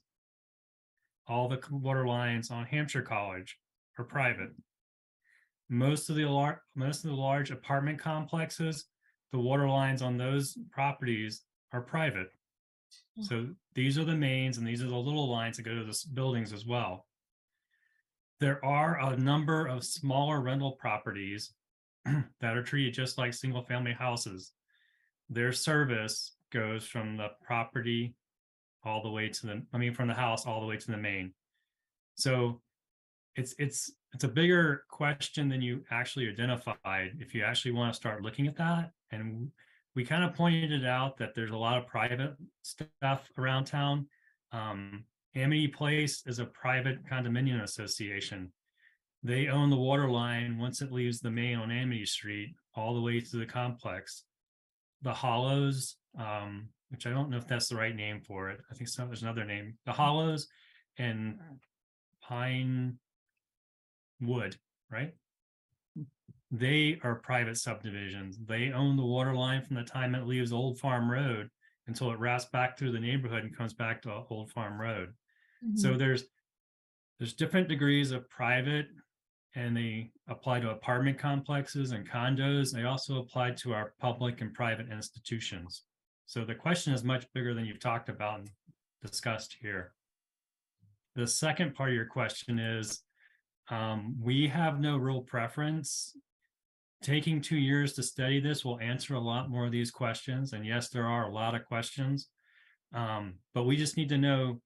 All the water lines on Hampshire College are private. Most of the large apartment complexes, the water lines on those properties are private. So these are the mains and these are the little lines that go to the buildings as well. There are a number of smaller rental properties that are treated just like single family houses. Their service goes from the property all the way to from the house all the way to the main. So it's a bigger question than you actually identified if you actually want to start looking at that. And we kind of pointed it out that there's a lot of private stuff around town. Amity Place is a private condominium association. They own the water line once it leaves the main on Amity Street all the way to the complex. The Hollows, which I don't know if that's the right name for it. I think there's another name. The Hollows and Pine Wood, right? They are private subdivisions. They own the water line from the time it leaves Old Farm Road until it wraps back through the neighborhood and comes back to Old Farm Road. Mm-hmm. So there's different degrees of private, and they apply to apartment complexes and condos. They also apply to our public and private institutions. So the question is much bigger than you've talked about and discussed here. The second part of your question is, we have no real preference. Taking 2 years to study this will answer a lot more of these questions. And yes, there are a lot of questions, but we just need to know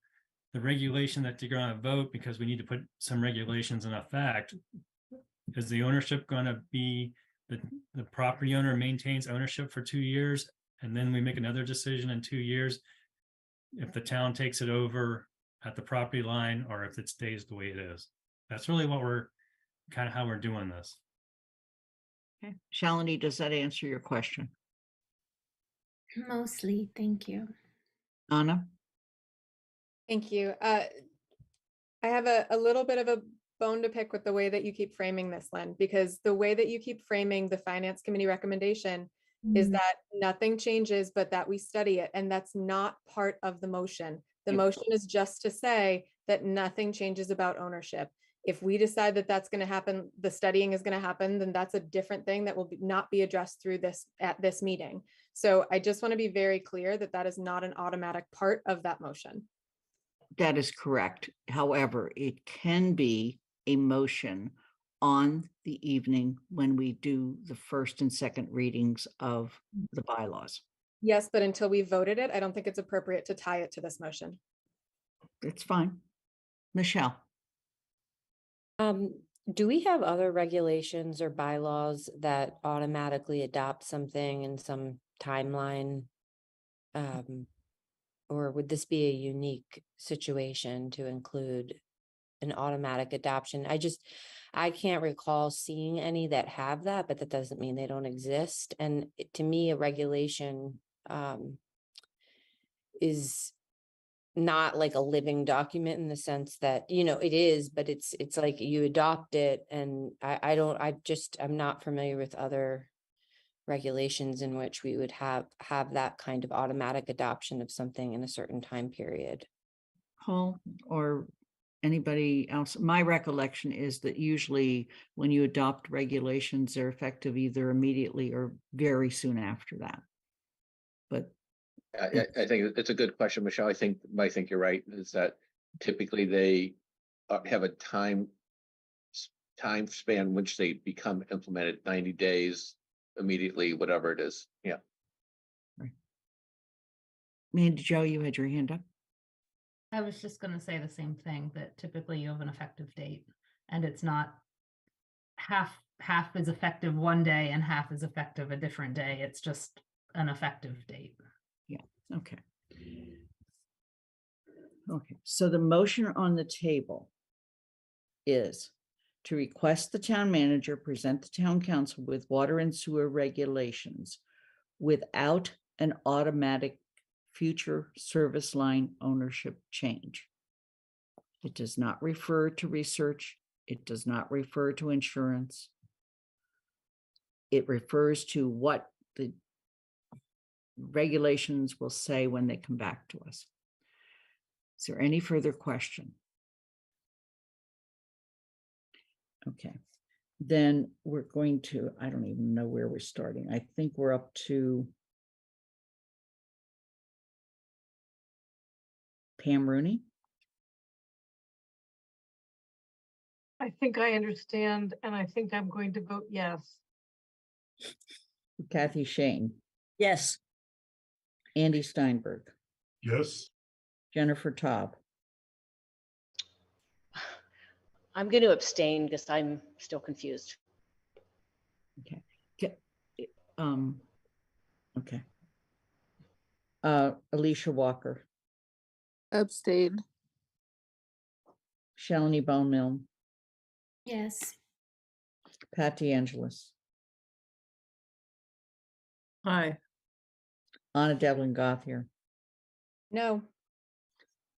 the regulation that you're going to vote, because we need to put some regulations in effect. Is the ownership going to be the property owner maintains ownership for 2 years, and then we make another decision in 2 years if the town takes it over at the property line, or if it stays the way it is? That's really what we're kind of how we're doing this. Okay. Shalini, does that answer your question? Mostly, thank you. Anna? Thank you. I have a little bit of a bone to pick with the way that you keep framing this, Lynn, because the way that you keep framing the Finance Committee recommendation is that nothing changes, but that we study it. And that's not part of the motion. The Yeah. motion is just to say that nothing changes about ownership. If we decide that that's going to happen, the studying is going to happen, then that's a different thing that will not be addressed through this at this meeting. So I just want to be very clear that that is not an automatic part of that motion. That is correct. However, it can be a motion on the evening when we do the first and second readings of the bylaws. Yes, but until we voted it, I don't think it's appropriate to tie it to this motion. It's fine. Michelle. Do we have other regulations or bylaws that automatically adopt something in some timeline? Or would this be a unique situation to include an automatic adoption? I can't recall seeing any that have that, but that doesn't mean they don't exist. And to me, a regulation is not like a living document in the sense that, it is, but it's like you adopt it. And I'm not familiar with other regulations in which we would have that kind of automatic adoption of something in a certain time period. Paul or anybody else? My recollection is that usually when you adopt regulations, they're effective either immediately or very soon after that. But I think it's a good question, Michelle. I think you're right, is that typically they have a time span which they become implemented, 90 days, immediately, whatever it is. Yeah. Right. Mandy Jo, you had your hand up. I was just going to say the same thing, that typically you have an effective date and it's not half is effective one day and half is effective a different day. It's just an effective date. Yeah. Okay. Okay. So the motion on the table is to request the town manager present the town council with water and sewer regulations without an automatic future service line ownership change. It does not refer to research. It does not refer to insurance. It refers to what the regulations will say when they come back to us. Is there any further question? Okay, then we're going to, I don't even know where we're starting. I think we're up to Pam Rooney. I think I understand, and I think I'm going to vote yes. Kathy Shane. Yes. Andy Steinberg. Yes. Jennifer Taub. I'm going to abstain because I'm still confused. Okay. Okay. Alicia Walker. Abstain. Shalini Bone Mill. Yes. Pat DeAngelis. Aye. Anna Devlin Gothier. No.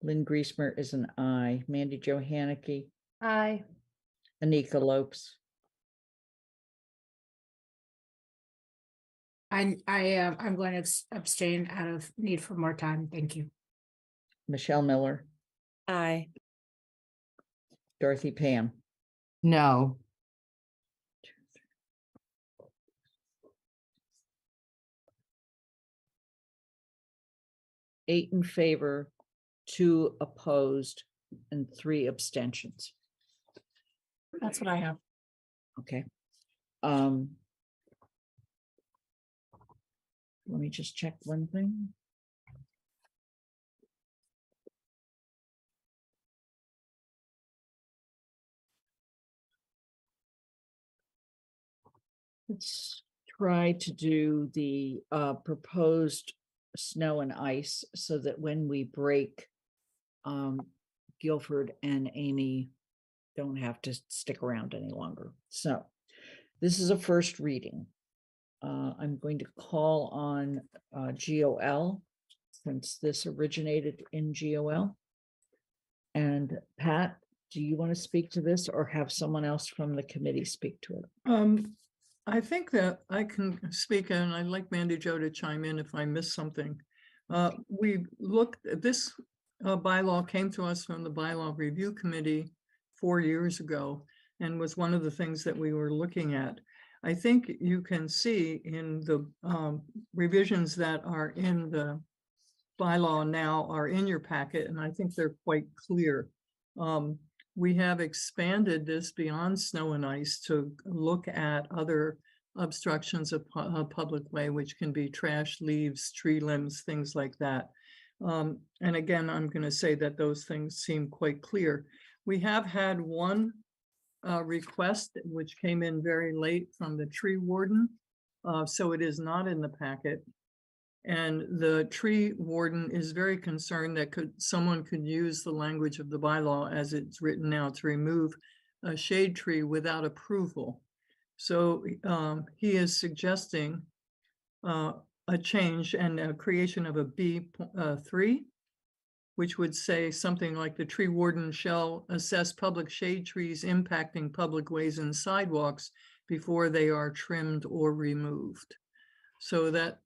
Lynn Griesmer is an aye. Mandy Jo Haneke. Aye. Anika Lopes. I'm going to abstain out of need for more time. Thank you. Michelle Miller. Aye. Dorothy Pam. No. Eight in favor, 2 opposed, and 3 abstentions. That's what I have. Okay. Let me just check one thing. Let's try to do the proposed snow and ice so that when we break, Guilford and Amy don't have to stick around any longer. So this is a first reading. I'm going to call on GOL since this originated in GOL. And Pat, do you want to speak to this or have someone else from the committee speak to it? I think that I can speak, and I'd like Mandy Jo to chime in if I miss something. We looked at this bylaw came to us from the bylaw review committee 4 years ago and was one of the things that we were looking at. I think you can see in the revisions that are in the bylaw now are in your packet, and I think they're quite clear. We have expanded this beyond snow and ice to look at other obstructions of a public way, which can be trash, leaves, tree limbs, things like that. And again, I'm going to say that those things seem quite clear. We have had one request which came in very late from the tree warden, so it is not in the packet. And the tree warden is very concerned that someone could use the language of the bylaw as it's written now to remove a shade tree without approval. So he is suggesting a change and a creation of a B3, which would say something like the tree warden shall assess public shade trees impacting public ways and sidewalks before they are trimmed or removed. So that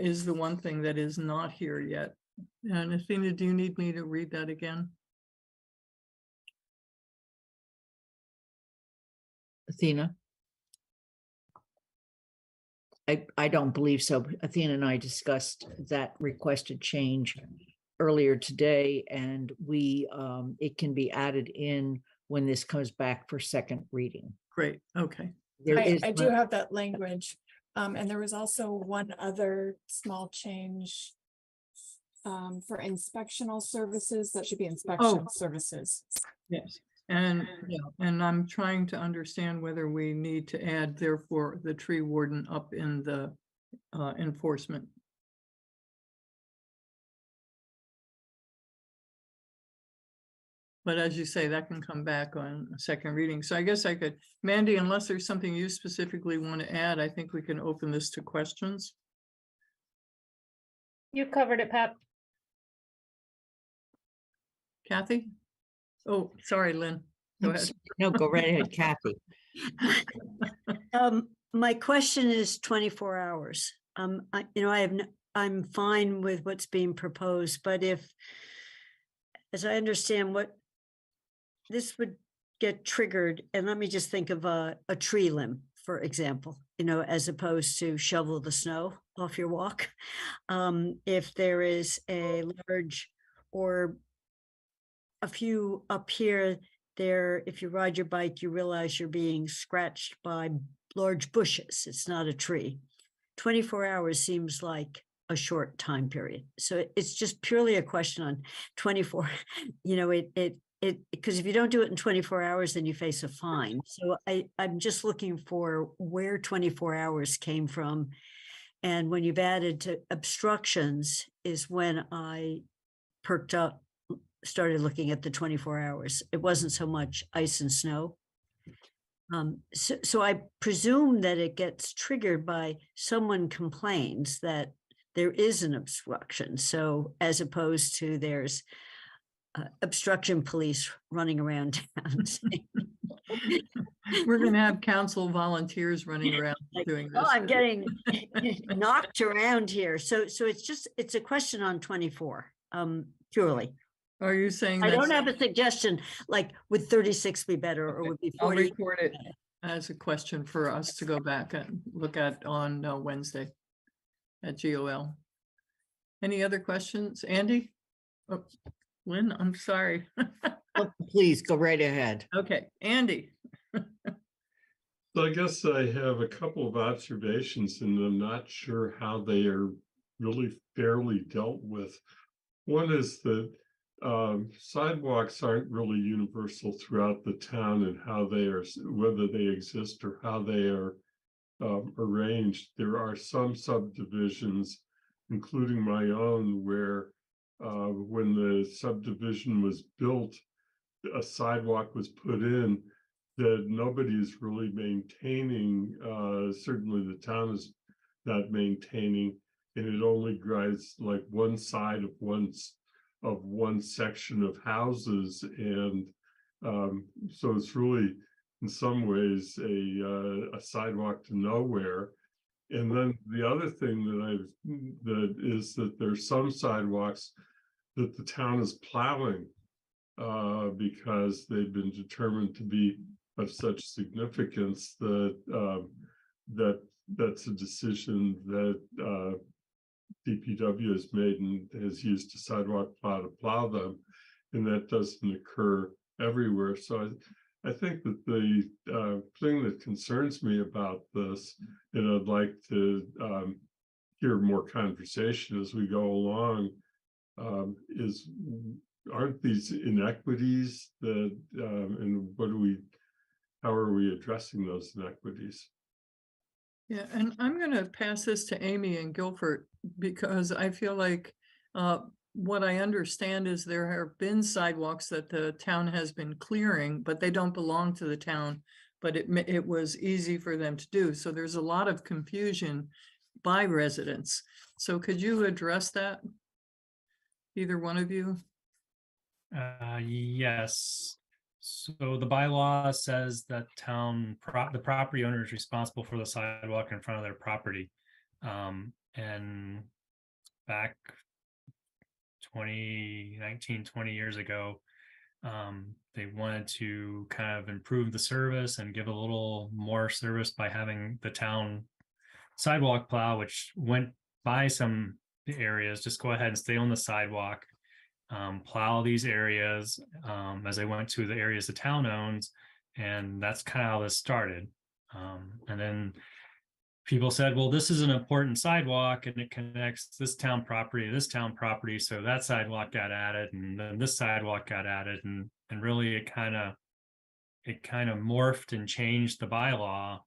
is the one thing that is not here yet. And Athena, do you need me to read that again? Athena? I don't believe so. Athena and I discussed that requested change earlier today, and it can be added in when this comes back for second reading. Great, okay. I do have that language. And there was also one other small change for inspectional services. That should be inspection services. Yes, and I'm trying to understand whether we need to add, therefore, the tree warden up in the enforcement. But as you say, that can come back on a second reading. So I guess I could, Mandy, unless there's something you specifically want to add, I think we can open this to questions. You covered it, Pat. Kathy? Oh, sorry, Lynn. Go ahead. No, go right ahead, Kathy. My question is 24 hours. I'm fine with what's being proposed, but if, as I understand what this would get triggered, and let me just think of a tree limb, for example, as opposed to shovel the snow off your walk. If there is a large or a few up here, there, if you ride your bike, you realize you're being scratched by large bushes. It's not a tree. 24 hours seems like a short time period. So it's just purely a question on 24, because if you don't do it in 24 hours, then you face a fine. So I'm just looking for where 24 hours came from. And when you've added to obstructions is when I perked up, started looking at the 24 hours. It wasn't so much ice and snow. So I presume that it gets triggered by someone complains that there is an obstruction. So as opposed to there's obstruction police running around town. We're going to have council volunteers running around doing this. Oh, I'm getting knocked around here. So it's a question on 24, purely. Are you saying I don't have a suggestion, like would 36 be better or would be 40? I'll record it as a question for us to go back and look at on Wednesday at GOL. Any other questions? Andy? Oh, Lynn, I'm sorry. Oh, please go right ahead. Okay, Andy. So I guess I have a couple of observations and I'm not sure how they are really fairly dealt with. One is that sidewalks aren't really universal throughout the town and how they are, whether they exist or how they are arranged. There are some subdivisions, including my own, where when the subdivision was built, a sidewalk was put in that nobody's really maintaining. Certainly the town is not maintaining, and it only drives like one side of one section of houses, and so it's really in some ways a sidewalk to nowhere. And then the other thing that is that there's some sidewalks that the town is plowing because they've been determined to be of such significance that that's a decision that DPW has made and has used a sidewalk plow to plow them, and that doesn't occur everywhere. So I think that the thing that concerns me about this, and I'd like to hear more conversation as we go along, is aren't these inequities that and how are we addressing those inequities? Yeah, and I'm going to pass this to Amy and Guilford because I feel like what I understand is there have been sidewalks that the town has been clearing, but they don't belong to the town, but it was easy for them to do. So there's a lot of confusion by residents. So could you address that? Either one of you? Yes. So the bylaw says that the property owner is responsible for the sidewalk in front of their property. And back 20 years ago, they wanted to kind of improve the service and give a little more service by having the town sidewalk plow, which went by some areas, just go ahead and stay on the sidewalk. Plow these areas as they went to the areas the town owns, and that's kind of how this started. And then people said, well, this is an important sidewalk and it connects this town property to this town property, so that sidewalk got added, and then this sidewalk got added, and really it kind of morphed and changed the bylaw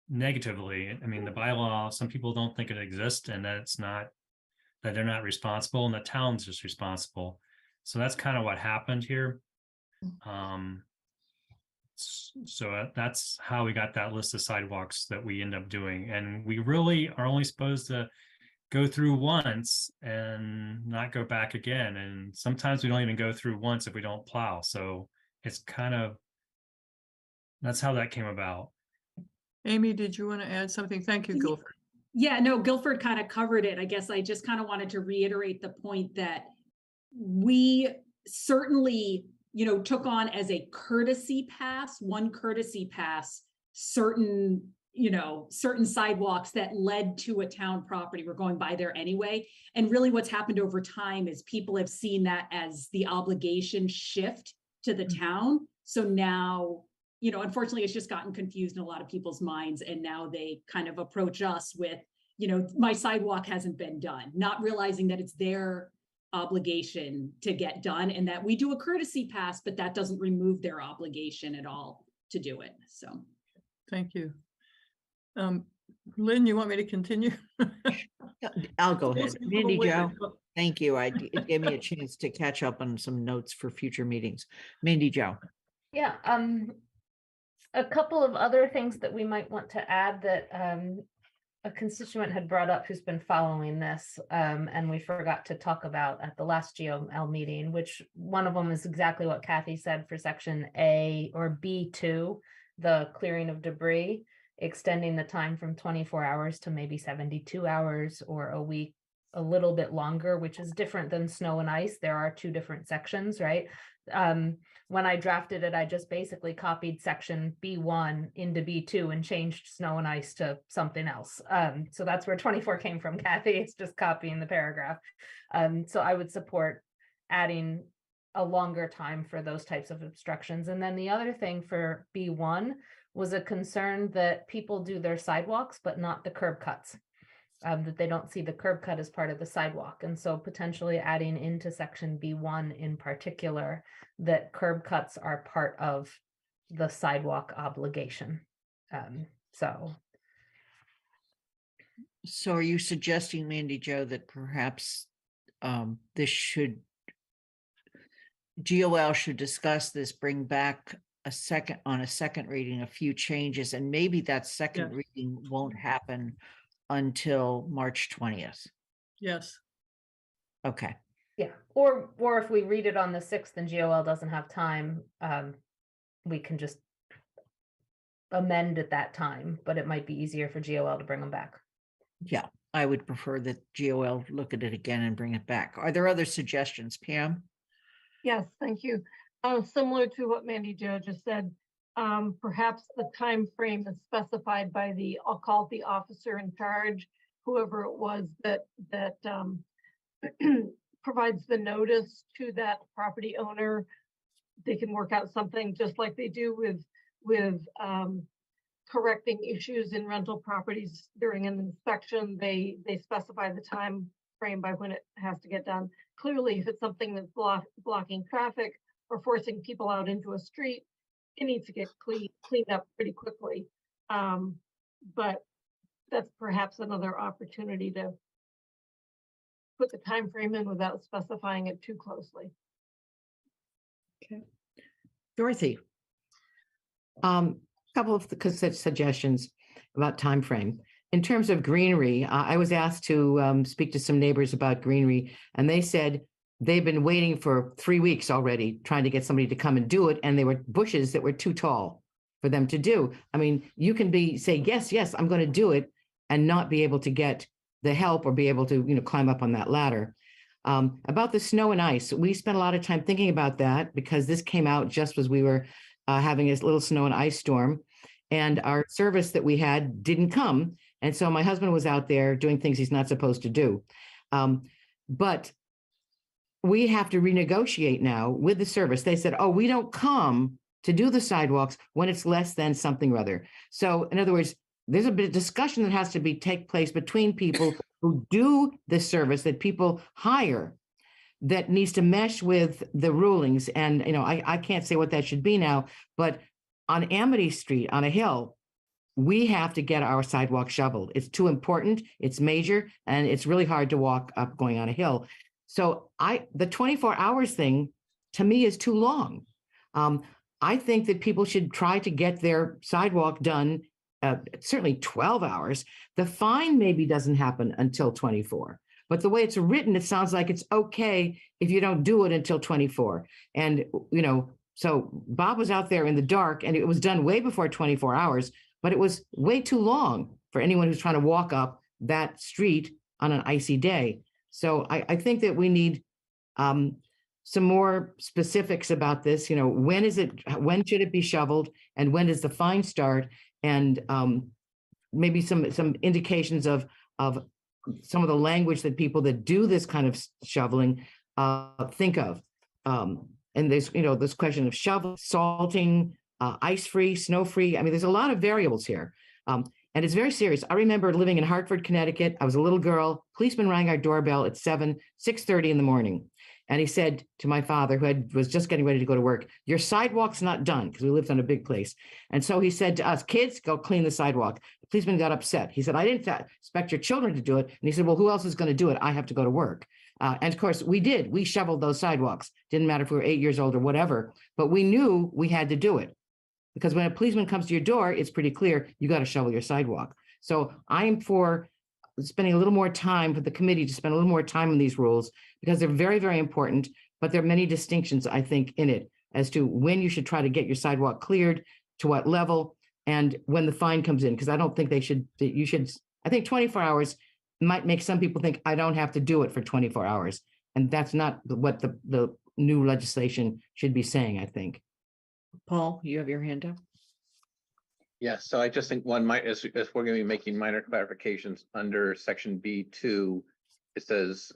negatively. I mean, the bylaw, some people don't think it exists and that that they're not responsible and the town's just responsible. So that's kind of what happened here. So that's how we got that list of sidewalks that we end up doing. And we really are only supposed to go through once and not go back again. And sometimes we don't even go through once if we don't plow. So it's that's how that came about. Amy, did you want to add something? Thank you, Guilford. Yeah, no, Guilford kind of covered it. I guess I just kind of wanted to reiterate the point that we certainly, took on as a courtesy pass, certain sidewalks that led to a town property. We're going by there anyway. And really what's happened over time is people have seen that as the obligation shift to the town. So now, unfortunately, it's just gotten confused in a lot of people's minds. And now they kind of approach us with, my sidewalk hasn't been done, not realizing that it's their obligation to get done and that we do a courtesy pass, but that doesn't remove their obligation at all to do it. So. Thank you. Lynn, you want me to continue? I'll go ahead. Mandy Jo, thank you. It gave me a chance to catch up on some notes for future meetings. Mandy Jo. Yeah, a couple of other things that we might want to add that a constituent had brought up who's been following this, and we forgot to talk about at the last GOL meeting, which one of them is exactly what Kathy said for section A or B2, the clearing of debris, extending the time from 24 hours to maybe 72 hours or a week, a little bit longer, which is different than snow and ice. There are two different sections, right? When I drafted it, I just basically copied section B1 into B2 and changed snow and ice to something else. So that's where 24 came from, Kathy. It's just copying the paragraph. So I would support adding a longer time for those types of obstructions. And then the other thing for B1 was a concern that people do their sidewalks, but not the curb cuts. That they don't see the curb cut as part of the sidewalk. And so potentially adding into section B1 in particular, that curb cuts are part of the sidewalk obligation. So are you suggesting, Mandy Jo, that perhaps GOL should discuss this, bring back a second reading, a few changes, and maybe that second reading won't happen until March 20th. Yes. Okay. Yeah. Or if we read it on the 6th and GOL doesn't have time, we can just amend at that time, but it might be easier for GOL to bring them back. Yeah. I would prefer that GOL look at it again and bring it back. Are there other suggestions, Pam? Yes, thank you. Similar to what Mandy Jo just said, perhaps the time frame is specified by the, I'll call it the officer in charge, whoever it was that provides the notice to that property owner. They can work out something just like they do with correcting issues in rental properties during an inspection. They specify the time frame by when it has to get done. Clearly, if it's something that's blocking traffic or forcing people out into a street, it needs to get cleaned up pretty quickly. But that's perhaps another opportunity to put the time frame in without specifying it too closely. Okay. Dorothy. Couple of suggestions about time frame. In terms of greenery, I was asked to speak to some neighbors about greenery, and they said they've been waiting for 3 weeks already, trying to get somebody to come and do it, and they were bushes that were too tall for them to do. I mean, you can say, yes, I'm going to do it, and not be able to get the help or be able to, climb up on that ladder. About the snow and ice, we spent a lot of time thinking about that because this came out just as we were having a little snow and ice storm, and our service that we had didn't come. And so my husband was out there doing things he's not supposed to do. But we have to renegotiate now with the service. They said, oh, we don't come to do the sidewalks when it's less than something or other. So in other words, there's a bit of discussion that has to take place between people who do the service that people hire that needs to mesh with the rulings. And, I can't say what that should be now, but on Amity Street, on a hill, we have to get our sidewalk shoveled. It's too important, it's major, and it's really hard to walk up going on a hill. So the 24 hours thing, to me, is too long. I think that people should try to get their sidewalk done, certainly 12 hours. The fine maybe doesn't happen until 24. But the way it's written, it sounds like it's okay if you don't do it until 24. And, so Bob was out there in the dark and it was done way before 24 hours, but it was way too long for anyone who's trying to walk up that street on an icy day. So I think that we need some more specifics about this. When should it be shoveled, and when does the fine start? And maybe some indications of some of the language that people that do this kind of shoveling think of. And there's, this question of shovel, salting, ice-free, snow-free. I mean, there's a lot of variables here. And it's very serious. I remember living in Hartford, Connecticut. I was a little girl. Policeman rang our doorbell at 6:30 in the morning. And he said to my father, who was just getting ready to go to work, your sidewalk's not done, because we lived on a big place. And so he said to us, kids, go clean the sidewalk. The policeman got upset. He said, I didn't expect your children to do it. And he said, well, who else is going to do it? I have to go to work. And of course, we did. We shoveled those sidewalks. Didn't matter if we were 8 years old or whatever, but we knew we had to do it. Because when a policeman comes to your door, it's pretty clear you got to shovel your sidewalk. So I'm for spending a little more time, for the committee to spend a little more time on these rules, because they're very, very important, but there are many distinctions, I think, in it as to when you should try to get your sidewalk cleared, to what level, and when the fine comes in, because I don't think I think 24 hours might make some people think I don't have to do it for 24 hours. And that's not what the new legislation should be saying, I think. Paul, you have your hand up. Yeah, so I just think one might, as we're going to be making minor clarifications under section B2, it says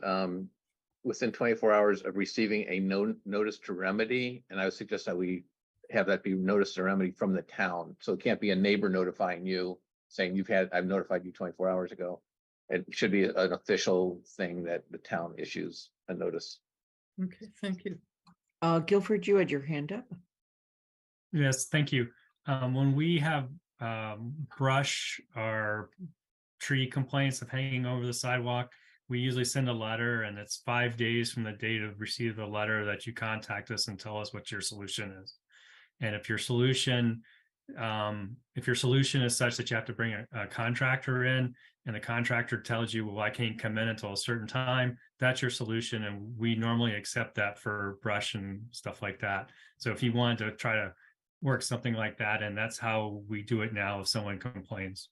within 24 hours of receiving a notice to remedy, and I would suggest that we have that be notice to remedy from the town. So it can't be a neighbor notifying you saying I've notified you 24 hours ago. It should be an official thing that the town issues a notice. Okay, thank you. Guilford, you had your hand up. Yes, thank you. When we have brush or tree complaints of hanging over the sidewalk, we usually send a letter, and it's 5 days from the date of receipt of the letter that you contact us and tell us what your solution is. And if your solution is such that you have to bring a contractor in, and the contractor tells you, well, I can't come in until a certain time, that's your solution. And we normally accept that for brush and stuff like that. So if you wanted to try to work something like that, and that's how we do it now if someone complains.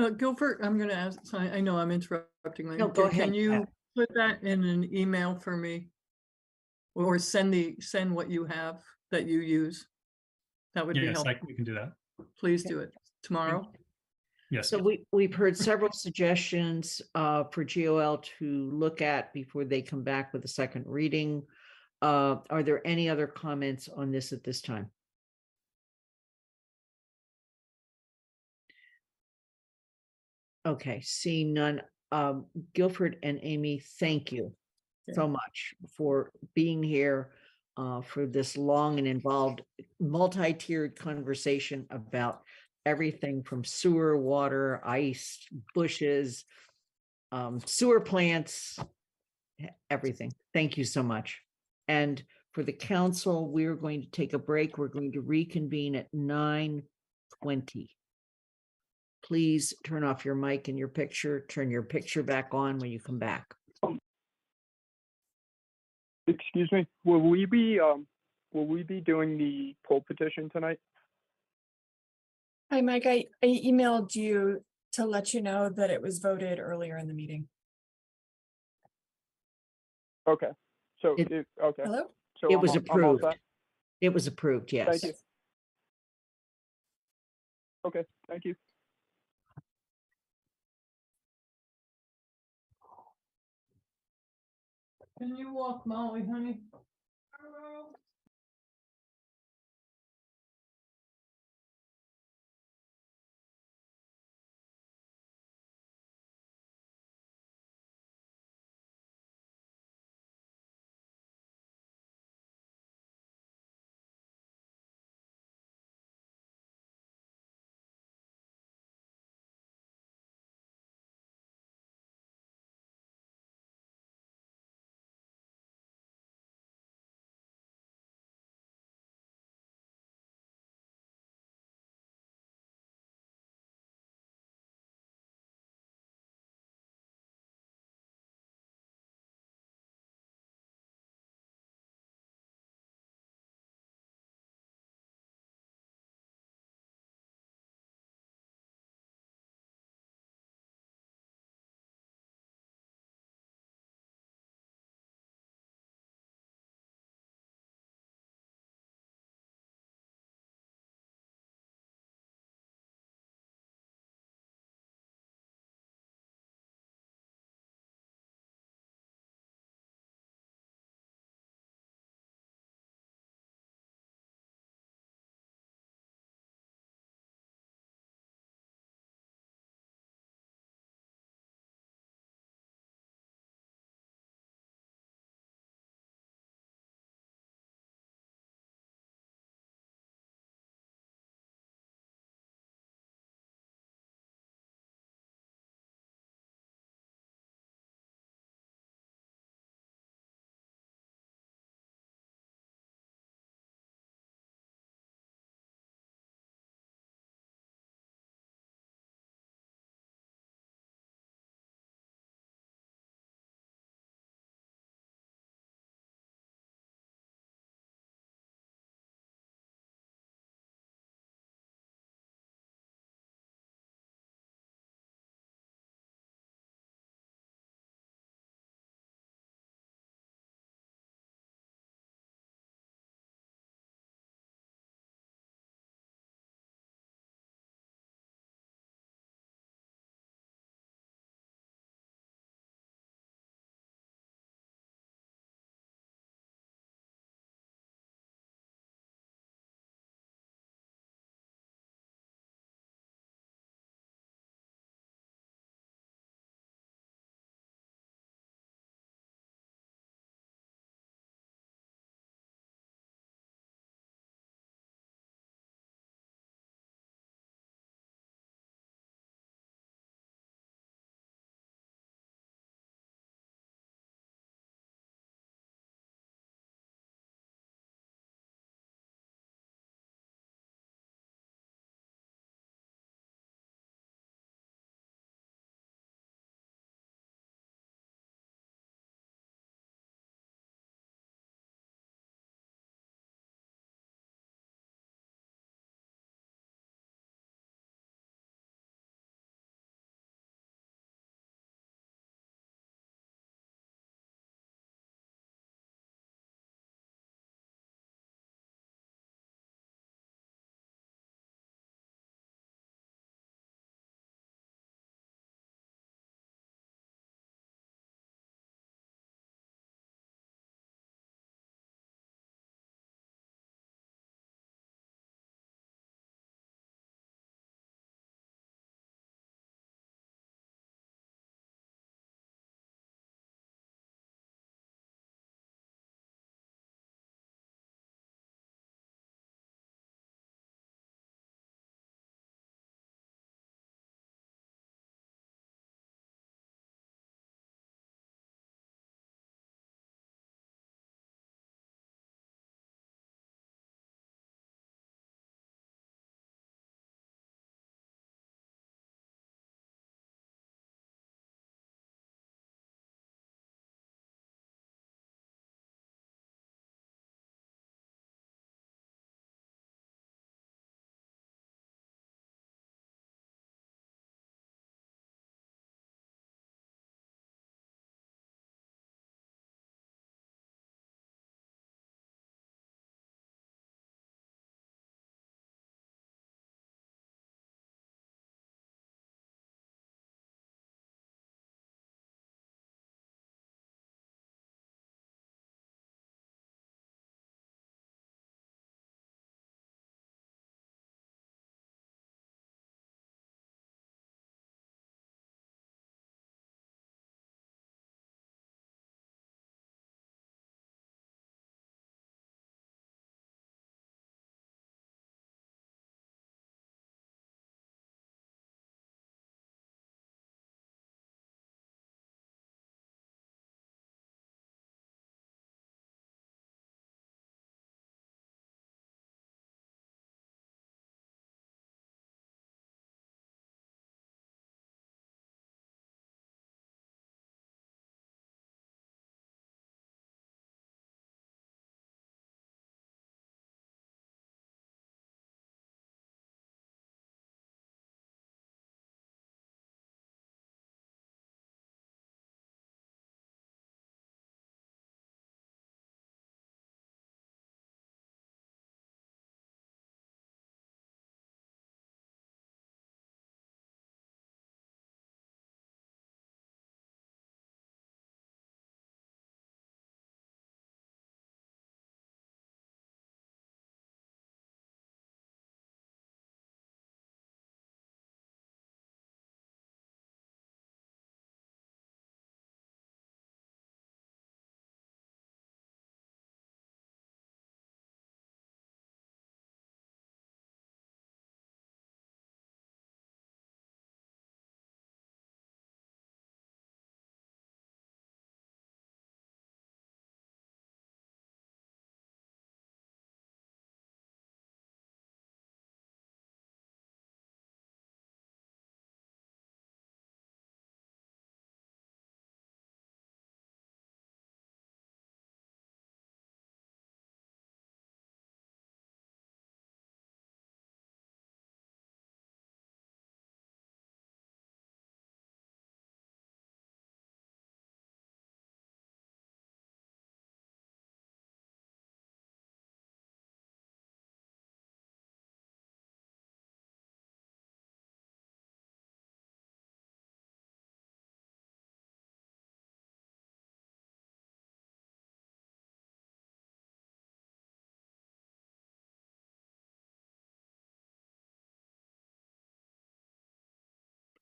Guilford, I'm gonna ask, I know I'm interrupting. No, go Can ahead, you Pat. put that in an email for me? Or send what you have that you use? That would be Yes, helpful. we can do that. Please do it tomorrow. Yes. So we've heard several suggestions for GOL to look at before they come back with a second reading. Are there any other comments on this at this time? Okay, seeing none. Guilford and Amy, thank you so much for being here for this long and involved multi-tiered conversation about everything from sewer, water, ice, bushes, sewer plants, everything. Thank you so much. And for the council, we're going to take a break. We're going to reconvene at 9:20. Please turn off your mic and your picture, turn your picture back on when you come back. Excuse me, will we be doing the poll petition tonight? Hi, Mike, I emailed you to let you know that it was voted earlier in the meeting. Okay, so okay. Hello? So It I'm was all- I'm all approved. set? It was approved, yes. Thank you. Okay, thank you. Can you walk Molly, honey?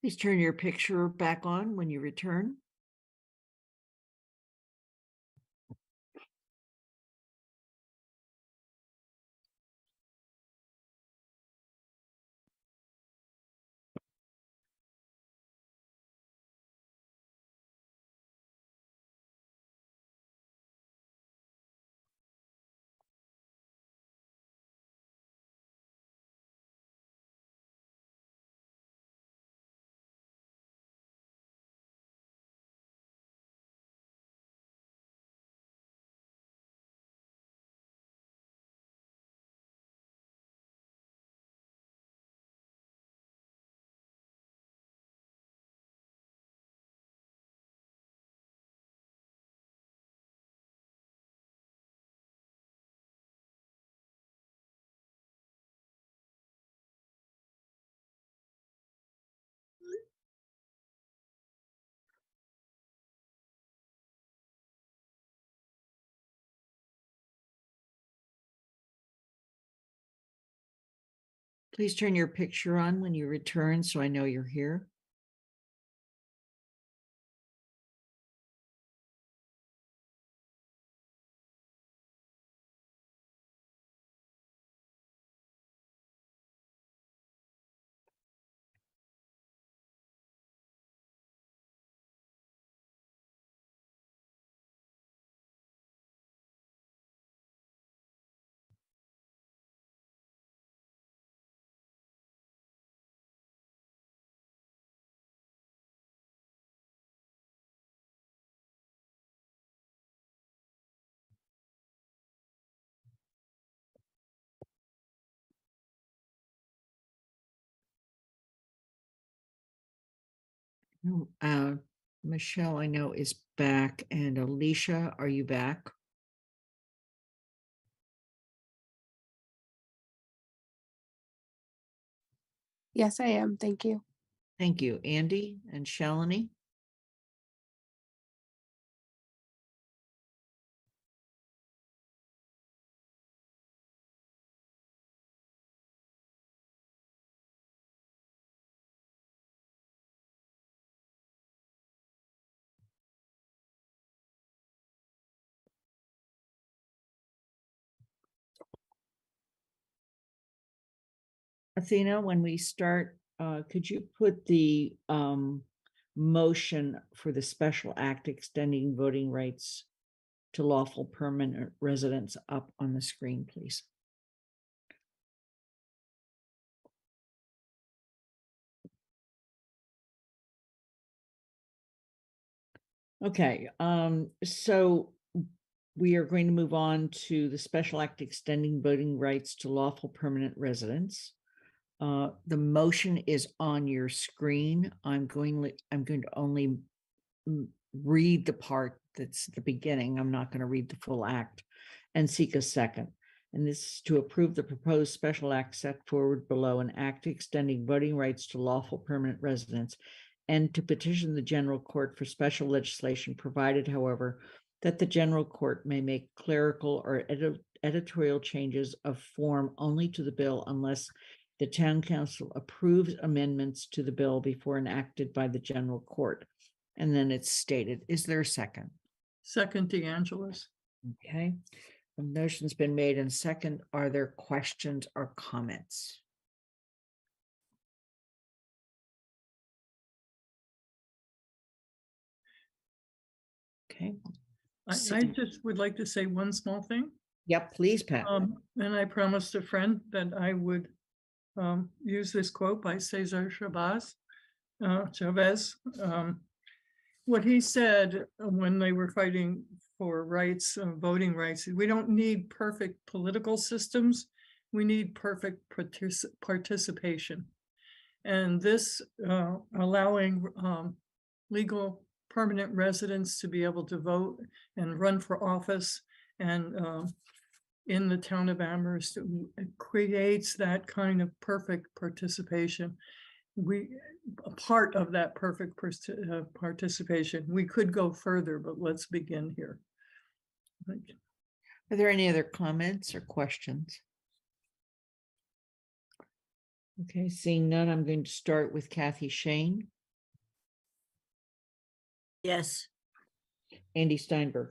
Please turn your picture back on when you return. Please turn your picture on when you return so I know you're here. Michelle, I know, is back, and Alicia, are you back? Yes, I am. Thank you. Thank you. Andy and Shalini? Athena, when we start, could you put the motion for the special act extending voting rights to lawful permanent residents up on the screen, please? Okay, so we are going to move on to the special act extending voting rights to lawful permanent residents. The motion is on your screen. I'm going to only read the part that's the beginning. I'm not going to read the full act, and seek a second. And this is to approve the proposed special act set forward below, an act extending voting rights to lawful permanent residents, and to petition the general court for special legislation, provided, however, that the general court may make clerical or editorial changes of form only to the bill unless the town council approves amendments to the bill before enacted by the general court. And then it's stated. Is there a second? Second, DeAngelis. Okay. The motion's been made and second. Are there questions or comments? Okay. I just would like to say one small thing. Yep, please, Pat. And I promised a friend that I would use this quote by Cesar Chavez. What he said when they were fighting for rights, voting rights, we don't need perfect political systems. We need perfect participation. And this allowing legal permanent residents to be able to vote and run for office and in the town of Amherst, it creates that kind of perfect participation. A part of that perfect participation. We could go further, but let's begin here. Are there any other comments or questions? Okay, seeing none, I'm going to start with Kathy Shane. Yes. Andy Steinberg.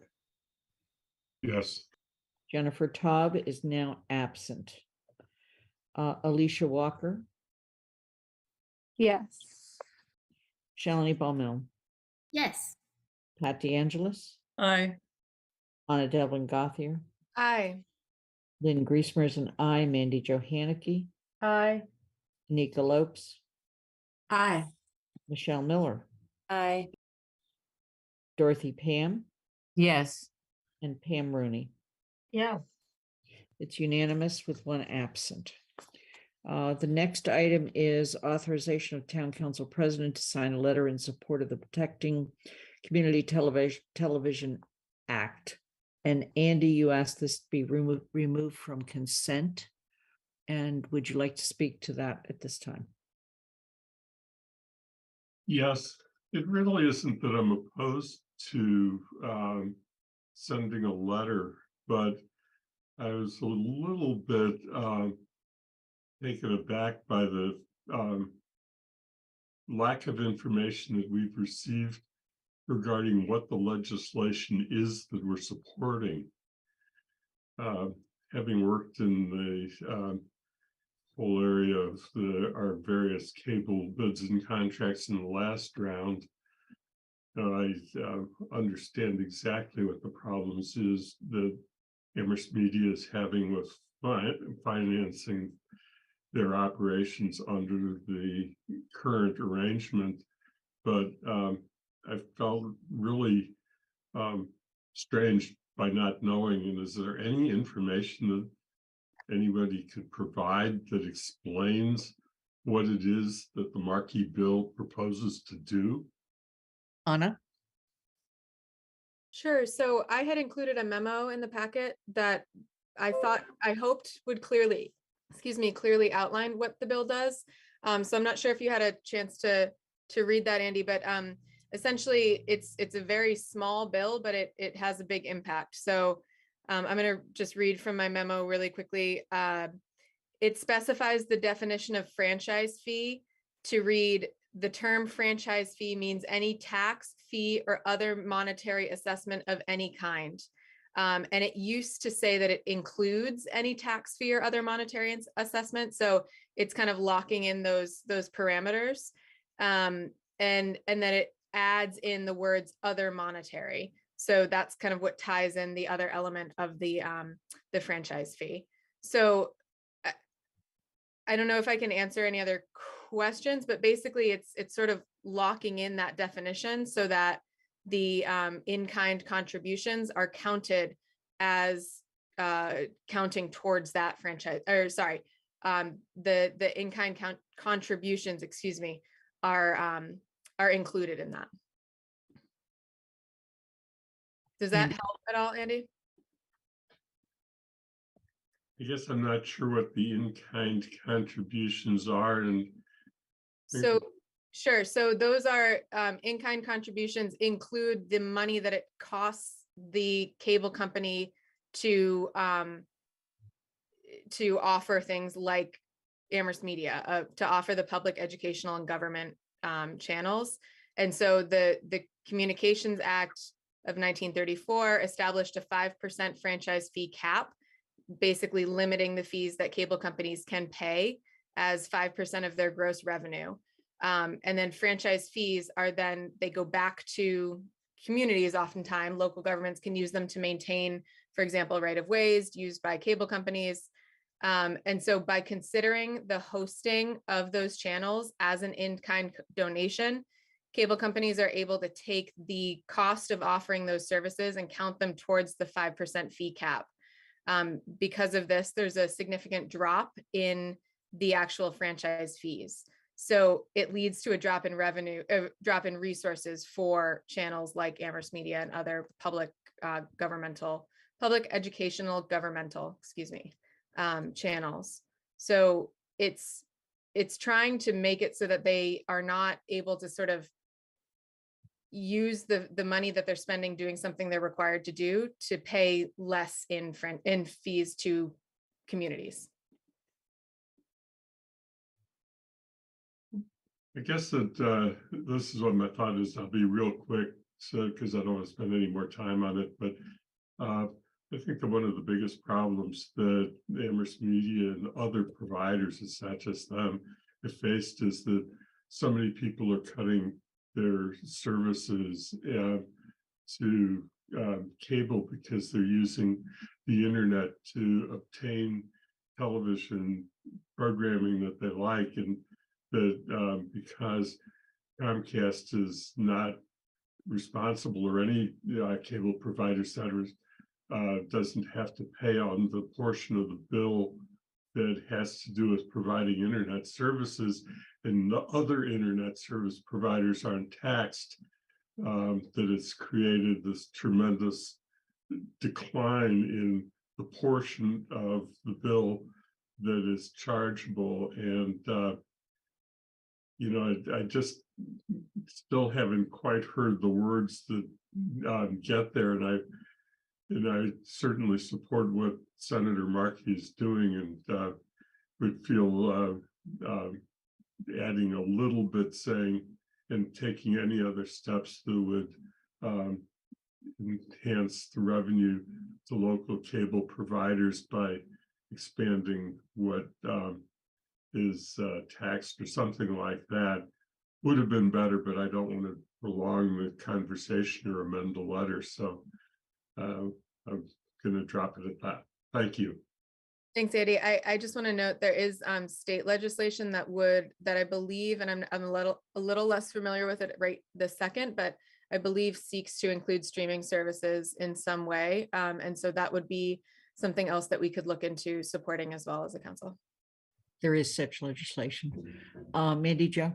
Yes. Jennifer Taub is now absent. Alicia Walker, Yes. Shalini Baumel, Yes. Pat DeAngelis, Aye. Anna Devlin Gothier, Aye. Lynn Griesmer is an aye, Mandy Johanicky, Aye. Nika Lopes, Aye. Michelle Miller, Aye. Dorothy Pam, Yes. and Pam Rooney. Yes. It's unanimous with one absent. The next item is authorization of town council president to sign a letter in support of the Protecting Community Television Act. And Andy, you asked this to be removed from consent. And would you like to speak to that at this time? Yes, it really isn't that I'm opposed to sending a letter, but I was a little bit taken aback by the lack of information that we've received regarding what the legislation is that we're supporting. Having worked in the whole area of our various cable bids and contracts in the last round, I understand exactly what the problems is that Amherst Media is having with financing their operations under the current arrangement. But I felt really strange by not knowing. And is there any information that anybody could provide that explains what it is that the Markey bill proposes to do? Anna? Sure. So I had included a memo in the packet that I hoped would clearly outline what the bill does. So I'm not sure if you had a chance to read that, Andy, but essentially it's a very small bill, but it has a big impact. So I'm going to just read from my memo really quickly. It specifies the definition of franchise fee to read: the term franchise fee means any tax, fee, or other monetary assessment of any kind. And it used to say that it includes any tax, fee, or other monetary assessment. So it's kind of locking in those parameters. And then it adds in the words other monetary. So that's kind of what ties in the other element of the franchise fee. So I don't know if I can answer any other questions, but basically it's sort of locking in that definition so that the in-kind contributions are counted as counting towards that franchise, or sorry, the in-kind contributions, excuse me, are included in that. Does that help at all, Andy? I guess I'm not sure what the in-kind contributions are, and so sure. So those are in-kind contributions include the money that it costs the cable company to offer things like Amherst Media, to offer the public educational and government channels. And so the Communications Act of 1934 established a 5% franchise fee cap, basically limiting the fees that cable companies can pay as 5% of their gross revenue. And then franchise fees are then, they go back to communities. Oftentimes local governments can use them to maintain, for example, right-of-ways used by cable companies. And so by considering the hosting of those channels as an in-kind donation, cable companies are able to take the cost of offering those services and count them towards the 5% fee cap. Because of this, there's a significant drop in the actual franchise fees. So it leads to a drop in revenue, drop in resources for channels like Amherst Media and other public educational governmental, channels. So it's trying to make it so that they are not able to sort of use the money that they're spending doing something they're required to do to pay less in fees to communities. I guess that this is what my thought is. I'll be real quick. so because I don't want to spend any more time on it, but I think that one of the biggest problems that Amherst Media and other providers, it's not just them, have faced is that so many people are cutting their services to cable because they're using the internet to obtain television programming that they like, and that because Comcast is not responsible, or any cable provider doesn't have to pay on the portion of the bill that has to do with providing internet services, and the other internet service providers aren't taxed, that it's created this tremendous decline in the portion of the bill that is chargeable. And I just still haven't quite heard the words that get there, and I certainly support what Senator Markey is doing, and would feel adding a little bit, saying, and taking any other steps that would enhance the revenue to local cable providers by expanding what is taxed or something like that would have been better, but I don't want to prolong the conversation or amend the letter. So I'm going to drop it at that. Thank you. Thanks, Andy. I just want to note there is state legislation that I believe, and I'm a little less familiar with it right this second, but I believe seeks to include streaming services in some way. And so that would be something else that we could look into supporting as well as a council. There is such legislation. Mandy Jo?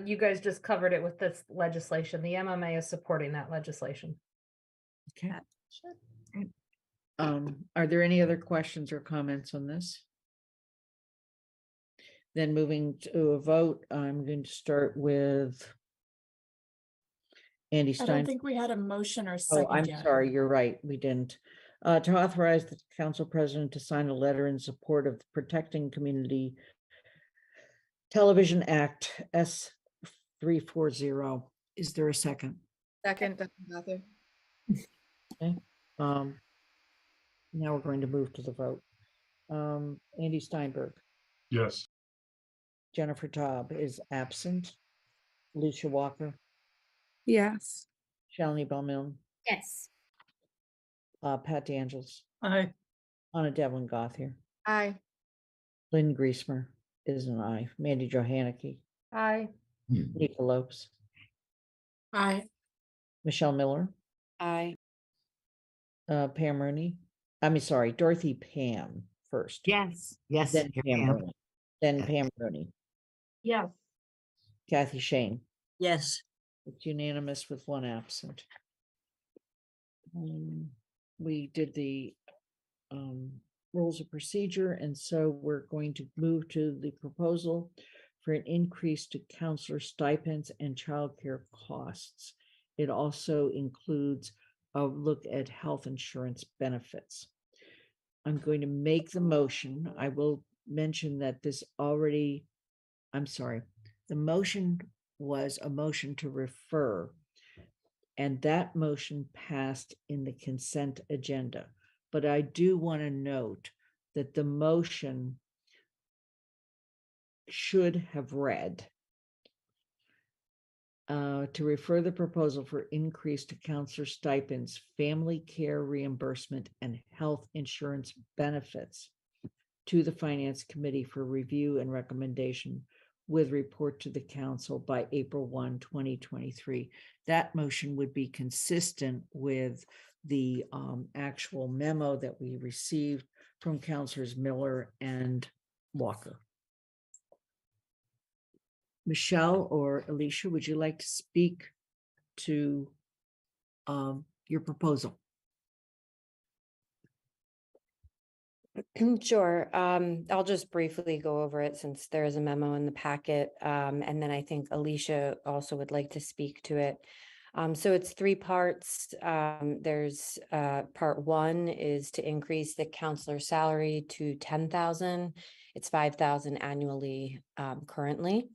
You guys just covered it with this legislation. The MMA is supporting that legislation. Okay. Are there any other questions or comments on this? Then moving to a vote, I'm going to start with Andy I Stein. don't think we had a motion or second Oh, I'm yet. sorry, you're right, we didn't. To authorize the council president to sign a letter in support of the Protecting Community Television Act S340. Is there a second? Second, Dr. Mather. Okay. Now we're going to move to the vote. Andy Steinberg, Yes. Jennifer Taub is absent. Lucia Walker, Yes. Shalini Bowman, Yes. Pat DeAngelis, Aye. Anna Devlin Gothier, Aye. Lynn Griesmer is an aye. Mandy Johanicky, Aye. Nika Lopes, Aye. Michelle Miller, Aye. Pam Rooney. Dorothy Pam first. Yes. Yes. Then here Pam I am. Rooney. Then Pam Rooney. Yes. Kathy Shane. Yes. It's unanimous with one absent. We did the rules of procedure, and so we're going to move to the proposal for an increase to counselor stipends and childcare costs. It also includes a look at health insurance benefits. I'm going to make the motion. I will mention that the motion was a motion to refer, and that motion passed in the consent agenda. But I do want to note that the motion should have read to refer the proposal for increase to counselor stipends, family care reimbursement, and health insurance benefits to the Finance Committee for review and recommendation with report to the council by April 1, 2023. That motion would be consistent with the actual memo that we received from Councilors Miller and Walker. Michelle or Alicia, would you like to speak to your proposal? Sure. I'll just briefly go over it since there is a memo in the packet. And then I think Alicia also would like to speak to it. So it's three parts. There's part one is to increase the counselor salary to 10,000. It's 5,000 annually currently.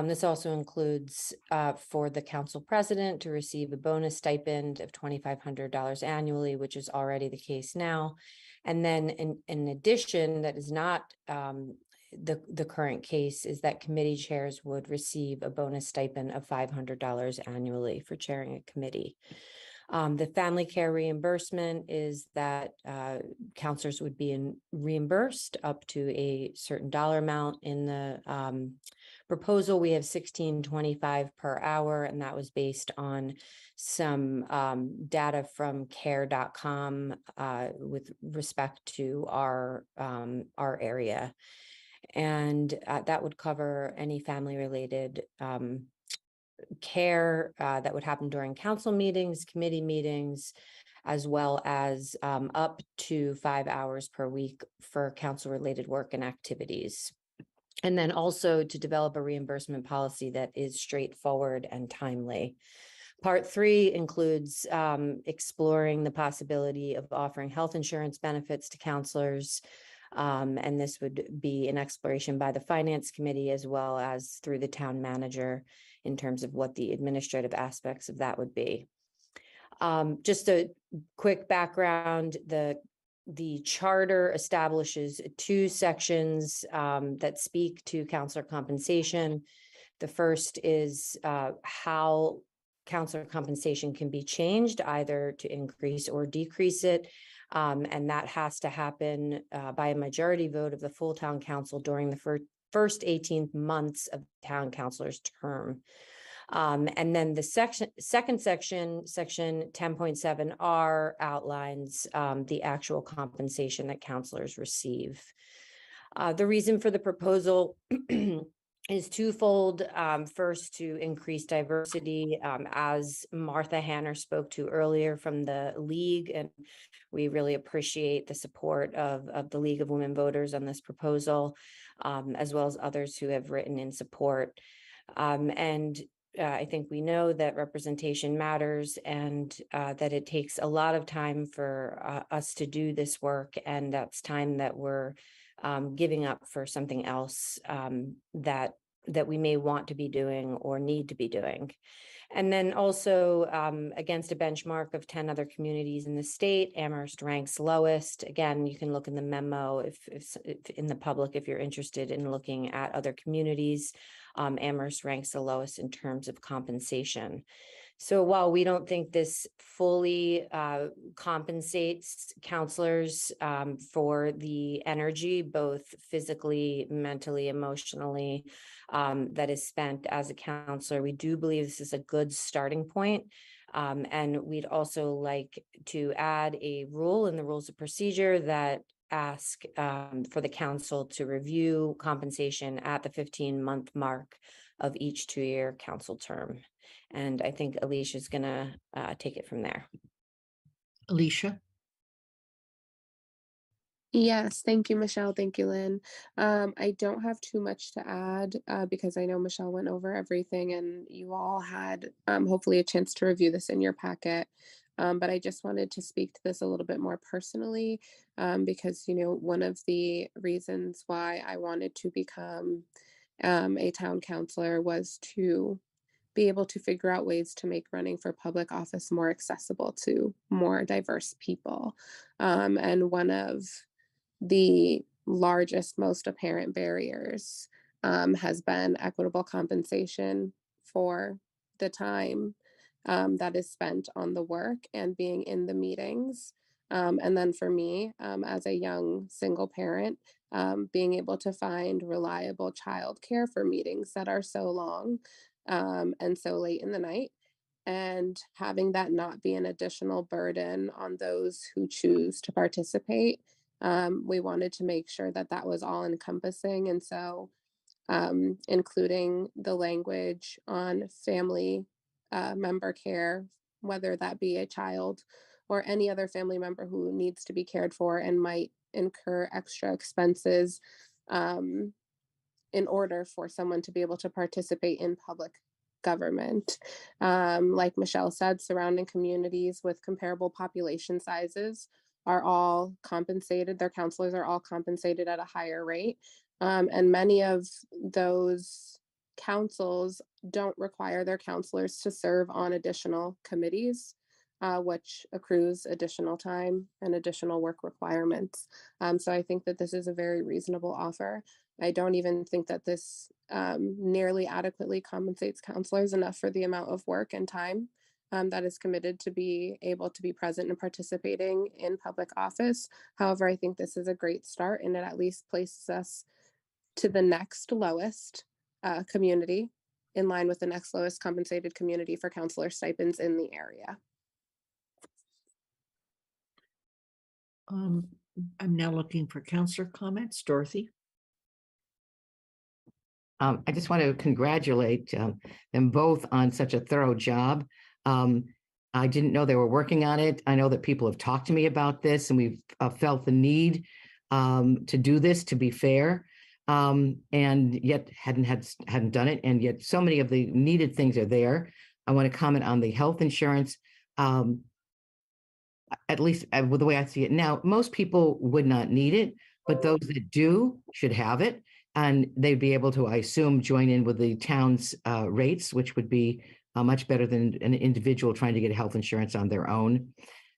This also includes for the council president to receive a bonus stipend of $2,500 annually, which is already the case now. And then in addition, that is not the current case, is that committee chairs would receive a bonus stipend of $500 annually for chairing a committee. The family care reimbursement is that counselors would be reimbursed up to a certain dollar amount. In the proposal, we have $16.25 per hour, and that was based on some data from care.com with respect to our area. And that would cover any family related care that would happen during council meetings, committee meetings, as well as up to 5 hours per week for council related work and activities. And then also to develop a reimbursement policy that is straightforward and timely. Part 3 includes exploring the possibility of offering health insurance benefits to counselors. And this would be an exploration by the finance committee as well as through the town manager in terms of what the administrative aspects of that would be. Just a quick background, the charter establishes 2 sections that speak to counselor compensation. The first is how counselor compensation can be changed, either to increase or decrease it. And that has to happen by a majority vote of the full town council during the first 18 months of the town councilor's term. And then the second section, section 10.7R, outlines the actual compensation that counselors receive. The reason for the proposal is twofold. First, to increase diversity, as Martha Hanner spoke to earlier from the League, and we really appreciate the support of the League of Women Voters on this proposal, as well as others who have written in support. I think we know that representation matters, and that it takes a lot of time for us to do this work, and that's time that we're giving up for something else that we may want to be doing or need to be doing. And then also against a benchmark of 10 other communities in the state, Amherst ranks lowest. Again, you can look in the memo if in the public, if you're interested in looking at other communities. Amherst ranks the lowest in terms of compensation. So while we don't think this fully compensates counselors for the energy, both physically, mentally, emotionally, that is spent as a counselor, we do believe this is a good starting point. And we'd also like to add a rule in the rules of procedure that ask for the council to review compensation at the 15-month mark of each 2-year council term. And I think Alicia's gonna take it from there. Alicia? Yes, thank you, Michelle. Thank you, Lynn. I don't have too much to add because I know Michelle went over everything and you all had hopefully a chance to review this in your packet. But I just wanted to speak to this a little bit more personally because, you know, one of the reasons why I wanted to become a town councilor was to be able to figure out ways to make running for public office more accessible to more diverse people. And one of the largest, most apparent barriers has been equitable compensation for the time that is spent on the work and being in the meetings. And then for me, as a young single parent, being able to find reliable childcare for meetings that are so long and so late in the night, and having that not be an additional burden on those who choose to participate. We wanted to make sure that that was all encompassing. And so including the language on family member care, whether that be a child or any other family member who needs to be cared for and might incur extra expenses in order for someone to be able to participate in public government. Like Michelle said, surrounding communities with comparable population sizes are all compensated. Their counselors are all compensated at a higher rate. And many of those councils don't require their counselors to serve on additional committees, which accrues additional time and additional work requirements. So I think that this is a very reasonable offer. I don't even think that this nearly adequately compensates counselors enough for the amount of work and time that is committed to be able to be present and participating in public office. However, I think this is a great start, and it at least places us to the next lowest community, in line with the next lowest compensated community for counselor stipends in the area. I'm now looking for counselor comments. Dorothy? I just want to congratulate them both on such a thorough job. I didn't know they were working on it. I know that people have talked to me about this, and we've felt the need to do this, to be fair, and yet hadn't done it. And yet so many of the needed things are there. I want to comment on the health insurance. At least with the way I see it now, most people would not need it, but those that do should have it. And they'd be able to, I assume, join in with the town's rates, which would be much better than an individual trying to get health insurance on their own.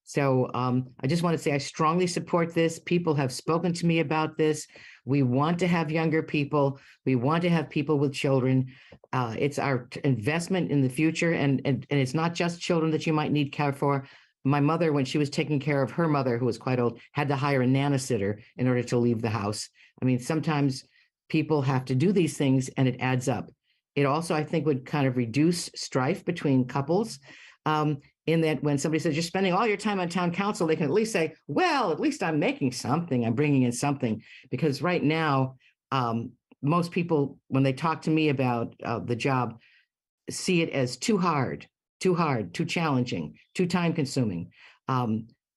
So I just want to say I strongly support this. People have spoken to me about this. We want to have younger people. We want to have people with children. It's our investment in the future. And it's not just children that you might need care for. My mother, when she was taking care of her mother, who was quite old, had to hire a nanny-sitter in order to leave the house. I mean, sometimes people have to do these things and it adds up. It also, I think, would kind of reduce strife between couples, in that when somebody says you're spending all your time on town council, they can at least say, well, at least I'm making something, I'm bringing in something. Because right now, most people, when they talk to me about the job, see it as too hard, too challenging, too time consuming.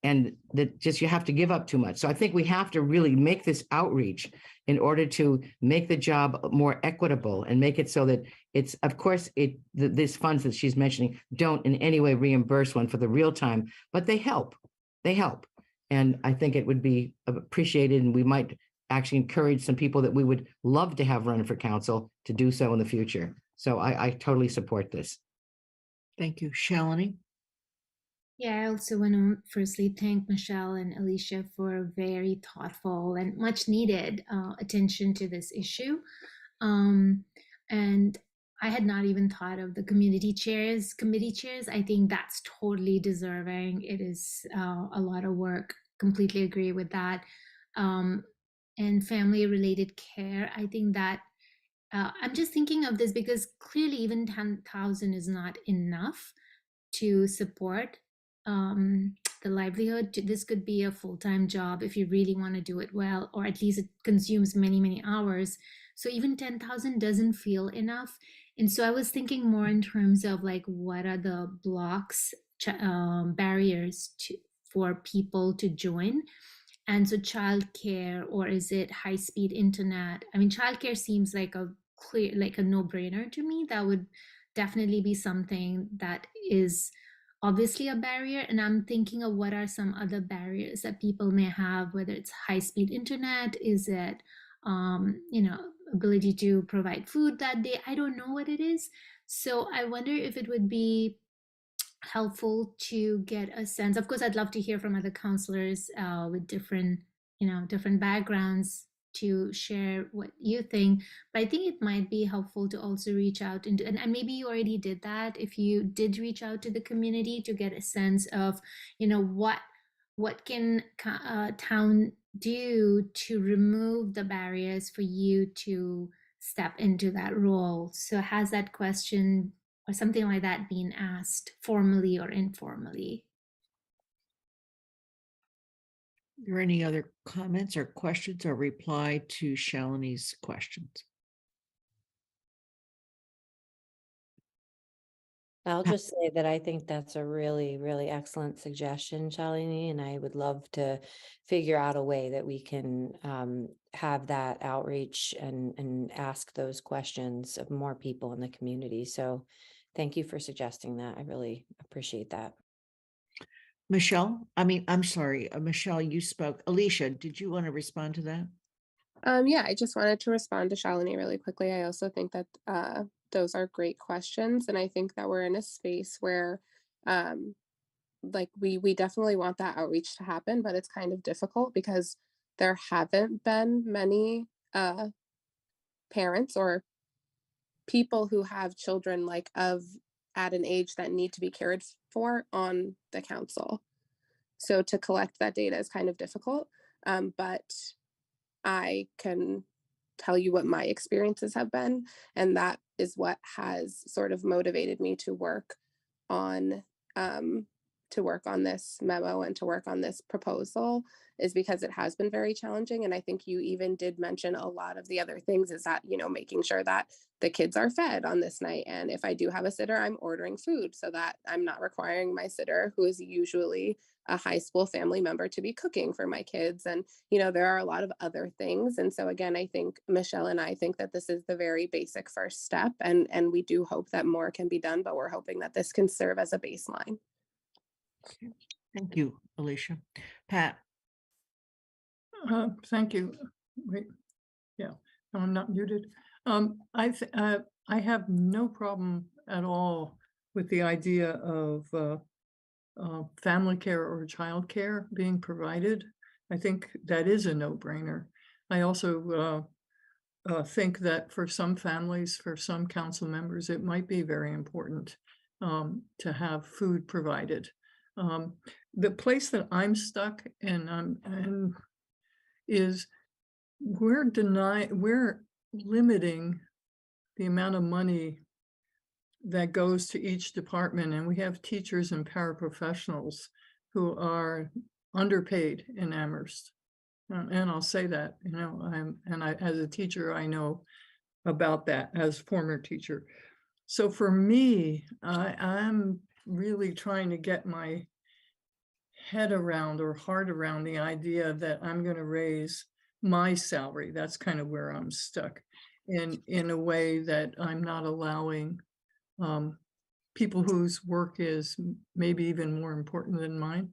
And that just you have to give up too much. So I think we have to really make this outreach in order to make the job more equitable and make it so that it's, of course, these funds that she's mentioning don't in any way reimburse one for the real time, but they help. They help. And I think it would be appreciated, and we might actually encourage some people that we would love to have run for council to do so in the future. So I totally support this. Thank you. Shalini? Yeah, I also want to firstly thank Michelle and Alicia for very thoughtful and much needed attention to this issue. And I had not even thought of the committee chairs. I think that's totally deserving. It is a lot of work. Completely agree with that. And family related care, I think that I'm just thinking of this because clearly even 10,000 is not enough to support the livelihood. This could be a full-time job if you really want to do it well, or at least it consumes many, many hours. So even 10,000 doesn't feel enough. And so I was thinking more in terms of like, what are the blocks, barriers for people to join? And so childcare, or is it high-speed internet? I mean, childcare seems like a no-brainer to me. That would definitely be something that is obviously a barrier. And I'm thinking of what are some other barriers that people may have, whether it's high-speed internet, is it, ability to provide food that day? I don't know what it is. So I wonder if it would be helpful to get a sense. Of course, I'd love to hear from other counselors with different backgrounds to share what you think. But I think it might be helpful to also reach out and maybe you already did that. If you did reach out to the community to get a sense of, what can town do to remove the barriers for you to step into that role. So has that question or something like that being asked formally or informally? Are there any other comments or questions or reply to Shalini's questions? I'll just say that I think that's a really, really excellent suggestion, Shalini, and I would love to figure out a way that we can have that outreach and ask those questions of more people in the community. So thank you for suggesting that. I really appreciate that. Michelle, I'm sorry, Michelle, you spoke. Alicia, did you want to respond to that? Yeah, I just wanted to respond to Shalini really quickly. I also think that those are great questions, and I think that we're in a space where, like, we definitely want that outreach to happen, but it's kind of difficult because there haven't been many parents or people who have children like of at an age that need to be cared for on the council. So to collect that data is kind of difficult, but I can tell you what my experiences have been, and that is what has sort of motivated me on to work on this memo and to work on this proposal, is because it has been very challenging. And I think you even did mention a lot of the other things, is that, you know, making sure that the kids are fed on this night. And if I do have a sitter, I'm ordering food so that I'm not requiring my sitter, who is usually a high school family member, to be cooking for my kids. And, you know, there are a lot of other things. And so again, I think Michelle and I think that this is the very basic first step. And we do hope that more can be done, but we're hoping that this can serve as a baseline. Thank you, Alicia. Pat? Thank you. Wait, yeah, no, I'm not muted. I have no problem at all with the idea of family care or child care being provided. I think that is a no-brainer. I also think that for some families, for some council members, it might be very important to have food provided. The place that I'm stuck and is we're limiting the amount of money that goes to each department, and we have teachers and paraprofessionals who are underpaid in Amherst. And I'll say that, you know, as a teacher, I know about that as former teacher. So for me, I'm really trying to get my head around or heart around the idea that I'm going to raise my salary. That's kind of where I'm stuck, in a way that I'm not allowing people whose work is maybe even more important than mine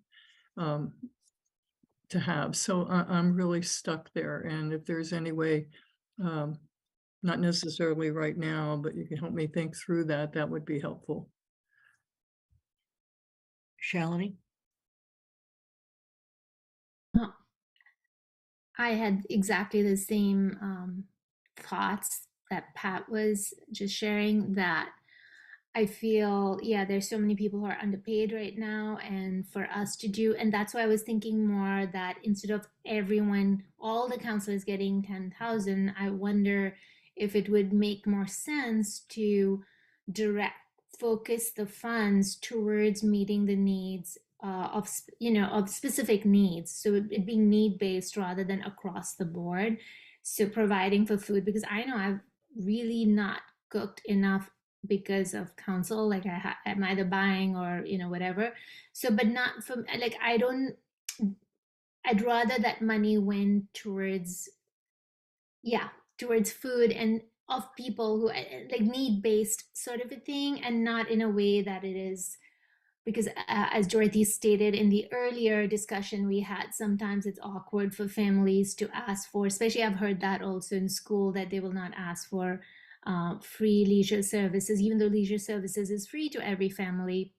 to have. So I'm really stuck there. And if there's any way, not necessarily right now, but you can help me think through that, that would be helpful. Shalini? I had exactly the same thoughts that Pat was just sharing, that I feel, yeah, there's so many people who are underpaid right now, and for us to do, and that's why I was thinking more that instead of everyone, all the counselors getting 10,000, I wonder if it would make more sense to focus the funds towards meeting the needs of specific needs, so it being need-based rather than across the board. So providing for food, because I know I've really not cooked enough because of council, like I'm either buying or whatever. So but not from, like, I'd rather that money went towards food and of people who like need-based sort of a thing, and not in a way that it is, because as Dorothy stated in the earlier discussion we had, sometimes it's awkward for families to ask for, especially I've heard that also in school, that they will not ask for free leisure services, even though leisure services is free to every family.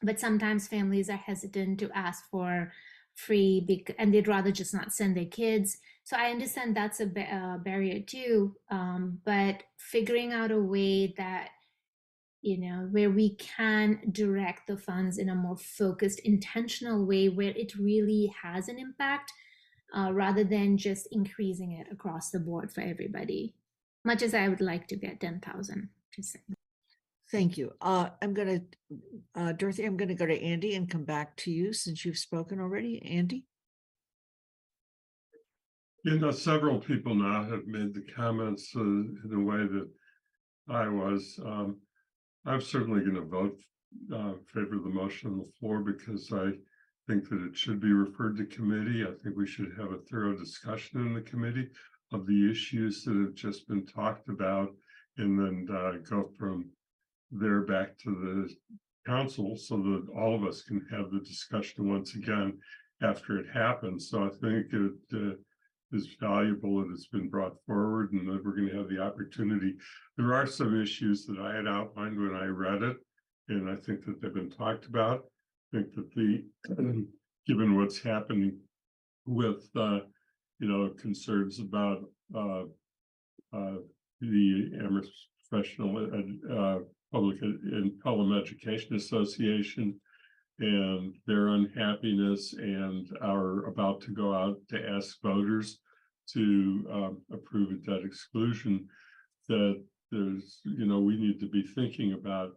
But sometimes families are hesitant to ask for free and they'd rather just not send their kids. So I understand that's a barrier too, but figuring out a way that, where we can direct the funds in a more focused, intentional way where it really has an impact, rather than just increasing it across the board for everybody. Much as I would like to get 10,000, just saying. Thank you. Dorothy, I'm gonna go to Andy and come back to you since you've spoken already. Andy? You know, several people now have made the comments in the way that I was. I'm certainly going to vote in favor of the motion on the floor, because I think that it should be referred to committee. I think we should have a thorough discussion in the committee of the issues that have just been talked about, and then go from there back to the council so that all of us can have the discussion once again after it happens. So I think is valuable and it's been brought forward, and that we're going to have the opportunity. There are some issues that I had outlined when I read it, and I think that they've been talked about. I think that given what's happening with concerns about the Amherst Professional Public and Pelham Education Association and their unhappiness, and are about to go out to ask voters to approve a debt exclusion, that we need to be thinking about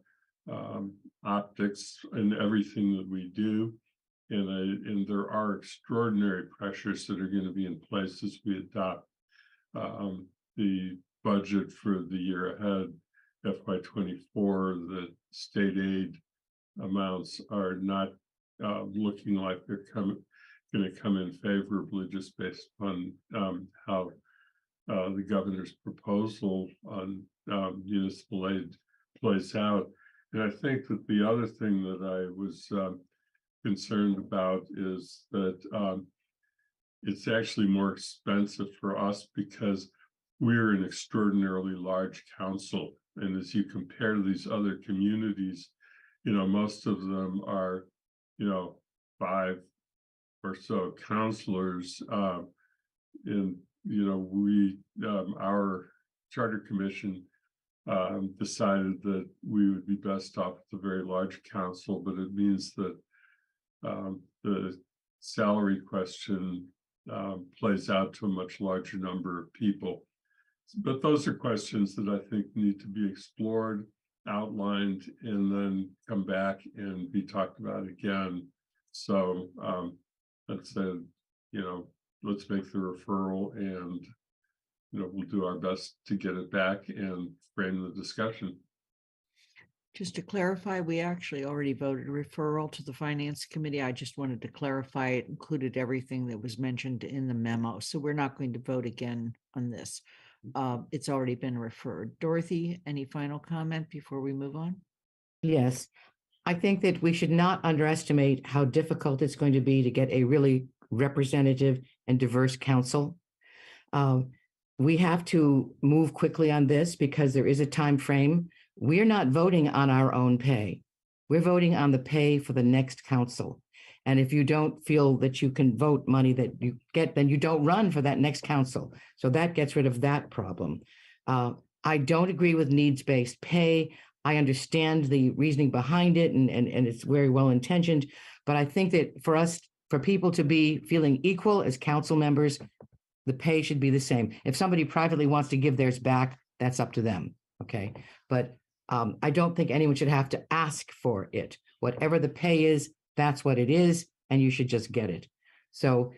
optics in everything that we do. And there are extraordinary pressures that are going to be in place as we adopt the budget for the year ahead, FY24. The state aid amounts are not looking like they're going to come in favorably, just based on how the governor's proposal on municipal aid plays out. And I think that the other thing that I was concerned about is that it's actually more expensive for us because we're an extraordinarily large council. And as you compare to these other communities, most of them are, 5 or so counselors. And, our charter commission decided that we would be best off with a very large council, but it means that the salary question plays out to a much larger number of people. But those are questions that I think need to be explored, outlined, and then come back and be talked about again. So let's say, let's make the referral, and we'll do our best to get it back and frame the discussion. Just to clarify, we actually already voted a referral to the Finance Committee. I just wanted to clarify it included everything that was mentioned in the memo. So we're not going to vote again on this. It's already been referred. Dorothy, any final comment before we move on? Yes, I think that we should not underestimate how difficult it's going to be to get a really representative and diverse council. We have to move quickly on this because there is a time frame. We're not voting on our own pay. We're voting on the pay for the next council. And if you don't feel that you can vote money that you get, then you don't run for that next council. So that gets rid of that problem. I don't agree with needs-based pay. I understand the reasoning behind it, and it's very well intentioned. But I think that for people to be feeling equal as council members, the pay should be the same. If somebody privately wants to give theirs back, that's up to them. Okay. But I don't think anyone should have to ask for it. Whatever the pay is, that's what it is, and you should just get it. So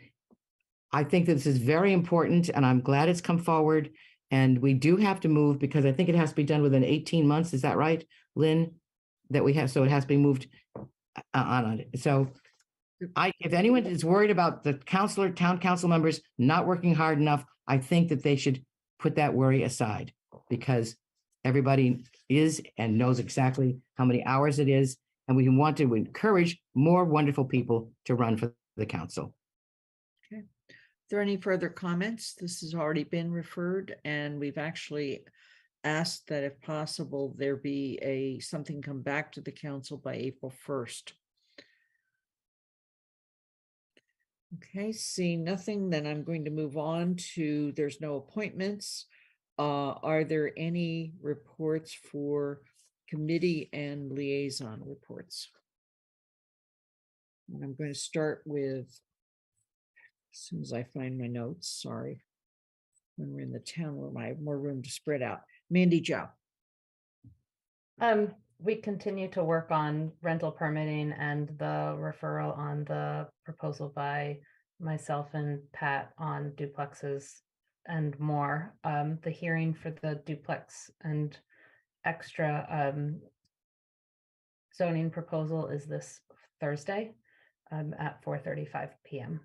I think this is very important, and I'm glad it's come forward. And we do have to move because I think it has to be done within 18 months. Is that right, Lynn? That we have, so it has to be moved on it. So if anyone is worried about the town council members not working hard enough, I think that they should put that worry aside, because everybody is and knows exactly how many hours it is. And we want to encourage more wonderful people to run for the council. Okay. Are there any further comments? This has already been referred, and we've actually asked that if possible, there be something come back to the council by April 1st. Okay, seeing nothing, then I'm going to move on to, there's no appointments. Are there any reports for committee and liaison reports? And I'm going to start with, as soon as I find my notes, sorry. When we're in the town room, I have more room to spread out. Mandy Jo. We continue to work on rental permitting and the referral on the proposal by myself and Pat on duplexes and more. The hearing for the duplex and extra zoning proposal is this Thursday at 4:35 p.m.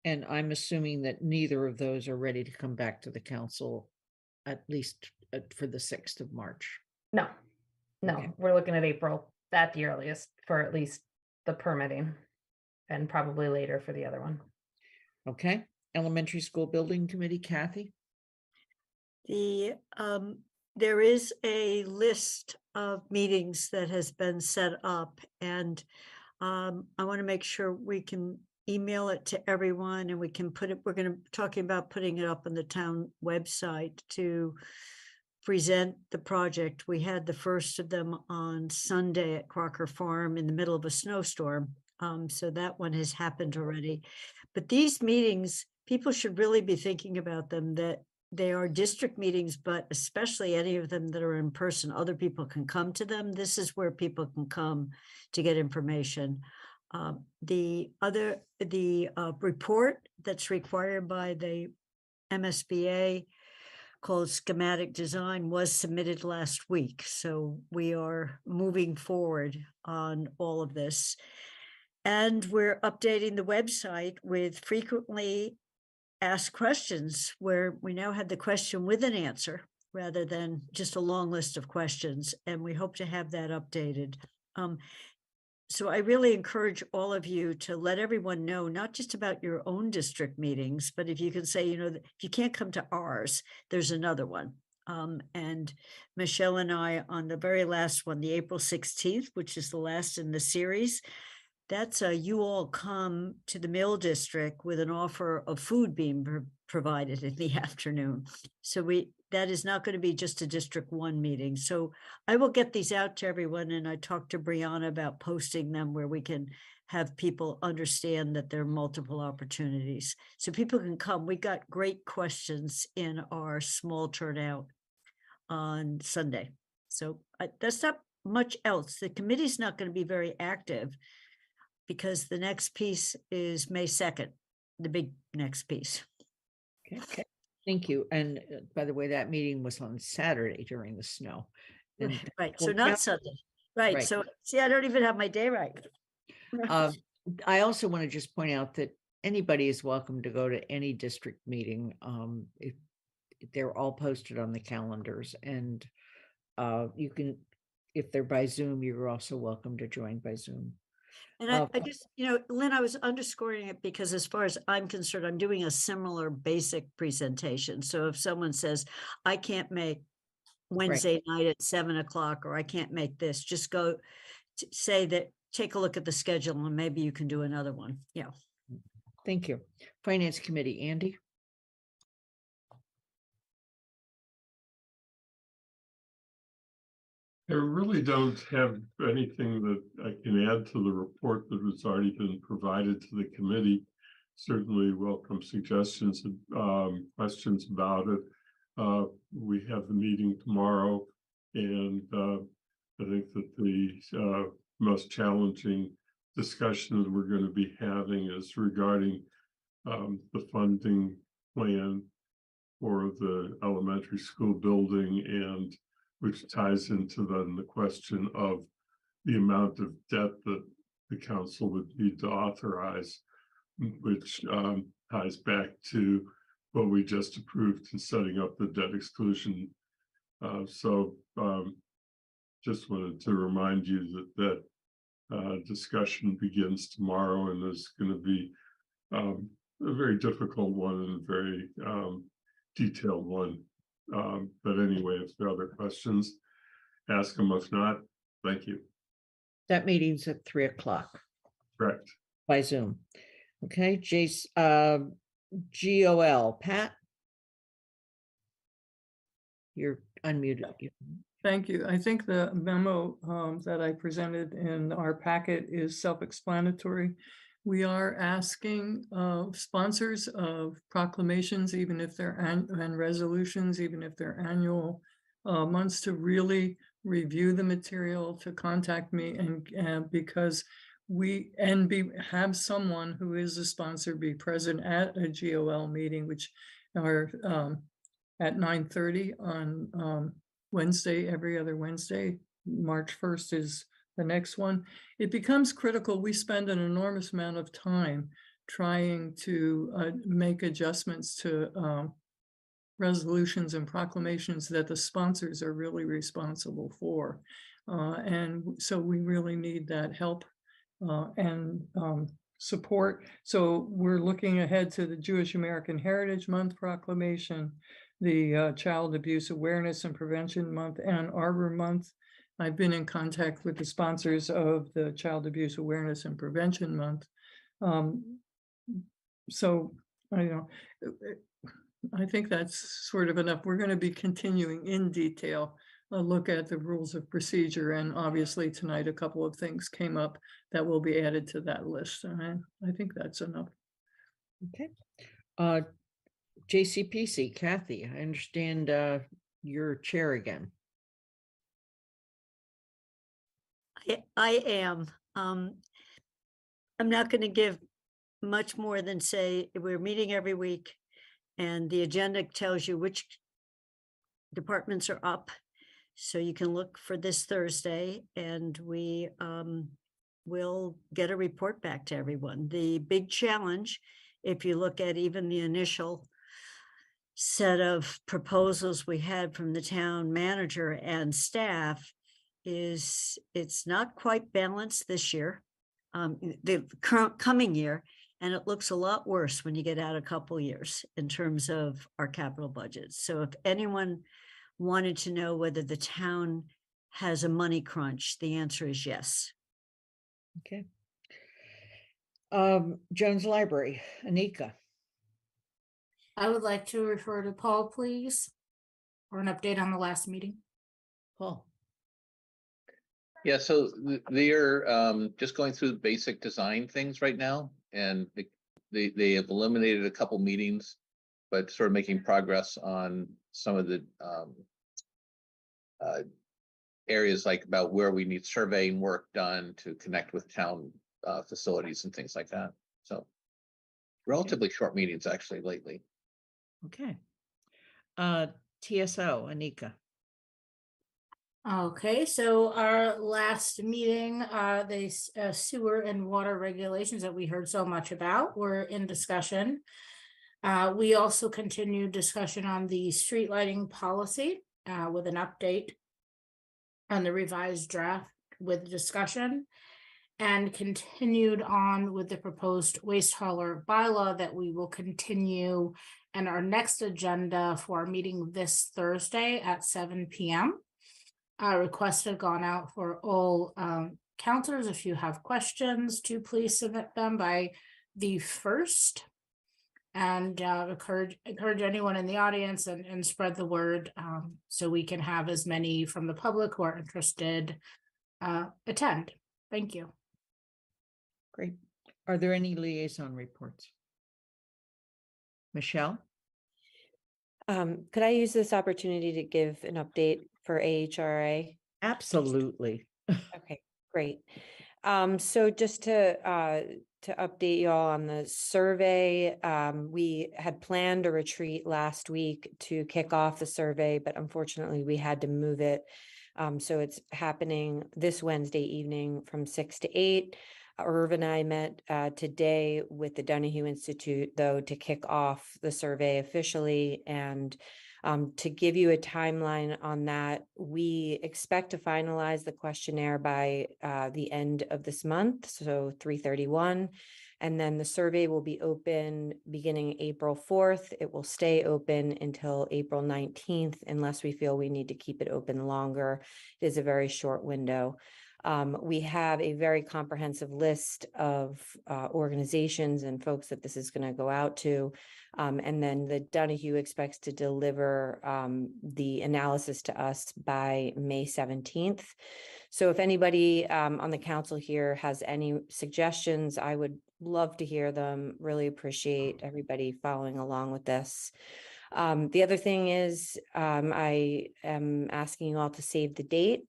And I'm assuming that neither of those are ready to come back to the council, at least for the 6th of March. No, Okay. we're looking at April at the earliest for at least the permitting, and probably later for the other one. Okay, Elementary School Building Committee, Kathy? There is a list of meetings that has been set up, and I want to make sure we can email it to everyone and we can put it, we're going to talking about putting it up on the town website to present the project. We had the first of them on Sunday at Crocker Farm in the middle of a snowstorm. So that one has happened already. But these meetings, people should really be thinking about them, that they are district meetings, but especially any of them that are in person, other people can come to them. This is where people can come to get information. The report that's required by the MSBA called schematic design was submitted last week. So we are moving forward on all of this. And we're updating the website with frequently asked questions, where we now have the question with an answer rather than just a long list of questions. And we hope to have that updated. So I really encourage all of you to let everyone know, not just about your own district meetings, but if you can say, if you can't come to ours, there's another one. And Michelle and I, on the very last one, the April 16th, which is the last in the series, that's you all come to the Mill District with an offer of food being provided in the afternoon. So that is not going to be just a District 1 meeting. So I will get these out to everyone, and I talked to Brianna about posting them where we can have people understand that there are multiple opportunities. So people can come. We got great questions in our small turnout on Sunday. So that's not much else. The committee's not going to be very active, because the next piece is May 2nd, the big next piece. Okay, thank you. And by the way, that meeting was on Saturday during the snow. And right, so not Sunday. Right, so see, I don't even have my day right. I also want to just point out that anybody is welcome to go to any district meeting. If they're all posted on the calendars, and you can, if they're by Zoom, you're also welcome to join by Zoom. And I guess, Lynn, I was underscoring it because as far as I'm concerned, I'm doing a similar basic presentation. So if someone says, I can't make Wednesday night at 7 o'clock, or I can't make this, just go say that, take a look at the schedule and maybe you can do another one. Yeah. Thank you. Finance Committee, Andy. I really don't have anything that I can add to the report that has already been provided to the committee. Certainly welcome suggestions and questions about it. We have the meeting tomorrow, and I think that the most challenging discussion that we're going to be having is regarding the funding plan for the elementary school building, and which ties into then the question of the amount of debt that the council would need to authorize, which ties back to what we just approved in setting up the debt exclusion. So just wanted to remind you that discussion begins tomorrow, and is going to be a very difficult one and very detailed one. But anyway, if there are other questions, ask them. If not, thank you. That meeting's at 3 o'clock. Correct. By Zoom. Okay, Jace, GOL, Pat? You're unmuted. Thank you. I think the memo that I presented in our packet is self-explanatory. We are asking sponsors of proclamations, even if they're and resolutions, even if they're annual months, to really review the material, to contact me, and because we have someone who is a sponsor be present at a GOL meeting, which are at 9:30 on Wednesday, every other Wednesday. March 1st is the next one. It becomes critical. We spend an enormous amount of time trying to make adjustments to resolutions and proclamations that the sponsors are really responsible for. And so we really need that help. And support. So we're looking ahead to the Jewish American Heritage Month proclamation, the Child Abuse Awareness and Prevention Month, Ann Arbor Month. I've been in contact with the sponsors of the Child Abuse Awareness and Prevention Month. So I think that's sort of enough. We're going to be continuing in detail a look at the rules of procedure, and obviously tonight a couple of things came up that will be added to that list, and I think that's enough. Okay. JCPC, Kathy, I understand you're chair again. I am. I'm not going to give much more than say we're meeting every week, and the agenda tells you which departments are up. So you can look for this Thursday, and we will get a report back to everyone. The big challenge, if you look at even the initial set of proposals we had from the town manager and staff, is it's not quite balanced this year, the current coming year, and it looks a lot worse when you get out a couple years in terms of our capital budget. So if anyone wanted to know whether the town has a money crunch, the answer is yes. Okay. Jones Library, Anika. I would like to refer to Paul, please, for an update on the last meeting. Paul. Yeah, so they're just going through the basic design things right now, and they have eliminated a couple meetings, but sort of making progress on some of the areas like about where we need surveying work done to connect with town facilities and things like that. So relatively short meetings actually lately. Okay. TSO, Anika. Okay, so our last meeting, the sewer and water regulations that we heard so much about were in discussion. We also continued discussion on the street lighting policy with an update on the revised draft with discussion, and continued on with the proposed waste hauler bylaw that we will continue and our next agenda for our meeting this Thursday at 7 p.m. Requests have gone out for all counselors. If you have questions, to please submit them by the 1st. And encourage anyone in the audience and spread the word so we can have as many from the public who are interested attend. Thank you. Great. Are there any liaison reports? Michelle? Could I use this opportunity to give an update for AHRA? Absolutely. Okay, great. So just to update you all on the survey, we had planned a retreat last week to kick off the survey, but unfortunately we had to move it. So it's happening this Wednesday evening from 6 to 8. Irv and I met today with the Donahue Institute, though, to kick off the survey officially. And to give you a timeline on that, we expect to finalize the questionnaire by the end of this month, so 3/31. And then the survey will be open beginning April 4th. It will stay open until April 19th, unless we feel we need to keep it open longer. It is a very short window. We have a very comprehensive list of organizations and folks that this is going to go out to. And then the Donahue expects to deliver the analysis to us by May 17th. So if anybody on the council here has any suggestions, I would love to hear them. Really appreciate everybody following along with this. The other thing is I am asking you all to save the date.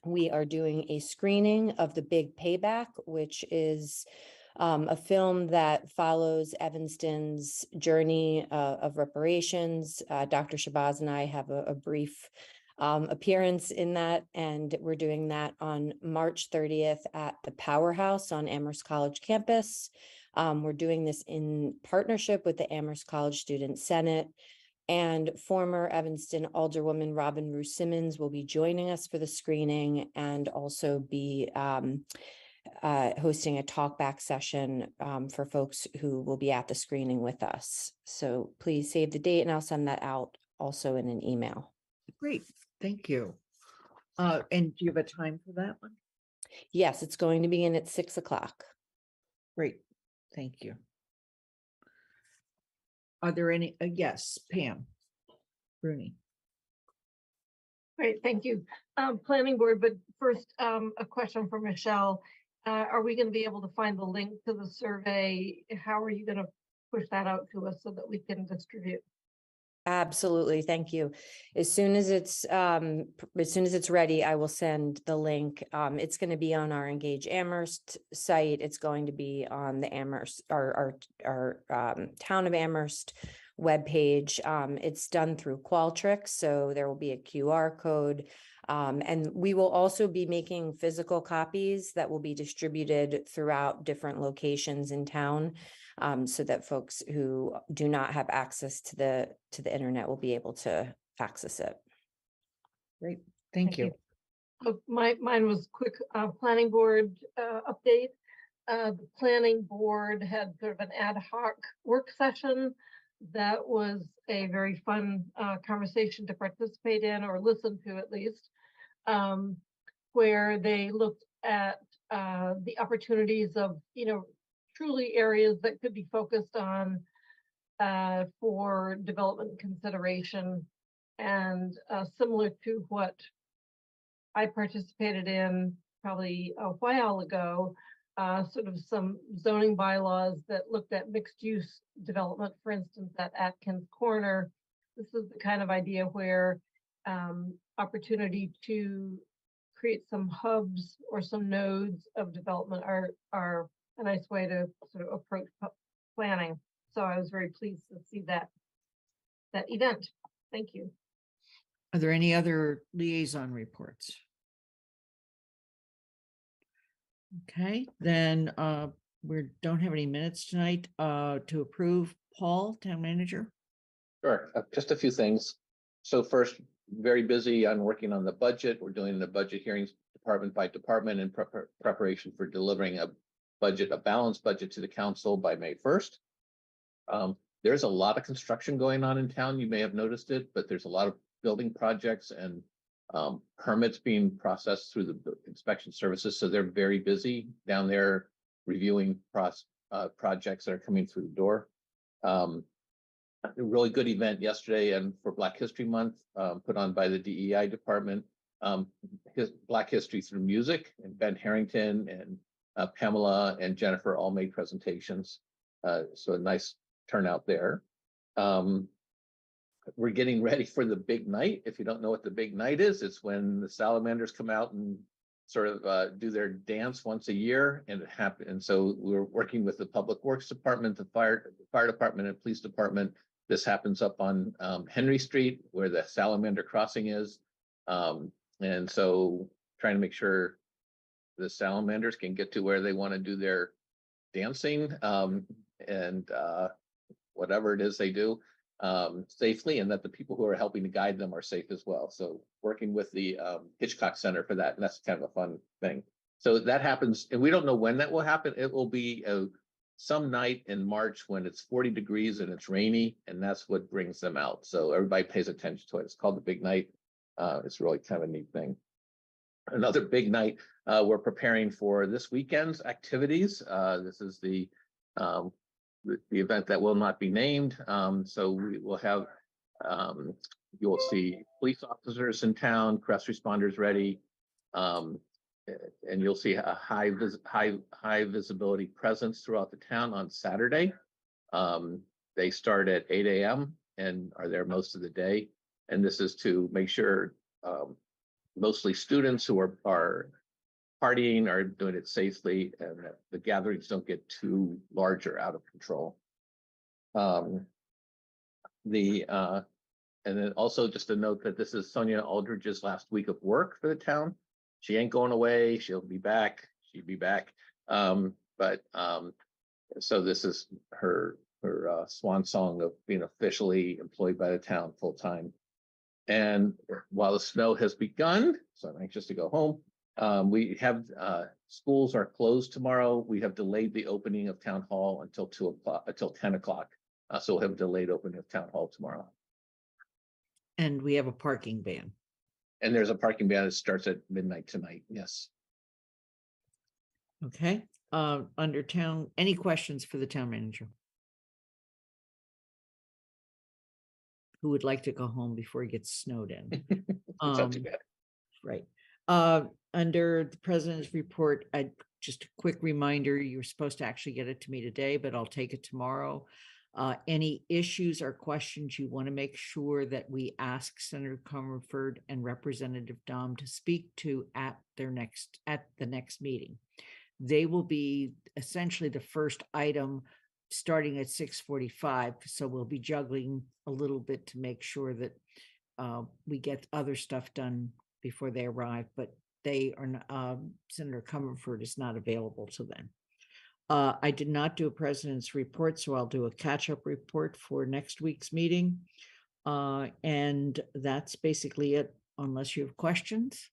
We are doing a screening of The Big Payback, which is a film that follows Evanston's journey of reparations. Dr. Shabazz and I have a brief appearance in that, and we're doing that on March 30th at the Powerhouse on Amherst College campus. We're doing this in partnership with the Amherst College Student Senate. And former Evanston Alderwoman Robin Rue Simmons will be joining us for the screening and also be hosting a talkback session for folks who will be at the screening with us. So please save the date and I'll send that out also in an email. Great, thank you. And do you have a time for that one? Yes, it's going to begin at 6 o'clock. Great, thank you. Are there any, yes, Pam Rooney. Great, thank you. Planning board, but first, a question for Michelle. Are we going to be able to find the link to the survey? How are you going to push that out to us so that we can distribute? Absolutely, thank you. As soon as it's ready, I will send the link. It's going to be on our Engage Amherst site. It's going to be on the Amherst, our Town of Amherst webpage. It's done through Qualtrics, so there will be a QR code. And we will also be making physical copies that will be distributed throughout different locations in town, so that folks who do not have access to the internet will be able to access it. Great, thank you. Mine was quick. Planning board update. The planning board had sort of an ad hoc work session. That was a very fun conversation to participate in, or listen to at least, where they looked at the opportunities of, truly areas that could be focused on for development consideration, and similar to what I participated in probably a while ago, sort of some zoning bylaws that looked at mixed use development, for instance, at Atkins Corner. This is the kind of idea where opportunity to create some hubs or some nodes of development are a nice way to sort of approach planning. So I was very pleased to see that event. Thank you. Are there any other liaison reports? Okay, then we don't have any minutes tonight to approve. Paul, town manager. Sure, just a few things. So first, very busy on working on the budget. We're doing the budget hearings department by department in preparation for delivering a balanced budget to the council by May 1st. There's a lot of construction going on in town. You may have noticed it, but there's a lot of building projects and permits being processed through the inspection services. So they're very busy down there reviewing projects that are coming through the door. A really good event yesterday and for Black History Month, put on by the DEI department. Black History through music, and Ben Harrington and Pamela and Jennifer all made presentations. So a nice turnout there. We're getting ready for the big night. If you don't know what the big night is, it's when the salamanders come out and sort of do their dance once a year, and it happened. And so we're working with the Public Works Department, the fire department, and police department. This happens up on Henry Street, where the Salamander Crossing is, and so trying to make sure the salamanders can get to where they want to do their dancing and whatever it is they do safely, and that the people who are helping to guide them are safe as well. So working with the Hitchcock Center for that, and that's kind of a fun thing. So that happens, and we don't know when that will happen. It will be some night in March when it's 40 degrees and it's rainy, and that's what brings them out. So everybody pays attention to it. It's called the big night. It's really kind of a neat thing. Another big night, we're preparing for this weekend's activities. This is the event that will not be named. So we will have, you'll see police officers in town, press responders ready, and you'll see a high visibility presence throughout the town on Saturday. They start at 8 a.m. and are there most of the day. And this is to make sure mostly students who are partying are doing it safely, and that the gatherings don't get too large or out of control. And then also just a note that this is Sonia Aldridge's last week of work for the town. She ain't going away. She'll be back. She'll be back. So this is her swan song of being officially employed by the town full time. And while the snow has begun, so I'm anxious to go home. We have, schools are closed tomorrow. We have delayed the opening of town hall until 2 o'clock, until 10 o'clock. So we'll have delayed opening of town hall tomorrow. And we have a parking ban. And there's a parking ban that starts at midnight tonight. Yes. Okay, under town, any questions for the town manager? Who would like to go home before he gets snowed in? It's not too bad. Right. Under the president's report, just a quick reminder, you're supposed to actually get it to me today, but I'll take it tomorrow. Any issues or questions you want to make sure that we ask Senator Comerford and Representative Dom to speak to at the next meeting. They will be essentially the first item starting at 6:45. So we'll be juggling a little bit to make sure that we get other stuff done before they arrive, but they are Senator Comerford is not available to them. I did not do a president's report, so I'll do a catch-up report for next week's meeting. And that's basically it, unless you have questions.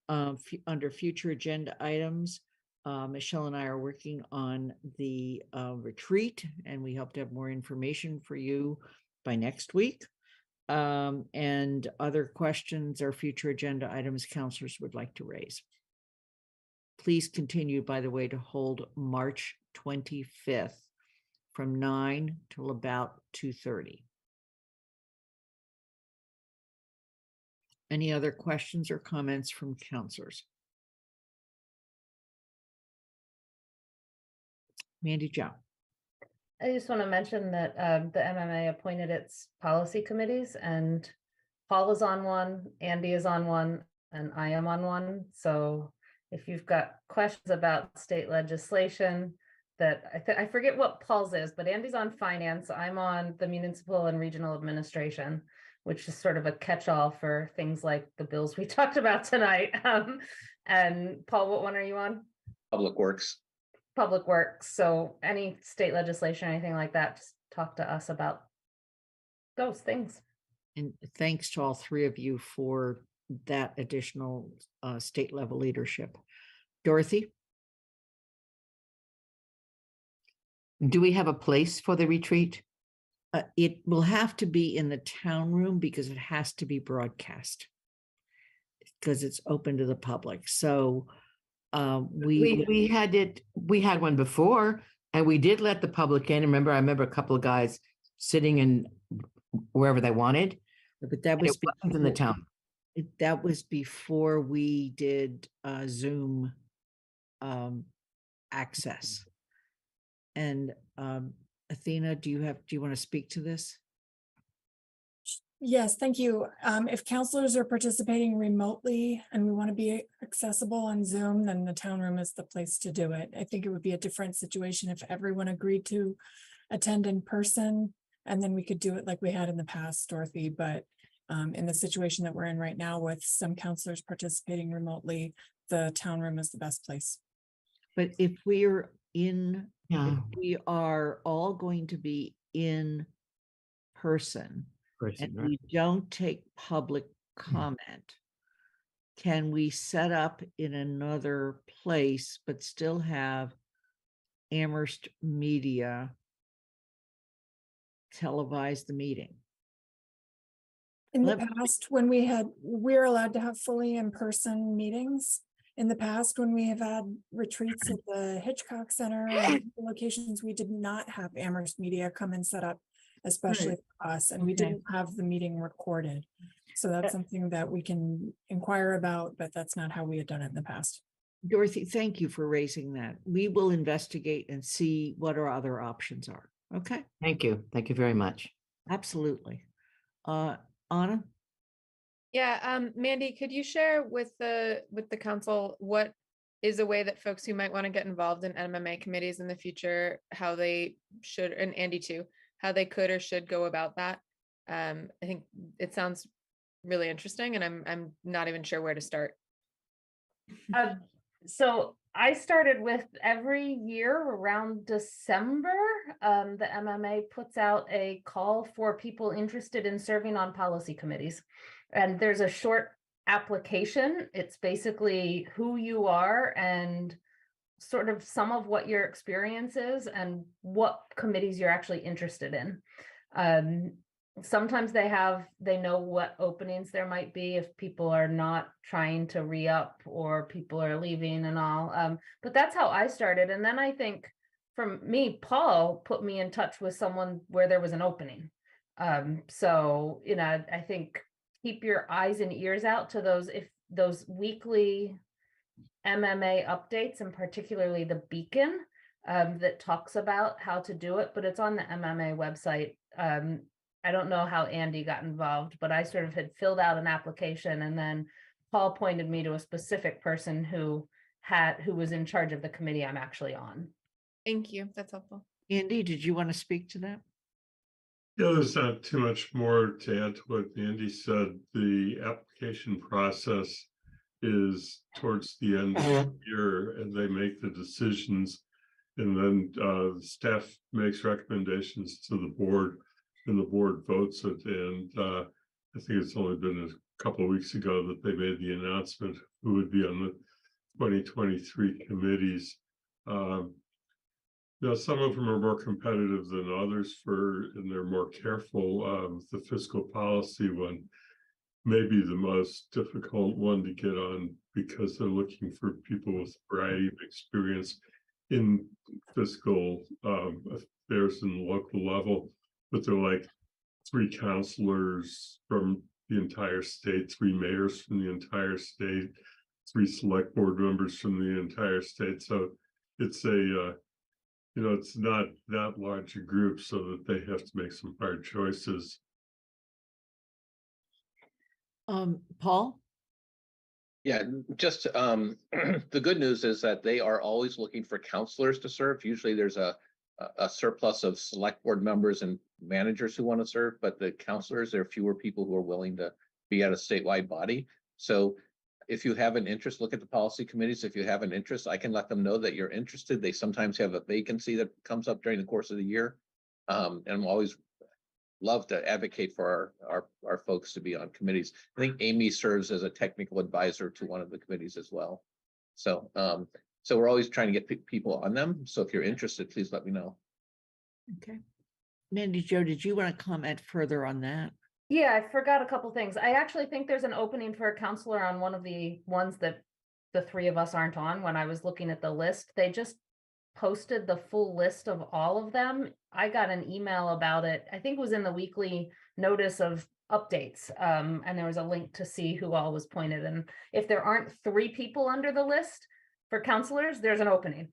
Under future agenda items, Michelle and I are working on the retreat, and we hope to have more information for you by next week. And other questions or future agenda items counselors would like to raise. Please continue, by the way, to hold March 25th from 9 till about 2:30. Any other questions or comments from counselors? Mandy Jo. I just want to mention that the MMA appointed its policy committees, and Paul is on one, Andy is on one, and I am on one. So if you've got questions about state legislation, that I forget what Paul's is, but Andy's on finance. I'm on the municipal and regional administration, which is sort of a catch-all for things like the bills we talked about tonight. And Paul, what one are you on? Public Works. Public Works. So any state legislation, anything like that, just talk to us about those things. And thanks to all three of you for that additional state level leadership. Dorothy? Do we have a place for the retreat? It will have to be in the town room because it has to be broadcast because it's open to the public. So we had one before, and we did let the public in. I remember a couple of guys sitting in wherever they wanted, but that was in the town. That was before we did Zoom access. And Athena, do you want to speak to this? Yes, thank you. If counselors are participating remotely and we want to be accessible on Zoom, then the town room is the place to do it. I think it would be a different situation if everyone agreed to attend in person, and then we could do it like we had in the past, Dorothy. But in the situation that we're in right now with some counselors participating remotely, the town room is the best place. But if we're in, if we are all going to be in person, and right? we don't take public comment, can we set up in another place but still have Amherst Media televise the meeting? In the past, when we're allowed to have fully in-person meetings. In the past, when we have had retreats at the Hitchcock Center and locations, we did not have Amherst Media come and set up, especially for us, and we didn't have the meeting recorded. So that's something that we can inquire about, but that's not how we had done it in the past. Dorothy, thank you for raising that. We will investigate and see what our other options are. Okay. Thank you. Thank you very much. Absolutely. Anna? Yeah, Mandy, could you share with the council what is a way that folks who might want to get involved in MMA committees in the future, how they should, and Andy too, how they could or should go about that? I think it sounds really interesting, and I'm not even sure where to start. So I started with every year around December, the MMA puts out a call for people interested in serving on policy committees. And there's a short application. It's basically who you are and sort of some of what your experience is and what committees you're actually interested in. Sometimes they know what openings there might be if people are not trying to re-up or people are leaving and all. But that's how I started. And then I think from me, Paul put me in touch with someone where there was an opening. So, you know, I think keep your eyes and ears out to those weekly MMA updates, and particularly the Beacon that talks about how to do it, but it's on the MMA website. I don't know how Andy got involved, but I sort of had filled out an application, and then Paul pointed me to a specific person who was in charge of the committee I'm actually on. Thank you. That's helpful. Andy, did you want to speak to that? Yeah, there's not too much more to add to what Andy said. The application process is towards the end of the year, and they make the decisions, and then the staff makes recommendations to the board, and the board votes it. And I think it's only been a couple of weeks ago that they made the announcement who would be on the 2023 committees. Now, some of them are more competitive than others and they're more careful. The fiscal policy one may be the most difficult one to get on because they're looking for people with a variety of experience in fiscal affairs in the local level. But they're like 3 counselors from the entire state, 3 mayors from the entire state, 3 select board members from the entire state. So it's it's not that large a group, so that they have to make some hard choices. Paul? Yeah, just the good news is that they are always looking for counselors to serve. Usually there's a surplus of select board members and managers who want to serve, but the counselors, there are fewer people who are willing to be at a statewide body. So if you have an interest, look at the policy committees. If you have an interest, I can let them know that you're interested. They sometimes have a vacancy that comes up during the course of the year. And I'm always love to advocate for our folks to be on committees. I think Amy serves as a technical advisor to one of the committees as well. So so we're always trying to get people on them. So if you're interested, please let me know. Okay. Mandy Jo, did you want to comment further on that? Yeah, I forgot a couple things. I actually think there's an opening for a counselor on one of the ones that the 3 of us aren't on. When I was looking at the list, they just posted the full list of all of them. I got an email about it. I think it was in the weekly notice of updates. And there was a link to see who all was pointed. And if there aren't 3 people under the list for counselors, there's an opening.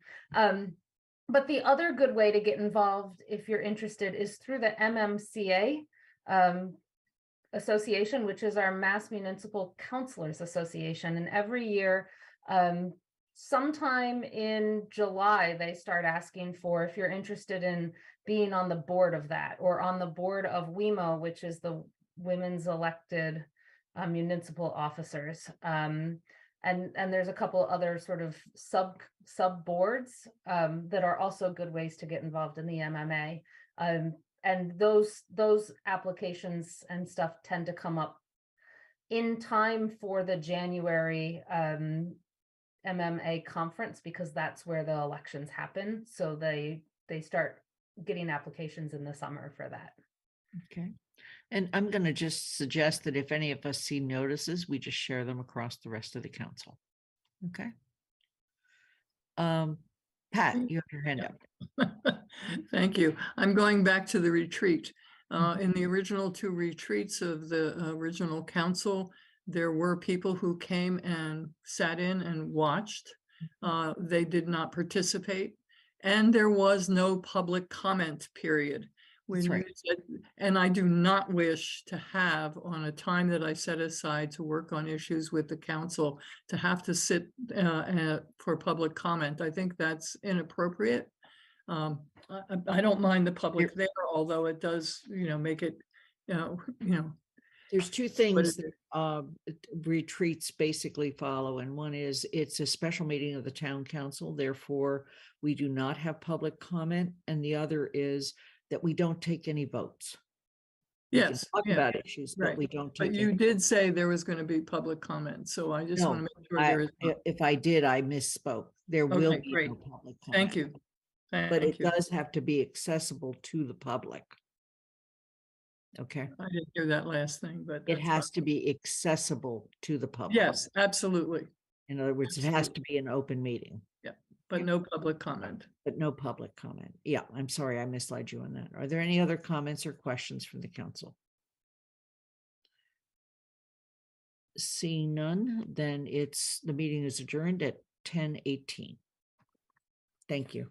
But the other good way to get involved, if you're interested, is through the MMCA Association, which is our Mass Municipal Counselors Association. And every year, sometime in July, they start asking for if you're interested in being on the board of that, or on the board of WEMO, which is the Women's Elected Municipal Officers. And there's a couple other sort of sub boards that are also good ways to get involved in the MMA. And those applications and stuff tend to come up in time for the January MMA conference, because that's where the elections happen. So they start getting applications in the summer for that. Okay. And I'm going to just suggest that if any of us see notices, we just share them across the rest of the council. Okay. Pat, you have your hand up. Thank you. I'm going back to the retreat. In the original 2 retreats of the original council, there were people who came and sat in and watched. They did not participate, and there was no public comment period. When you said, and I do not wish to have, on a time that I set aside to work on issues with the council, to have to sit for public comment. I think that's inappropriate. I don't mind the public there, although it does, make it, There's 2 things that retreats basically follow, and one is it's a special meeting of the town council, therefore we do not have public comment, and the other is that we don't take any votes. We can Yes, talk yeah, about issues, but right. we don't But take. you any- did say there was going to be public comment, so I just want to No, make sure there is. if I did, I misspoke. There will Okay, be great. no public comment. Thank you. But Thank it you. does have to be accessible to the public. Okay, I didn't hear that last thing, but it that's has fine. to be accessible to the public. Yes, absolutely. In other words, it has to be an open meeting, Yeah, but no public comment. but no public comment. Yeah, I'm sorry, I misled you on that. Are there any other comments or questions from the council? See none, then the meeting is adjourned at 10:18. Thank you.